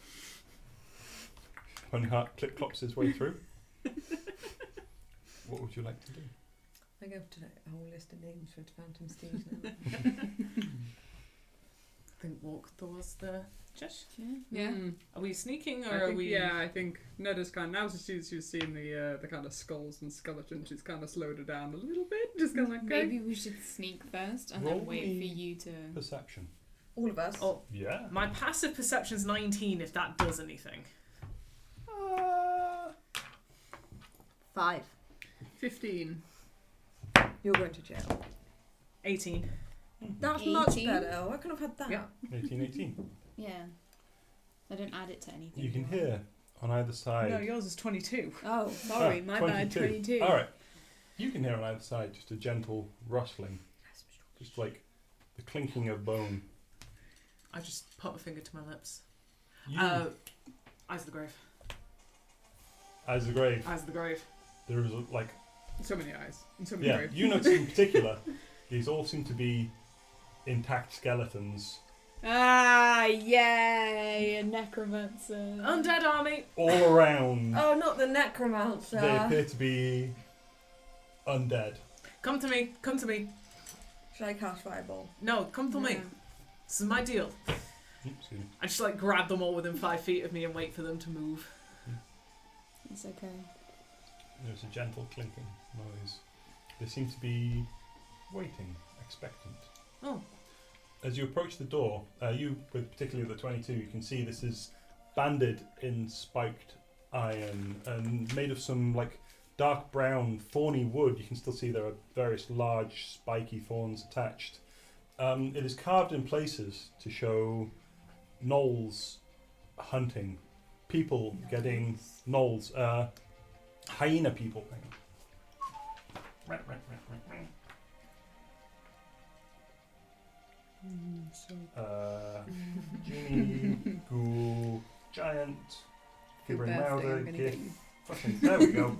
Pony Heart clip clops his way through. What would you like to do? I go to a whole list of names for Phantom Steeds now. I think walk towards the church. Yeah. Are we sneaking or I are think, we? yeah, I think Neda's kind of, now that she's seen the kind of skulls and skeletons, she's kind of slowed her down a little bit. Just kind of like, okay. Maybe we should sneak first and Roll then wait me for you to. Perception. All of us. Oh, Yeah. my passive perception's 19. If that does anything. 5. 15. You're going to jail. 18. That's much 18? better. I could have had that. Yeah. 18. Yeah. I don't add it to anything. You can do I? hear on either side. No, yours is 22. Oh, sorry, my bad. 22. All right. You can hear on either side just a gentle rustling, just like the clinking of bone. I just put my finger to my lips. You, Eyes of the grave. as the grave, Eyes of the grave. there is like So many eyes. And so many yeah. graves. You notice in particular, these all seem to be intact skeletons Ah, yay! A necromancer. Undead army. all around. Oh, not the necromancer. They appear to be undead. Come to me. Come to me. Should I cast Fireball? No, come to me. This is my deal. Excuse me. I just like grab them all within 5 feet of me and wait for them to move. It's okay. There's a gentle clinking noise. They seem to be waiting, expectant. Oh. As you approach the door, you, with particularly the 22, you can see this is banded in spiked iron and made of some like dark brown thorny wood. You can still see there are various large spiky thorns attached. It is carved in places to show gnolls hunting, people getting gnolls, hyena people. Genie, ghoul, giant, gibbering mouther, gif. Fucking, there we go.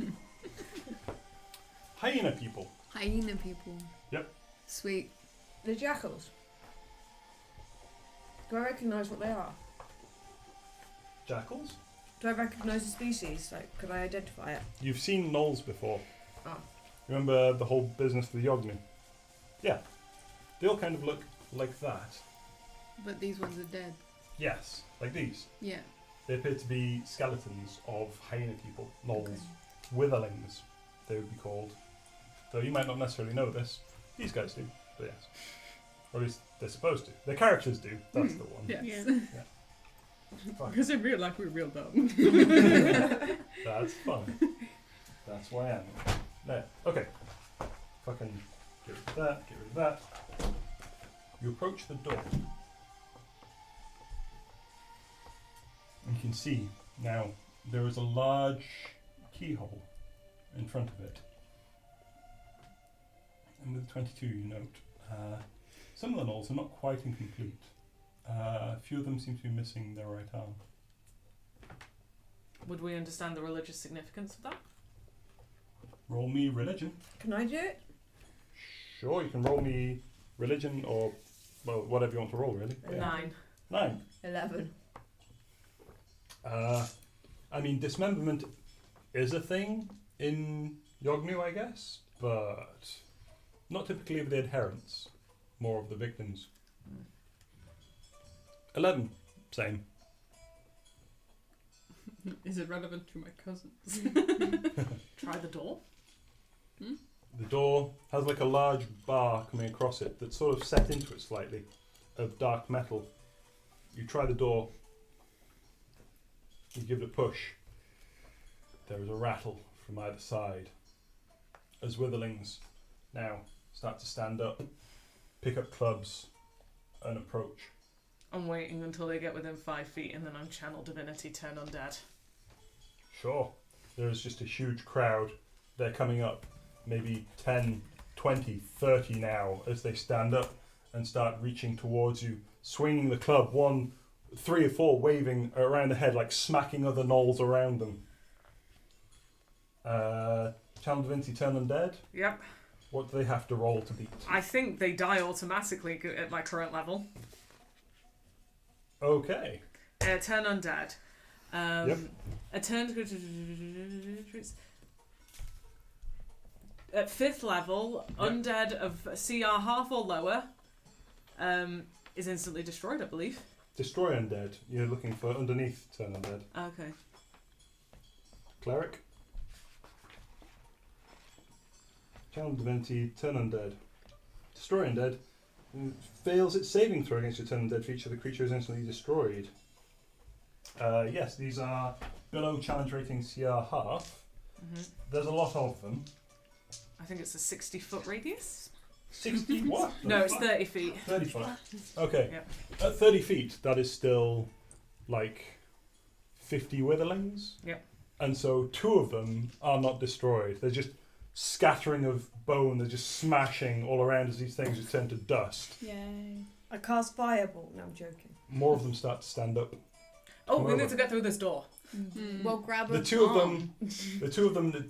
Hyena people. Hyena people. Yep. Sweet. The jackals. Do I recognise what they are? Jackals? Do I recognise the species? Like, could I identify it? You've seen gnolls before. Oh. Remember the whole business of the Yogni? Yeah. They all kind of look like that. But these ones are dead. Yes, like these. Yeah. They appear to be skeletons of hyena people, gnolls, Okay. witherlings, they would be called. Though you might not necessarily know this. These guys do, but yes. Or at least they're supposed to. Their characters do, that's the one. Yes. Yeah. Fine. Because in real life we're real dumb. That's fun. That's why I am. There. Okay. Fucking get rid of that, get rid of that. You approach the door. You can see now there is a large keyhole in front of it. And with 22 you note some of the gnolls are not quite incomplete. A few of them seem to be missing their right arm. Would we understand the religious significance of that? Roll me religion. Can I do it? Sure, you can roll me religion or, well, whatever you want to roll, really. Yeah. 9. 11. I mean, dismemberment is a thing in Yognu, I guess, but not typically of the adherents, more of the victims. 11, same. Is it relevant to my cousins? Try the door. The door has like a large bar coming across it that's sort of set into it slightly, of dark metal. You try the door, you give it a push. There is a rattle from either side as witherlings now start to stand up, pick up clubs, and approach. I'm waiting until they get within 5 feet and then I'm channel divinity, turn undead. Sure. There is just a huge crowd. They're coming up, maybe 10, 20, 30 now as they stand up and start reaching towards you, swinging the club, 1, 3 or 4 waving around the head, like smacking other gnolls around them. Channel Divinity turn undead. Yep. What do they have to roll to beat? I think they die automatically at my current level. Okay. Turn undead. Yep. A turn at 5th level, Yep. undead of CR half or lower is instantly destroyed, I believe. Destroy undead. You're looking for underneath turn undead. Okay. Cleric. Channel Divinity, turn undead. Destroy undead. Fails its saving throw against your turn undead feature, the creature is instantly destroyed. Yes, these are below challenge rating CR half. Mm-hmm. There's a lot of them. I think it's a 60-foot radius. 60 what? No, it's 30 feet. 30 foot. Okay. Yep. At 30 feet, that is still like 50 witherlings. Yep. And so 2 of them are not destroyed. They're just scattering of bone. They're just smashing all around as these things just turn to dust. Yay. I cast Fireball. No, I'm joking. More of them start to stand up. Oh, Come we over. need to get through this door. Well, grab a The 2 of arm. them, the 2 of them that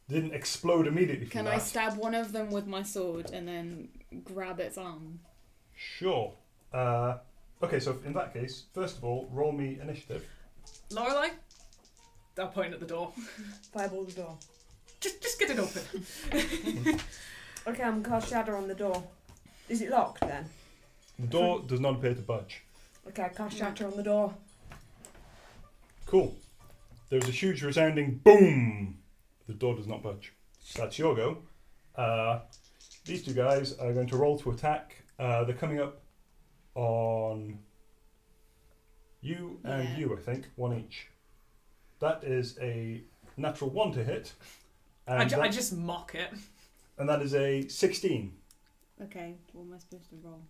didn't explode immediately from Can that. I stab one of them with my sword and then grab its arm? Sure. Okay, so in that case, first of all, roll me initiative. Lorelei? I'll point at the door. Fireball the door. Just get it open. Okay, I'm gonna cast Shadow on the door. Is it locked then? The door does not appear to budge. Okay, I cast shatter on the door. Cool. There's a huge resounding boom. The door does not budge. That's your go. These two guys are going to roll to attack. They're coming up on you and you, I think. One each. That is a natural 1 to hit. And I just mock it. And that is a 16. Okay, what am I supposed to roll?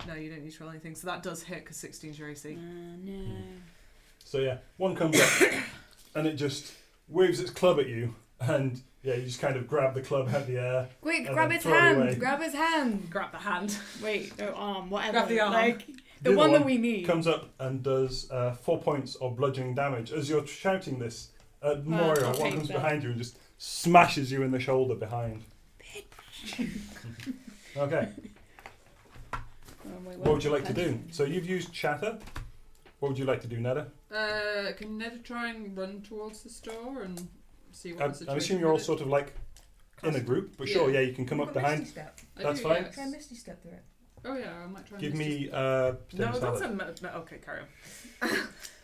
No, you don't need to roll anything. So that does hit because 16 is your AC. No. So yeah, one comes up and it just waves its club at you. And yeah, you just kind of grab the club out of the air. Quick, And grab then its throw it away. hand! Grab its hand! Grab the hand. Wait, no, arm, whatever. Grab the arm. Like, the other one that we need. Comes up and does 4 points of bludgeoning damage. As you're shouting this at Moira, I'll one take comes that. behind you and just smashes you in the shoulder behind. Okay, Oh, wait, what would you where's like to the do? pen? So you've used chatter. What would you like to do, Neda? Can Ned try and run towards the store and see what I'm the situation assuming you're all with it? sort of like in a group, but sure, Yeah. yeah, you can come up behind. Step. I That's do, fine. yes. Try Misty Step through it. Oh yeah, I might try and Give Misty me Step. potato No, that's salad. no, okay, carry on.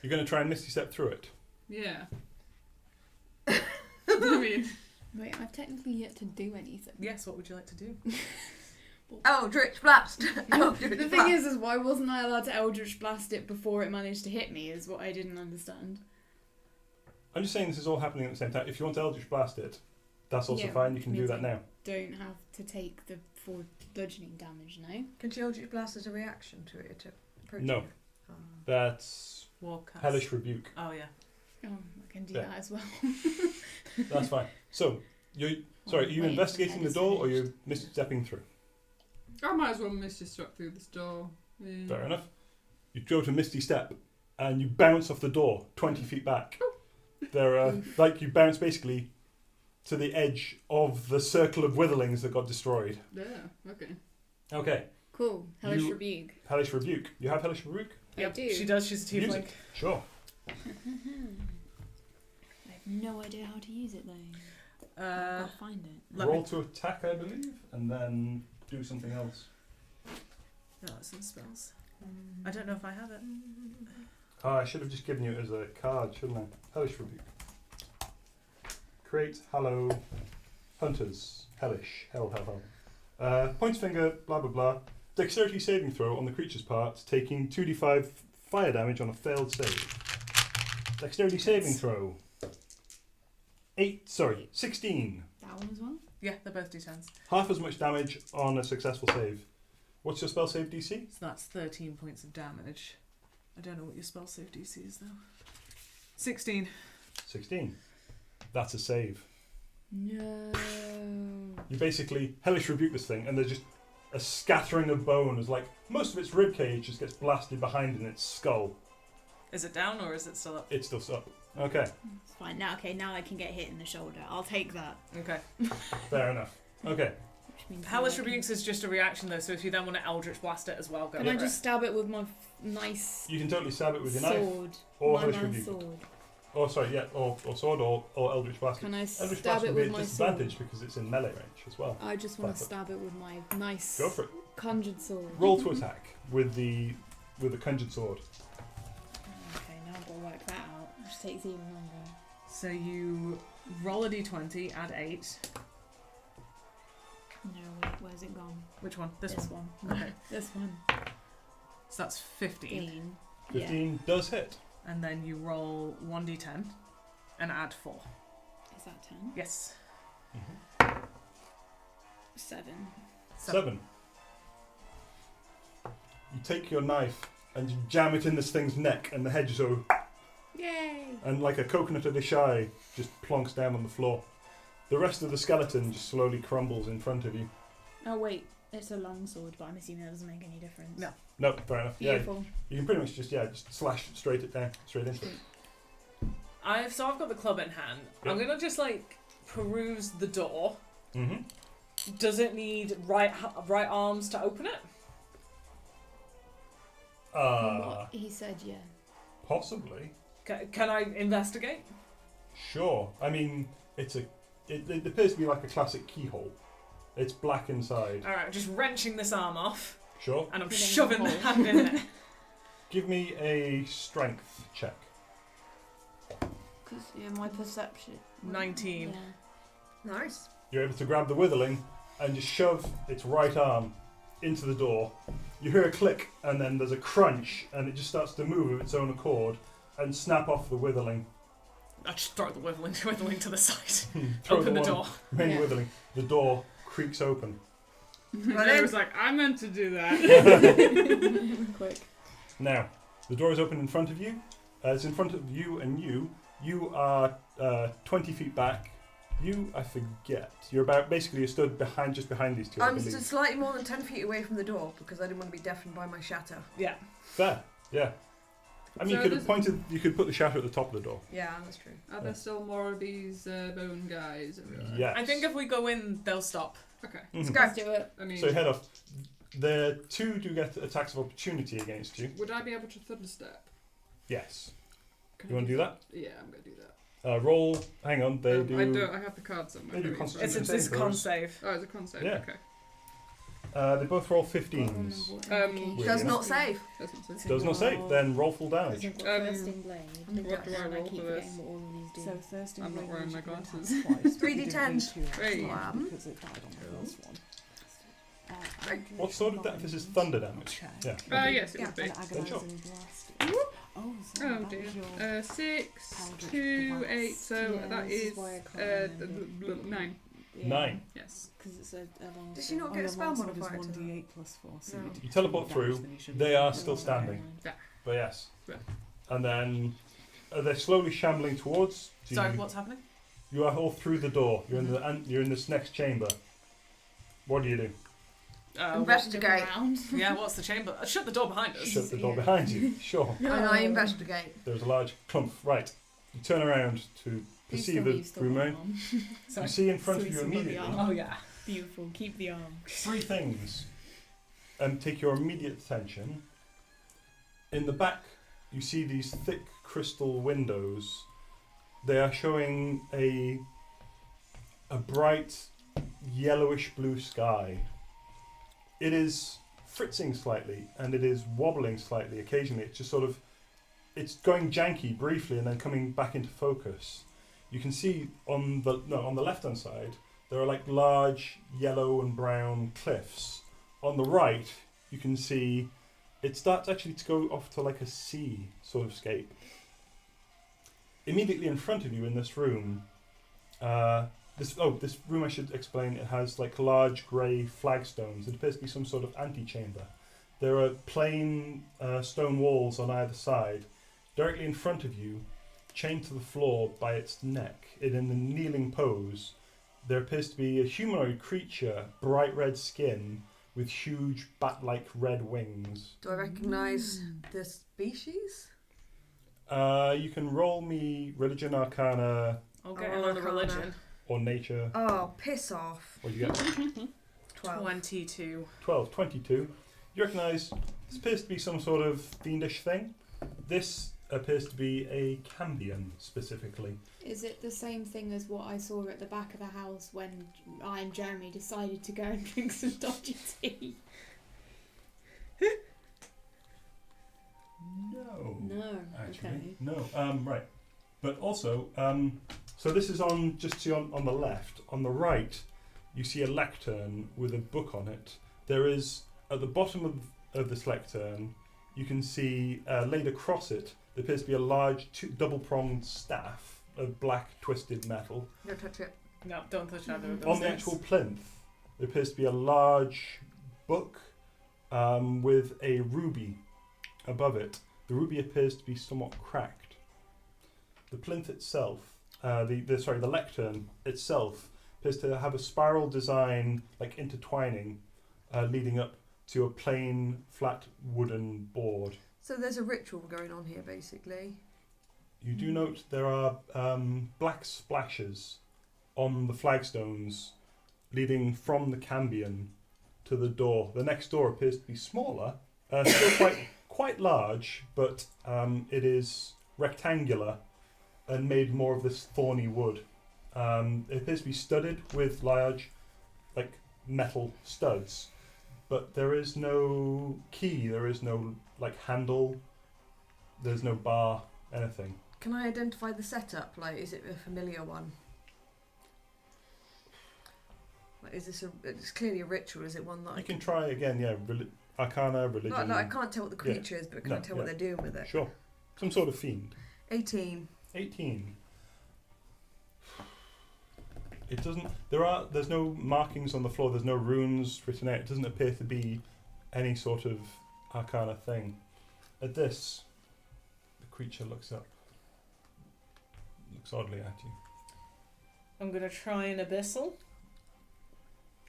You're going to try and misty step through it. Yeah. I mean, Wait, I've technically yet to do anything. Yes, what would you like to do? Eldritch Blast! Eldritch The thing is why wasn't I allowed to Eldritch Blast it before it managed to hit me, is what I didn't understand. I'm just saying this is all happening at the same time. If you want to Eldritch Blast it, that's also Yeah, fine. You can me do that too. now. Don't have to take the 4 bludgeoning damage, no? Can she Eldritch Blast as a reaction to it? To approach No. it? Oh. That's Warcast. Hellish Rebuke. Oh, yeah. Oh, I can do Yeah. that as well. That's fine. So, sorry, are you Wait, investigating the door or are you misty stepping through? I might as well Misty Step through this door. Yeah. Fair enough. You go to Misty Step and you bounce off the door 20 feet back. There are, like, you bounce basically to the edge of the circle of witherlings that got destroyed. Yeah, okay. Okay, Cool. Hellish You- Rebuke. Hellish Rebuke. You have Hellish Rebuke? I do. She does, she's a Use tiefling. it. Sure. I have no idea how to use it though. I'll find it. Let Roll me- to attack, I believe, and then do something else. No, that's some spells. I don't know if I have it. Oh, I should have just given you it as a card, shouldn't I? Hellish Rebuke. Create, Hallow, Hunters, Hellish, hell. Points finger, blah blah blah. Dexterity saving throw on the creature's part, taking 2d5 fire damage on a failed save. Dexterity saving throw. 16. That one as well? Yeah, they're both d10s. Half as much damage on a successful save. What's your spell save DC? So that's 13 points of damage. I don't know what your spell save DC is, though. 16. 16. That's a save. No. You basically hellish rebuke this thing, and there's just a scattering of bone as like most of its rib cage just gets blasted behind in its skull. Is it down or is it still up? It's still up. Okay, It's fine. Now I can get hit in the shoulder. I'll take that. Okay. fair enough. Okay, Which means Hellish now I can- Rebukes is just a reaction, though, so if you then want to Eldritch Blast it as well, go Can for I it. just stab it with my nice you can totally stab it with your knife, sword? or my hellish man's rebuke. sword. Or sorry, yeah, or sword, or eldritch blast. Can I Eldritch stab blast it would be with a my disadvantage sword? because it's in melee range as well. I just want to Perfect. stab it with my nice Go for it. conjured sword. Roll to attack with the conjured sword. Okay, now I've got to work that out. It just takes even longer. So you roll a d20, add 8. No, wait, where's it gone? Which one? This This one. one. Okay. This one. So that's 15. 15 does hit. And then you roll 1d10 and add 4. Is that 10? Yes. 7. 7. You take your knife and you jam it in this thing's neck, and the head just so, Yay! and like a coconut of the shy, just plonks down on the floor. The rest of the skeleton just slowly crumbles in front of you. Oh wait, it's a long sword, but I'm assuming that doesn't make any difference. No. No, fair enough. Yeah, Beautiful. you can pretty much just slash straight into it. I've got the club in hand. Yep. I'm gonna just peruse the door. Mm-hmm. Does it need right arms to open it? From what he said, yeah. Possibly. Can I investigate? Sure. I mean, it appears to be like a classic keyhole. It's black inside. All right, just wrenching this arm off. Sure. and I'm Filling the shoving the hole. hand in it. Give me a strength check. Because my perception. 19. Yeah. Nice. You're able to grab the witherling and just shove its right arm into the door. You hear a click, and then there's a crunch, and it just starts to move of its own accord and snap off the witherling. I just throw the withering to the side. Throw Open the one door. remaining Yeah. withering. The door creaks open. I was like, I meant to do that. Quick. Now, the door is open in front of you. It's in front of you and you. You are 20 feet back. You, I forget. You're stood just behind these two. I I'm believe. just slightly more than 10 feet away from the door because I didn't want to be deafened by my shatter. Yeah. Fair, yeah. I mean, So you could put the shatter at the top of the door. Yeah, that's true. Are there still more of these bone guys? Everywhere? Yes. I think if we go in, they'll stop. Okay. Mhm. Go. Let's do it. I mean, So head off. The two do get attacks of opportunity against you. would I be able to thunderstep? Yes. Can You I want to do that? Yeah, I'm gonna do that. Roll. Hang on. They do. I don't. I have the card somewhere. They do Maybe it's constitution right It's save a con throws. save. there. Oh, it's a con save. Yeah. Okay. They both roll 15s. Weird Does enough. not save. That's not so. Does not save. Then roll full damage. Thirsting blade. what do I And roll keep for this? forgetting what all of these do. So thirsting I'm not blade wearing means my you can attack glasses. twice, but 3d10s. you didn't do two Hey. Slam. because it died on the first one. What sort of damage? This is thunder damage. Yeah. Yes, it Yeah. would be. And sure. agonizing blast. Oh, so Oh that dear. was your 6, Eldritch 2, device. 8. So Yeah, that this is is why I can't remember. 9. 9. Yes. Because it's a long Does she not Oh, get a your spell longsword is modifier to that? 1d8 plus 4. So No. you, did You teleport more through. damage than you should They have are done. still standing. Yeah. But yes. Yeah. And then they're slowly shambling towards you. Sorry, what's happening? You are all through the door. You're in the you're in this next chamber. What do you do? Investigate. Yeah, what's the chamber? Shut the door behind us. Shut the door yeah. behind you. Sure. And I investigate. There's a large clump. Right. You turn around to perceive the room. You see in front of you immediately Oh yeah. Beautiful. Keep the arm. 3 things. And take your immediate attention. In the back, you see these thick crystal windows. They are showing a bright yellowish blue sky. It is fritzing slightly and it is wobbling slightly occasionally. It's just it's going janky briefly and then coming back into focus. You can see on the left hand side there are like large yellow and brown cliffs. On the right you can see it starts actually to go off to like a sea sort of scape. Immediately in front of you in this room, this room I should explain, it has like large grey flagstones. It appears to be some sort of antechamber. There are plain stone walls on either side. Directly in front of you, chained to the floor by its neck, in a kneeling pose, there appears to be a humanoid creature, bright red skin, with huge bat-like red wings. Do I recognise the species? You can roll me religion, arcana, I'll get Oh, another Arcana. religion. or nature. Oh, piss off. What do you get? 12. 22. 12, 22. You recognise this appears to be some sort of fiendish thing. This appears to be a cambion, specifically. Is it the same thing as what I saw at the back of the house when I and Jeremy decided to go and drink some dodgy tea? No. No. Actually, Okay. no. Right. But also, so this is on the left. On the right, you see a lectern with a book on it. There is, at the bottom of this lectern, you can see laid across it, there appears to be a large double-pronged staff of black twisted metal. Don't touch it. No, don't touch either of those On the things. actual plinth, there appears to be a large book with a ruby above it. The ruby appears to be somewhat cracked. The plinth itself, the lectern itself, appears to have a spiral design, like intertwining, leading up to a plain, flat wooden board. So there's a ritual going on here, basically. You do note there are black splashes on the flagstones leading from the cambion to the door. The next door appears to be smaller, still quite large, but it is rectangular and made more of this thorny wood. It appears to be studded with large, like, metal studs. but there is no key. There is no like handle. There's no bar. Anything. Can I identify the setup? Like, is it a familiar one? Like, is this it's clearly a ritual. Is it one that You can try again. Yeah, Arcana, religion. No, I can't tell what the creature is, but I can tell what they're doing with it. Sure. Some sort of fiend. 18. 18. It doesn't. There's no markings on the floor. There's no runes written out. It doesn't appear to be any sort of arcana thing. At this, the creature looks up. Looks oddly at you. I'm gonna try an abyssal.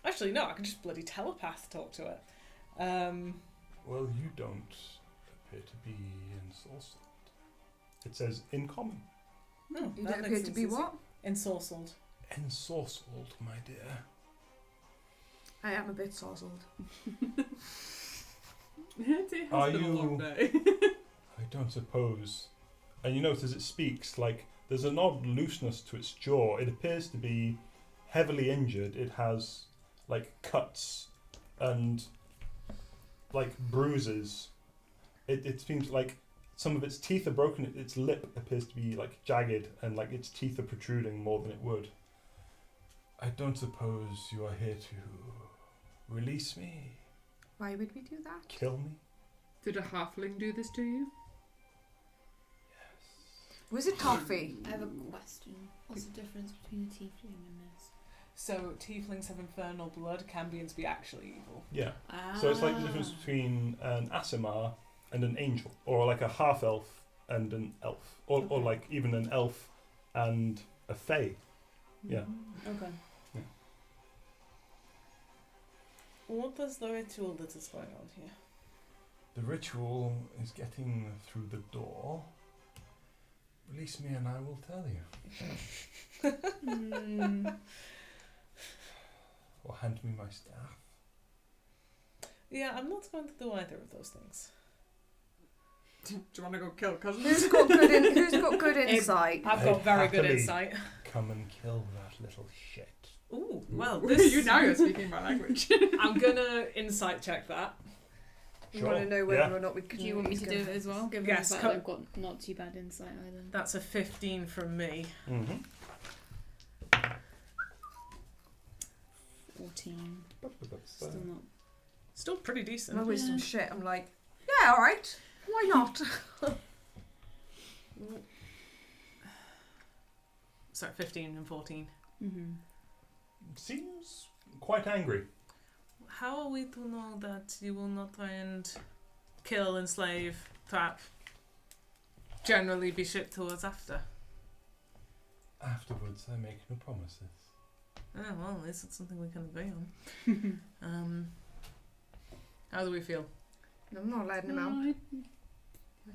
Actually, no, I can just bloody telepath talk to it. Well, you don't appear to be ensorcelled. It says in common. No, You that don't makes appear to sense, be you see. what? Ensorcelled. Ensorcelled, my dear. I am a bit sozzled. It Are has been a long you- day. I don't suppose. And you notice as it speaks, like, there's an odd looseness to its jaw. It appears to be heavily injured. It has, like, cuts and, like, bruises. It seems like some of its teeth are broken. Its lip appears to be, like, jagged and, like, its teeth are protruding more than it would. I don't suppose you are here to release me? Why would we do that? Kill me? Did a halfling do this to you? Was it toffee? I have a question. What's the difference between a tiefling and this? So tieflings have infernal blood, Cambions be actually evil. Yeah. So it's like the difference between an Asimar and an angel, or like a half-elf and an elf, or like even an elf and a fae. Yeah. Okay. What is the ritual that is going on here? The ritual is getting through the door. Release me and I will tell you. Or hand me my staff. Yeah, I'm not going to do either of those things. Do you want to go kill cousins? Who's got good insight? I've got very good happily- insight. Come and kill that little shit. Ooh, well, You now you're speaking my language. I'm gonna insight check that. We want to know whether yeah. or not we can. Do you want me to do it as well? Given Yes, the fact that I've got not too bad insight either. That's a 15 from me. Mm-hmm. 14. Still not. Still pretty decent. My wisdom shit. I'm like, yeah, all right. Why not? Sorry, 15 and 14. Mm-hmm. Seems quite angry. How are we to know that you will not try and kill, enslave, trap, generally be shipped to us after? Afterwards, I make no promises. Oh, well, this is something we can agree on. How do we feel? I'm not letting him out. I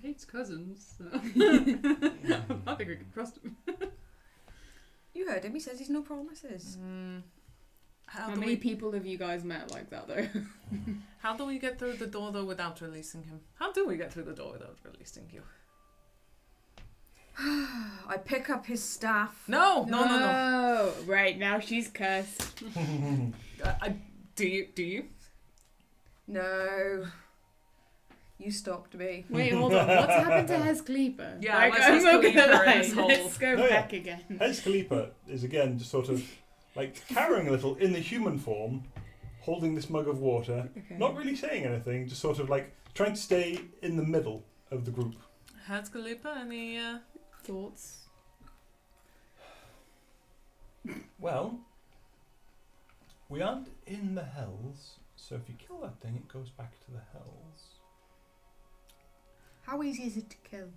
hates cousins. So. I think we can trust him. You heard him. He says he's no promises. How How do many we people have you guys met like that though? How do we get through the door though without releasing him? How do we get through the door without releasing you? I pick up his staff. No. Right, now she's cursed. Do you? No. You stopped me. Wait, hold on. What's happened to Hescleeper? Yeah, like, where's I'm not Hescleeper gonna in lie. this whole- Let's go Oh, yeah. back again. Hescaleeper is again just sort of like cowering a little in the human form, holding this mug of water, Okay. not really saying anything, just sort of like trying to stay in the middle of the group. Has Kalipa any Thoughts? Well, we aren't in the hells, so if you kill that thing, it goes back to the hells. How easy is it to kill?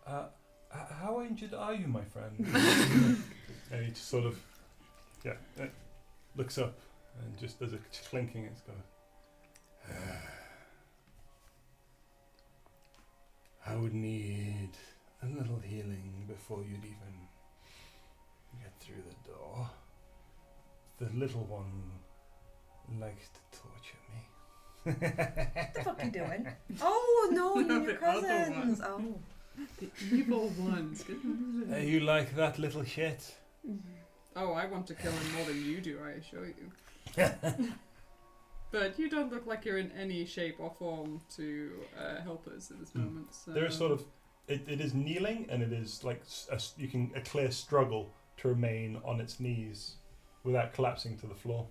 How injured are you, my friend? And he just sort of, looks up and just there's a clinking. It's got. I would need a little healing before you'd even get through the door. The little one likes to torture me. What the fuck are you doing? Oh no, you're your The other cousins. Oh. The evil ones. You like that little shit? Oh, I want to kill him more than you do, I assure you. But you don't look like you're in any shape or form to help us at this moment. So. There is sort of it is kneeling, and it is like a clear struggle to remain on its knees without collapsing to the floor.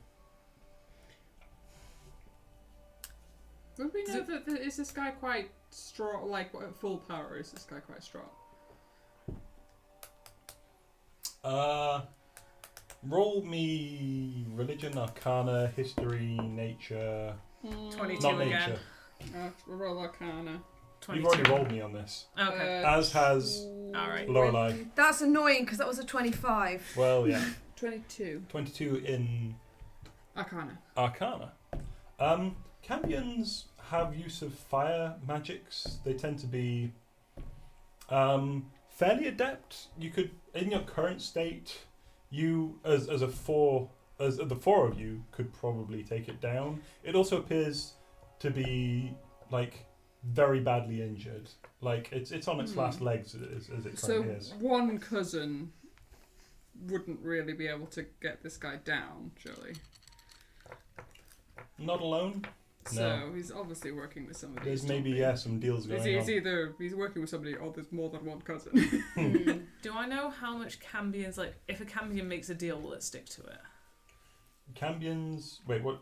Would we know that is this guy quite strong? Like at full power, is this guy quite strong? Roll me religion, arcana, history, nature. 22 Not again. nature. Roll Arcana. 22. You've already rolled me on this. Okay. As has Alright. Lorelei. That's annoying because that was a 25. Well, yeah. 22. 22 in Arcana. arcana. Cambions have use of fire magics. They tend to be fairly adept. You could, in your current state, you as the four of you could probably take it down. It also appears to be like very badly injured. Like it's on its last legs as it currently is. So one cousin wouldn't really be able to get this guy down, surely. Not alone. So he's obviously working with somebody. There's maybe some deals going on. It's either he's working with somebody or there's more than one cousin. Do I know how much Cambions, like, if a Cambion makes a deal, will it stick to it? Cambions. Wait, what?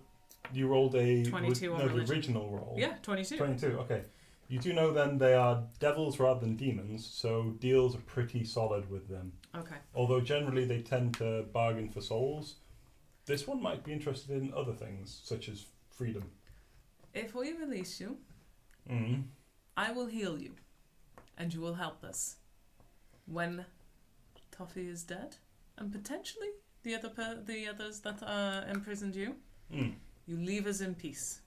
You rolled a 22 on the religion. original roll. Yeah, 22. 22. Okay. You do know then they are devils rather than demons, so deals are pretty solid with them. Okay. Although generally they tend to bargain for souls. This one might be interested in other things, such as freedom. If we release you, Mm. I will heal you, and you will help us. When Toffee is dead, and potentially the others that imprisoned you, you leave us in peace.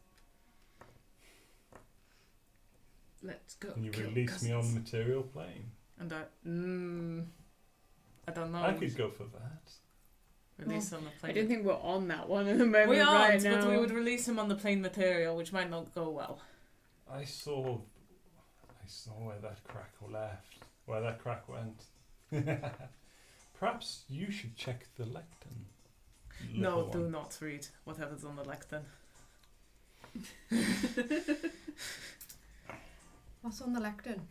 Let's go. Can you kill release cousins. me on the material plane? And I don't know. I could go for that. Release on the I plane. don't think we're on that one at the moment. we right aren't, now. but we would release him on the plane material, which might not go well. I saw where that crack left. Where that crack went. Perhaps you should check the lectern. No, little do one. not read whatever's on the lectern. What's on the lectern?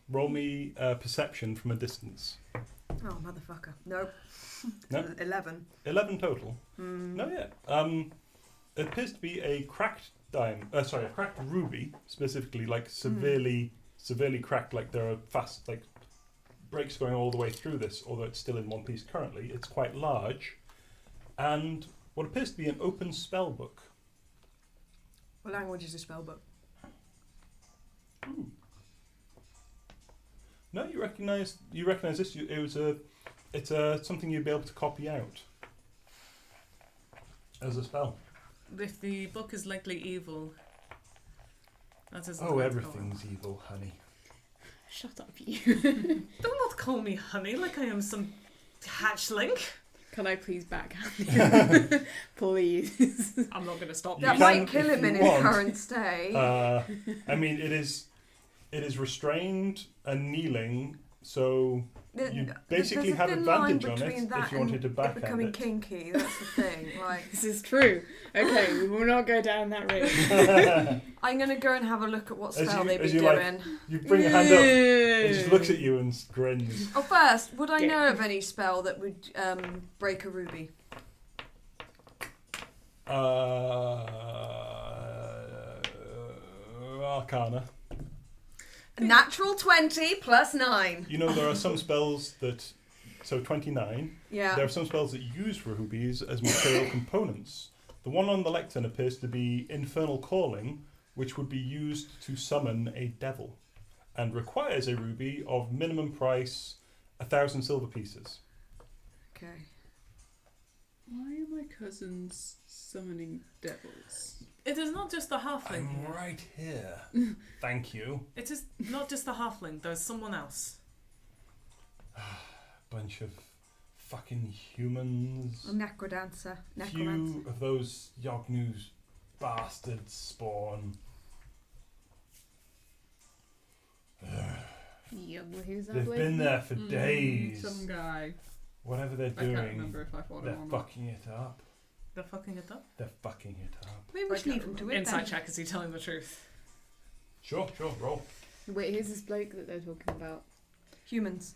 Roll me perception from a distance. Oh, motherfucker. Nope. No? 11. 11 total. No, yeah. It appears to be a cracked a cracked ruby, specifically, like severely cracked. Like there are fast, like breaks going all the way through this. Although it's still in one piece currently, it's quite large, and what appears to be an open spell book. What language is the spell book? No, you recognise this. It's something you'd be able to copy out as a spell. If the book is likely evil, that isn't Oh, going to everything's evil, honey. Shut up, you. Do not call me honey like I am some hatchling. Can I please backhand you? Please. I'm not going to stop That you. might can kill if him in you his want. current state. I mean, it is restrained and kneeling, so you basically There's a have thin line advantage on it between that if you wanted to and backhand it becoming it. kinky. That's the thing. Like, This is true. Okay, we will not go down that route. I'm gonna go and have a look at what As spell you- they've as been you, like, doing. You bring your hand up, it just looks at you and grins. Oh, first, would I Get- know of any spell that would break a ruby? Arcana. A natural 20 plus 9. You know, there are some spells that... So 29. Yeah. There are some spells that use rubies as material components. The one on the lectern appears to be Infernal Calling, which would be used to summon a devil, and requires a ruby of minimum price 1,000 silver pieces. Okay. Why are my cousins summoning devils? It is not just the halfling. I'm right here. Thank you. It is not just the halfling. There's someone else. Bunch of fucking humans. A necrodancer. Necromancer. Few of those Yognu's bastards spawn. Yeah, well, who's that They've with? been there for days. Some guy. Whatever they're I doing, can't remember if I fought they're him or not. fucking it up. They're fucking it up. They're fucking it up. Maybe we should leave them to it Inside then. check, is he telling the truth? Sure, roll. Wait, who's this bloke that they're talking about? Humans.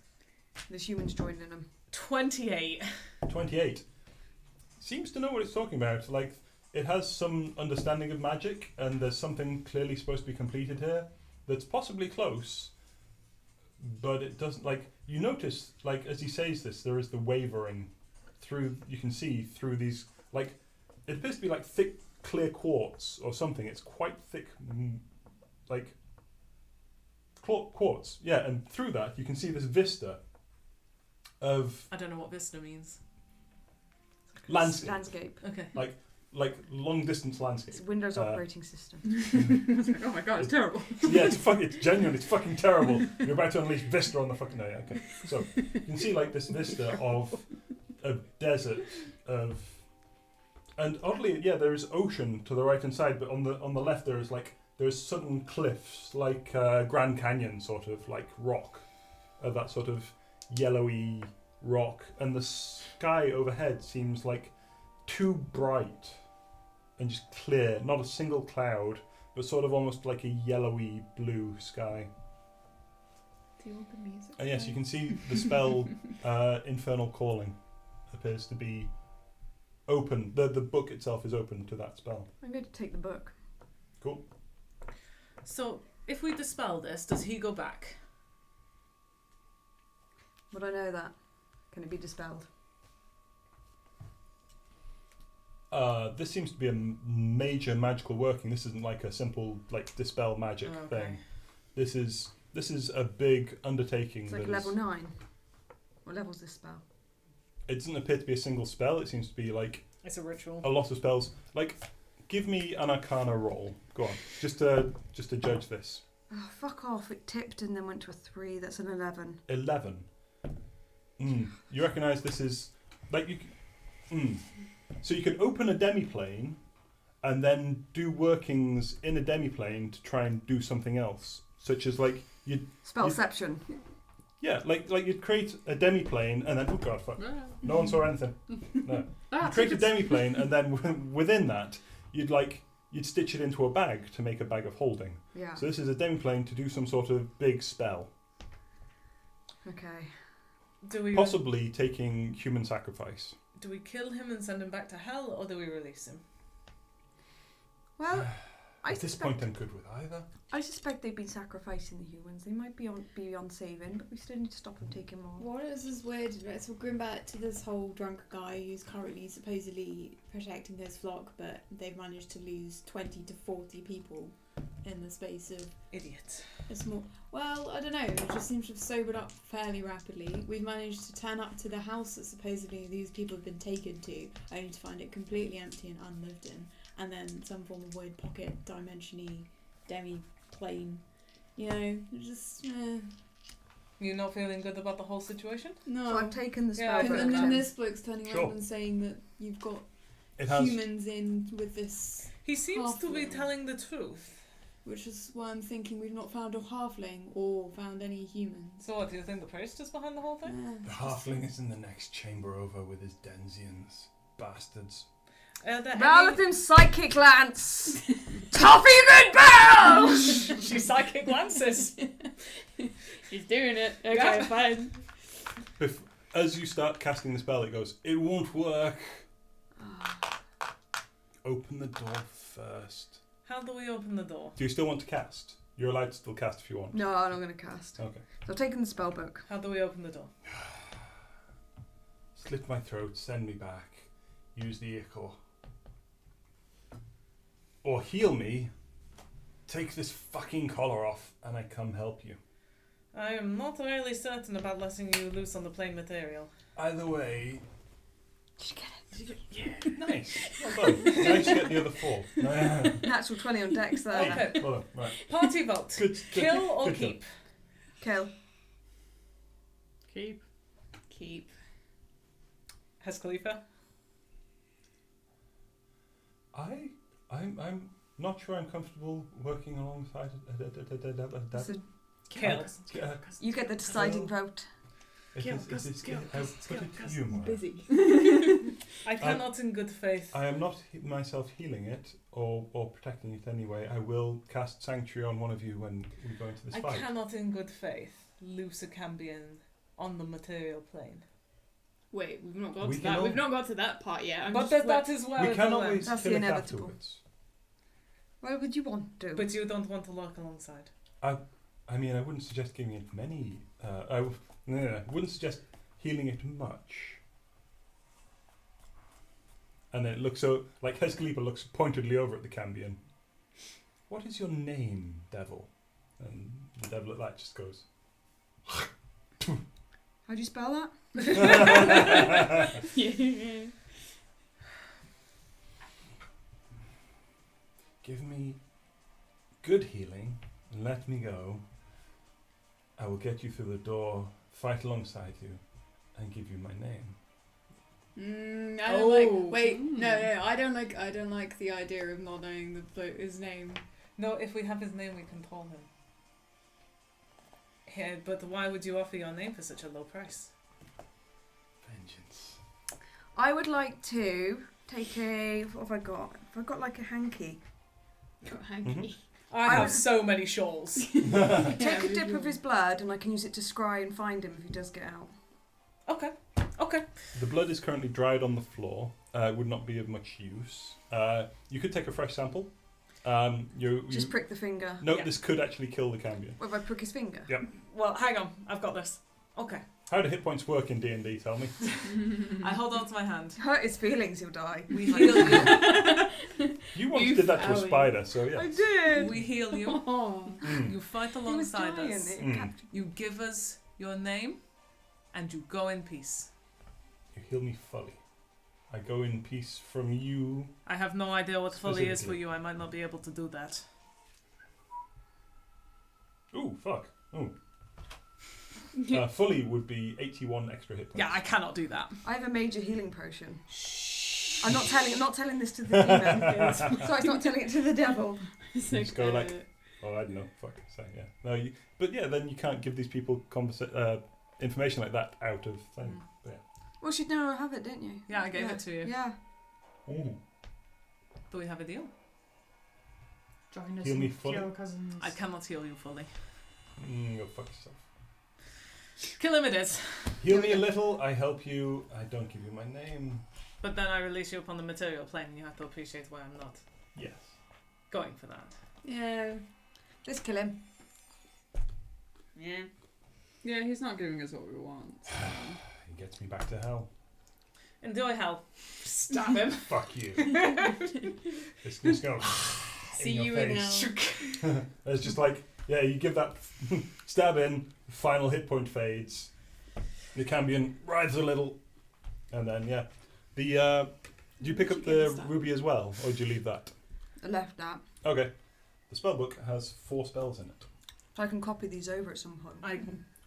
There's humans joining them. 28. 28. Seems to know what it's talking about. Like, it has some understanding of magic, and there's something clearly supposed to be completed here that's possibly close, but it doesn't, like, you notice, like, as he says this, there is the wavering through, you can see through these, like, it appears to be like thick, clear quartz or something. It's quite thick, like, quartz. Yeah, and through that, you can see this vista of I don't know what vista means. landscape. Landscape. Okay. Like long distance landscape. It's a Windows operating system. Oh my god, it's terrible. Yeah, it's genuine. It's fucking terrible. You're about to unleash Vista on the fucking day. Okay, so you can see like this vista of a desert of, and oddly, yeah, there is ocean to the right hand side, but on the left there's sudden cliffs, like Grand Canyon sort of like rock, that sort of yellowy rock, and the sky overhead seems like too bright and just clear, not a single cloud, but sort of almost like a yellowy blue sky. Do you want the music? And yes, you can see the spell Infernal Calling appears to be open. The book itself is open to that spell. I'm going to take the book. Cool. So, if we dispel this, does he go back? Would I know that? Can it be dispelled? This seems to be a major magical working. This isn't like a simple like dispel magic thing. This is a big undertaking. It's like level 9. What level's this spell? It doesn't appear to be a single spell. It seems to be like It's a ritual. a lot of spells. Like, give me an Arcana roll. Go on, just to judge this. Oh, fuck off! It tipped and then went to a 3. That's an 11. 11. You recognise this is like you. So you can open a demiplane, and then do workings in a demiplane to try and do something else, such as like you'd Spellception. like you'd create a demiplane and then oh god fuck, no one saw anything. No, you'd create a demiplane and then within that you'd stitch it into a bag to make a bag of holding. Yeah. So this is a demiplane to do some sort of big spell, Okay. Do we possibly taking human sacrifice. do we kill him and send him back to hell, or do we release him? Well, At this point, I'm good with either. I suspect they've been sacrificing the humans. They might be on saving, but we still need to stop them taking more. What is this weird? So going back to this whole drunk guy who's currently supposedly protecting his flock, but they've managed to lose 20 to 40 people in the space of Idiot. a small. Well, I don't know. It just seems to have sobered up fairly rapidly. We've managed to turn up to the house that supposedly these people have been taken to, only to find it completely empty and unlived in, and then some form of weird pocket dimension-y demi-plane. You know, just You not feeling good about the whole situation? no. So I've taken the Yeah, spell book. and then then. this bloke's turning Sure. around and saying that you've got It has. humans in with this, He seems to be Halfling. telling the truth. which is why I'm thinking we've not found a halfling or found any humans. So what, do you think the priest is behind the whole thing? The halfling is in the next chamber over with his Denzians. Bastards. Are there Relative psychic lance! Toffee good bell! any... She psychic lances. She's doing it. Okay, Yeah. fine. As you start casting the spell, it goes, it won't work. Open the door first. How do we open the door? Do you still want to cast? You're allowed to still cast if you want. No, I'm not going to cast. Okay. So I've taken the spell book. How do we open the door? Slit my throat, send me back. Use the ichor. Or heal me. Take this fucking collar off and I come help you. I am not really certain about letting you loose on the plain material. Either way. Did you get Yeah, nice. Well done. Nice to get the other 4. it? Natural 20 on dex there. Okay. Well done. Right. Party vote. Good. Kill or good keep? Kill. Keep. Keep. Has Khalifa? I'm not sure I'm comfortable working alongside It's a- Kill. you get the deciding vote. Kill, Is this kill, I'll kill, put it to kill. you, Moira. Busy. I cannot in good faith. I am not myself healing it or protecting it anyway. I will cast Sanctuary on one of you when we go into this I fight. cannot in good faith loose a cambion on the material plane. Wait, we've not got We to can that. all- We've not got to that part yet. But that is where We I can go always That's kill the it inevitable. afterwards. Why would you want to? But you don't want to look alongside. I mean, I wouldn't suggest giving it many. I wouldn't suggest healing it much. And then it looks so like Hescalipa looks pointedly over at the Cambion. What is your name, devil? And the devil at that just goes. How do you spell that? Give me good healing and let me go. I will get you through the door, fight alongside you, and give you my name. I don't like. Oh. Wait, no, I don't like. I don't like the idea of not knowing his name. No, if we have his name, we can call him. Yeah, but why would you offer your name for such a low price? Vengeance. I would like to take a. What have I got? Have I got like a hanky? Got hanky. I have so many shawls. Take a dip of his blood, and I can use it to scry and find him if he does get out. Okay. Okay. The blood is currently dried on the floor. Would not be of much use. You could take a fresh sample. You Just prick the finger. No, Yeah. this could actually kill the Cambion. What if I prick his finger? Yep. Well, hang on. I've got this. Okay. How do hit points work in D&D? Tell me. I hold on to my hand. Hurt his feelings, he'll die. We heal you. You once You did that to a foul. spider, so yeah. I did. We heal you. Oh. You fight He was alongside dying. us. It Mm. captured- You give us your name, and you go in peace. You heal me fully. I go in peace from you. I have no idea what fully is for Specifically. you. I might not be able to do that. Ooh, fuck. Ooh. Fully would be 81 extra hit points. Yeah, I cannot do that. I have a major healing potion. I'm not telling this to the demon. So it's not telling it to the devil. Just go like- Oh, I don't know. Fuck. So yeah. No, but yeah, then you can't give these people information like that out of thing. But Well, she'd know I have it, didn't you? Yeah, I gave it to you. Yeah. yeah. Ooh. Do we have a deal? Join us Heal me and fully? kill cousins. I cannot heal you fully. Go fuck yourself. Kill him it is. Heal me a little. I help you. I don't give you my name. But then I release you upon the material plane and you have to appreciate why I'm not Yes. going for that. Yeah. Let's kill him. Yeah. Yeah, he's not giving us what we want. So. He gets me back to hell. Enjoy hell. Stab him. Fuck you. This go. See your you in face. hell. It's just like, yeah, you give that stab in, final hit point fades. The Cambion writhes a little, and then yeah. Do you pick up the ruby as well, or do you leave that? I left that. Okay. The spellbook has 4 spells in it. So I can copy these over at some point.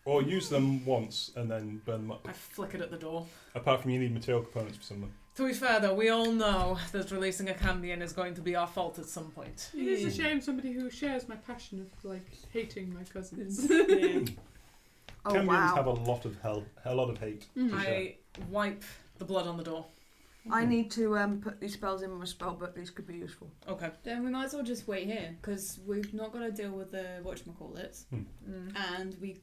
Or use them once and then burn them up. I flick it at the door. Apart from you need material components for some of them. To be fair though, we all know that releasing a Cambion is going to be our fault at some point. It is a shame somebody who shares my passion of like hating my cousins. Yeah. Oh Cambions wow. have a lot of hate. to share. I wipe the blood on the door. I need to put these spells in my spell book. These could be useful. Okay. Then we might as well just wait here because we've not got to deal with the whatchamacallits, and we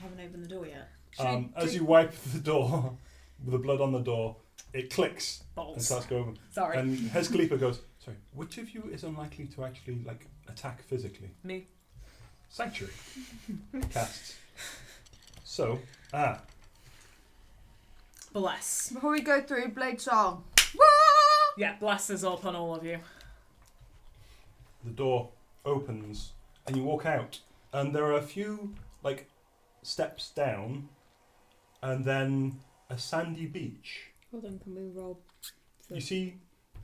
haven't opened the door yet. As you wipe the door, with the blood on the door, it clicks and Balls. starts going. Sorry. And Hescalipa goes, sorry, which of you is unlikely to actually like attack physically? Me. Sanctuary. Casts. So, Bless. Before we go through, Blade Song. Yeah, bless is upon all of you. the door opens and you walk out, and there are a few like steps down, and then a sandy beach. Hold on, can we roll? You see,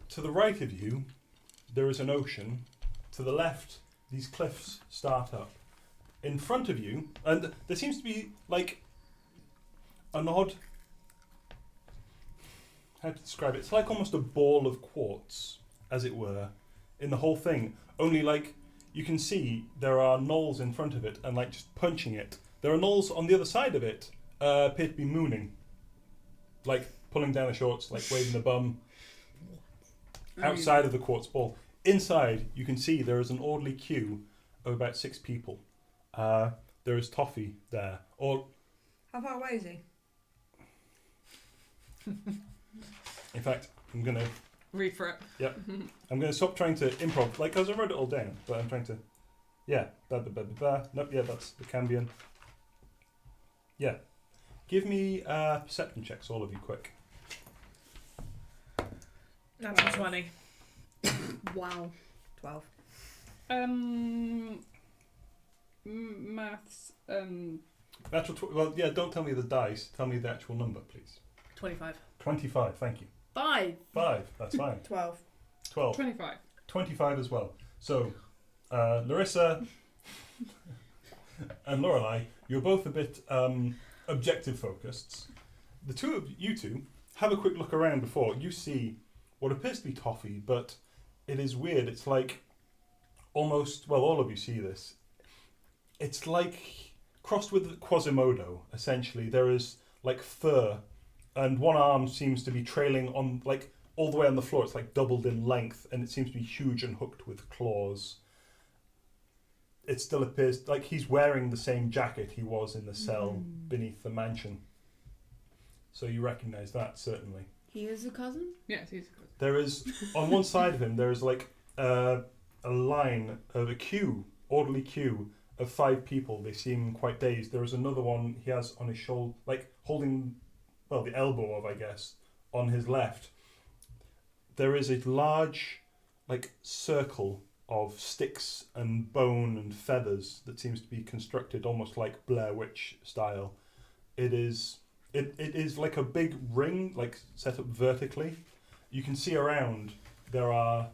to the right of you, there is an ocean. To the left, these cliffs start up. In front of you, and there seems to be like an odd, how to describe it? It's like almost a ball of quartz, as it were, in the whole thing. Only like you can see there are knolls in front of it, and like just punching it. There are knolls on the other side of it, appear to be mooning, like pulling down the shorts, like waving the bum, I mean, outside of the quartz ball. Inside, you can see there is an orderly queue of about 6 people. There is Toffee there. Or, How far away is he? in fact, I'm going to read for it. I'm going to stop trying to improv, like, because I wrote it all down, but I'm trying to, yeah, nope, yeah, that's the Cambion. Yeah. Give me perception checks, all of you, quick. That's a 20. Wow. 12. Maths. Well, yeah, don't tell me the dice, tell me the actual number, please. 25. 25, thank you. 5. 5, that's fine. 12. 12. 25. 25 as well. So, Larissa and Lorelei, you're both a bit objective focused. The two of you two have a quick look around before you see what appears to be Toffee, but it is weird. It's like almost, well, all of you see this. It's like crossed with Quasimodo, essentially. There is like fur, and one arm seems to be trailing on, like, all the way on the floor. It's like doubled in length, and it seems to be huge and hooked with claws. It still appears like he's wearing the same jacket he was in the cell beneath the mansion. So you recognise that, certainly. He is a cousin? Yes, he's good. There is, on one side of him, there is like a line of a queue, orderly queue of 5 people. They seem quite dazed. There is another one he has on his shoulder, like holding, well, the elbow of, I guess, on his left. There is a large, like, circle of sticks and bone and feathers that seems to be constructed almost like Blair Witch style. It is like a big ring, like, set up vertically. You can see around, there are,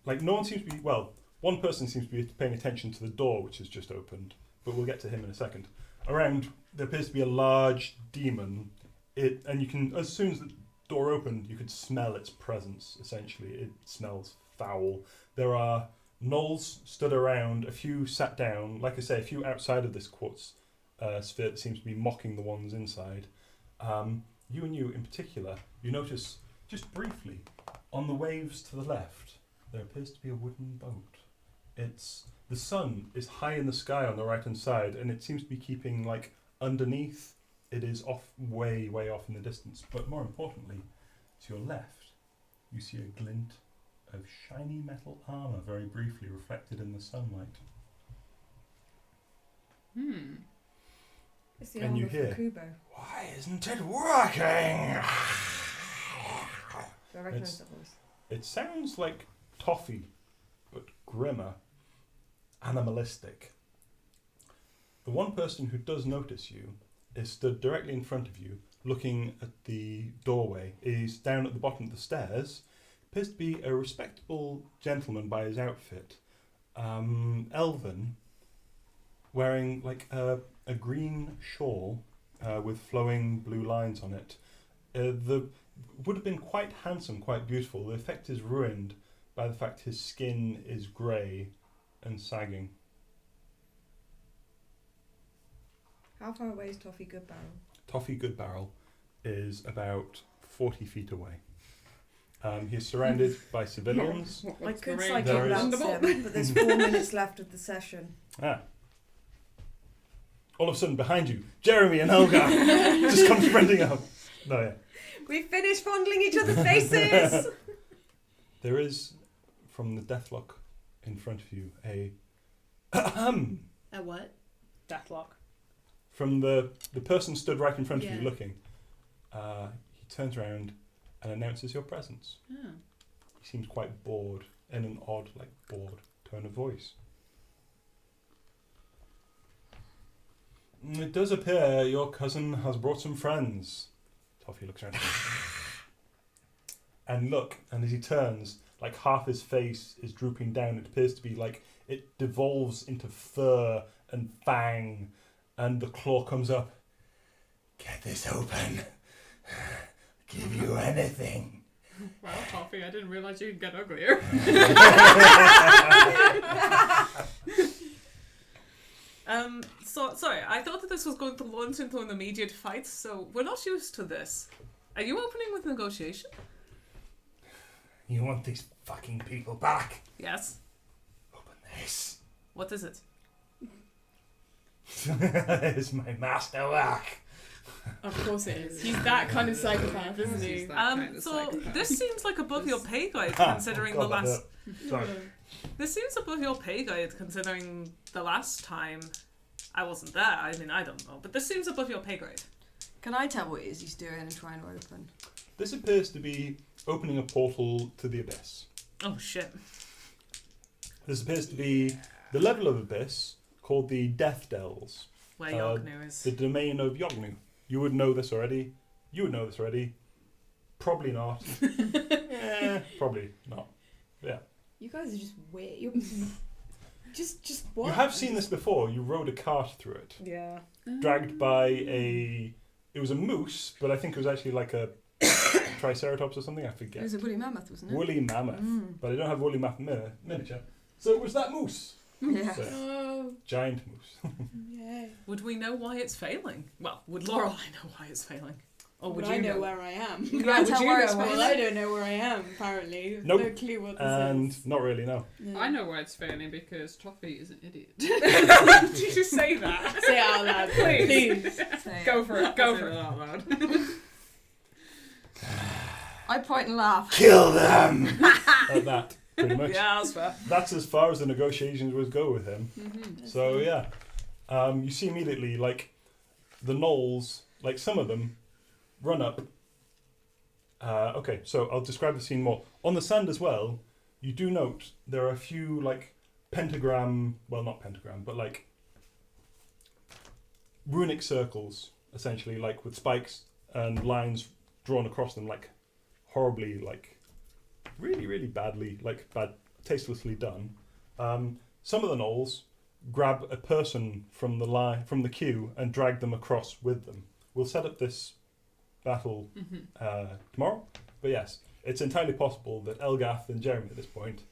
like, no one seems to be, well, one person seems to be paying attention to the door, which has just opened, but we'll get to him in a second. Around, there appears to be a large demon. And you can, as soon as the door opened, you could smell its presence, essentially. It smells foul. There are gnolls stood around, a few sat down, like I say, a few outside of this quartz sphere that seems to be mocking the ones inside. You and you in particular, you notice, just briefly, on the waves to the left, there appears to be a wooden boat. The sun is high in the sky on the right hand side, and it seems to be keeping, like, underneath. It is off, way off in the distance. But more importantly, to your left, you see a glint of shiny metal armour very briefly reflected in the sunlight. It's the And armor you hear, from Kubo. "Why isn't it working?" Do I recognise that voice? It sounds like Toffee, but grimmer, animalistic. The one person who does notice you is stood directly in front of you, looking at the doorway. He's down at the bottom of the stairs. Appears to be a respectable gentleman by his outfit. Elven, wearing like a green shawl with flowing blue lines on it. Would have been quite handsome, quite beautiful. The effect is ruined by the fact his skin is grey and sagging. How far away is Toffee Goodbarrel? Toffee Goodbarrel is about 40 feet away. He is surrounded by civilians. I could There cycle is- round him, but there's 4 minutes left of the session. All of a sudden, behind you, Jeremy and Helga just come sprinting up. No, yeah. We finished fondling each other's faces! There is, from the deathlock in front of you, a what? Deathlock. from the person stood right in front of Yeah. you looking. He turns around and announces your presence. Oh. He seems quite bored, in an odd, like, bored tone of voice. It does appear your cousin has brought some friends. Toffee looks around. And look, and as he turns, like, half his face is drooping down. It appears to be like it devolves into fur and fang, and the claw comes up. "Get this open. Give you anything." Wow, Toffee, I didn't realise you could get uglier. So sorry, I thought that this was going to launch into an immediate fight, so we're not used to this. Are you opening with negotiation? You want these fucking people back? Yes. Open this. What is it? It's my masterwork. Of course it is. He's that kind of psychopath, isn't He's he? that kind of So psychopath. this seems like above your pay grade Ah, considering oh the God, last. Sorry. This seems above your pay grade considering the last time I wasn't there. I mean, I don't know, but this seems above your pay grade. Can I tell what it is he's doing and trying to open? This appears to be opening a portal to the abyss. Oh shit. This appears to be the level of abyss called the Death Dells, Where Yognu is. the domain of Yognu. You would know this already. You would know this already. Probably not. Probably not. Yeah. You guys are just weird. You're just what? You have seen this before. You rode a cart through it, Yeah. dragged by a. It was a moose, but I think it was actually like a triceratops or something. I It forget. was a woolly mammoth, wasn't it? Woolly mammoth, but I don't have woolly mammoth miniature. So it was that moose. Yeah. So, Oh, giant moose. yeah. Would we know why it's failing? Well, would Lorelai know why it's failing? Or would I you know where I am? Can Yeah, I would tell you where know it's where Well, failing? I don't know where I am. Apparently, Nope. no clue what this And is. not really, no. No. I know why it's failing because Toffee is an idiot. Did you just say that? Say it out loud, Please. please. Say it. Go for it. Go Say for it it. out loud. I point and laugh. Kill them! Like that, pretty much. Yeah, that's fair. That's as far as the negotiations would go with him. Mm-hmm. So yeah, you see immediately like the gnolls, like some of them, run up. Okay, so I'll describe the scene more. On the sand as well, you do note there are a few like pentagram, well not pentagram, but like runic circles, essentially, like with spikes and lines drawn across them, like horribly, like really, really badly, like tastelessly done. Some of the gnolls grab a person from the queue and drag them across with them. We'll set up this battle tomorrow, but yes, it's entirely possible that Elgath and Jeremy at this point,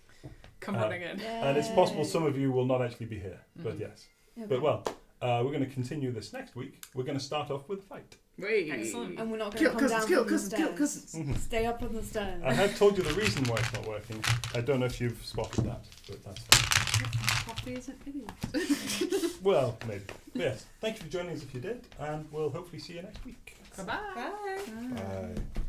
Come running in. and it's possible some of you will not actually be here, but yes. Yeah, But well, we're going to continue this next week. We're going to start off with a fight. Wait. Excellent. and we're not going Kill to come cousins, down kill from cousins, the kill stairs. cousins. Stay up on the stairs. I have told you the reason why it's not working. I don't know if you've spotted that, but that's fine. Toffee is an idiot. Well, maybe. But yes, thank you for joining us if you did, and we'll hopefully see you next week. Bye-bye. Bye. Bye.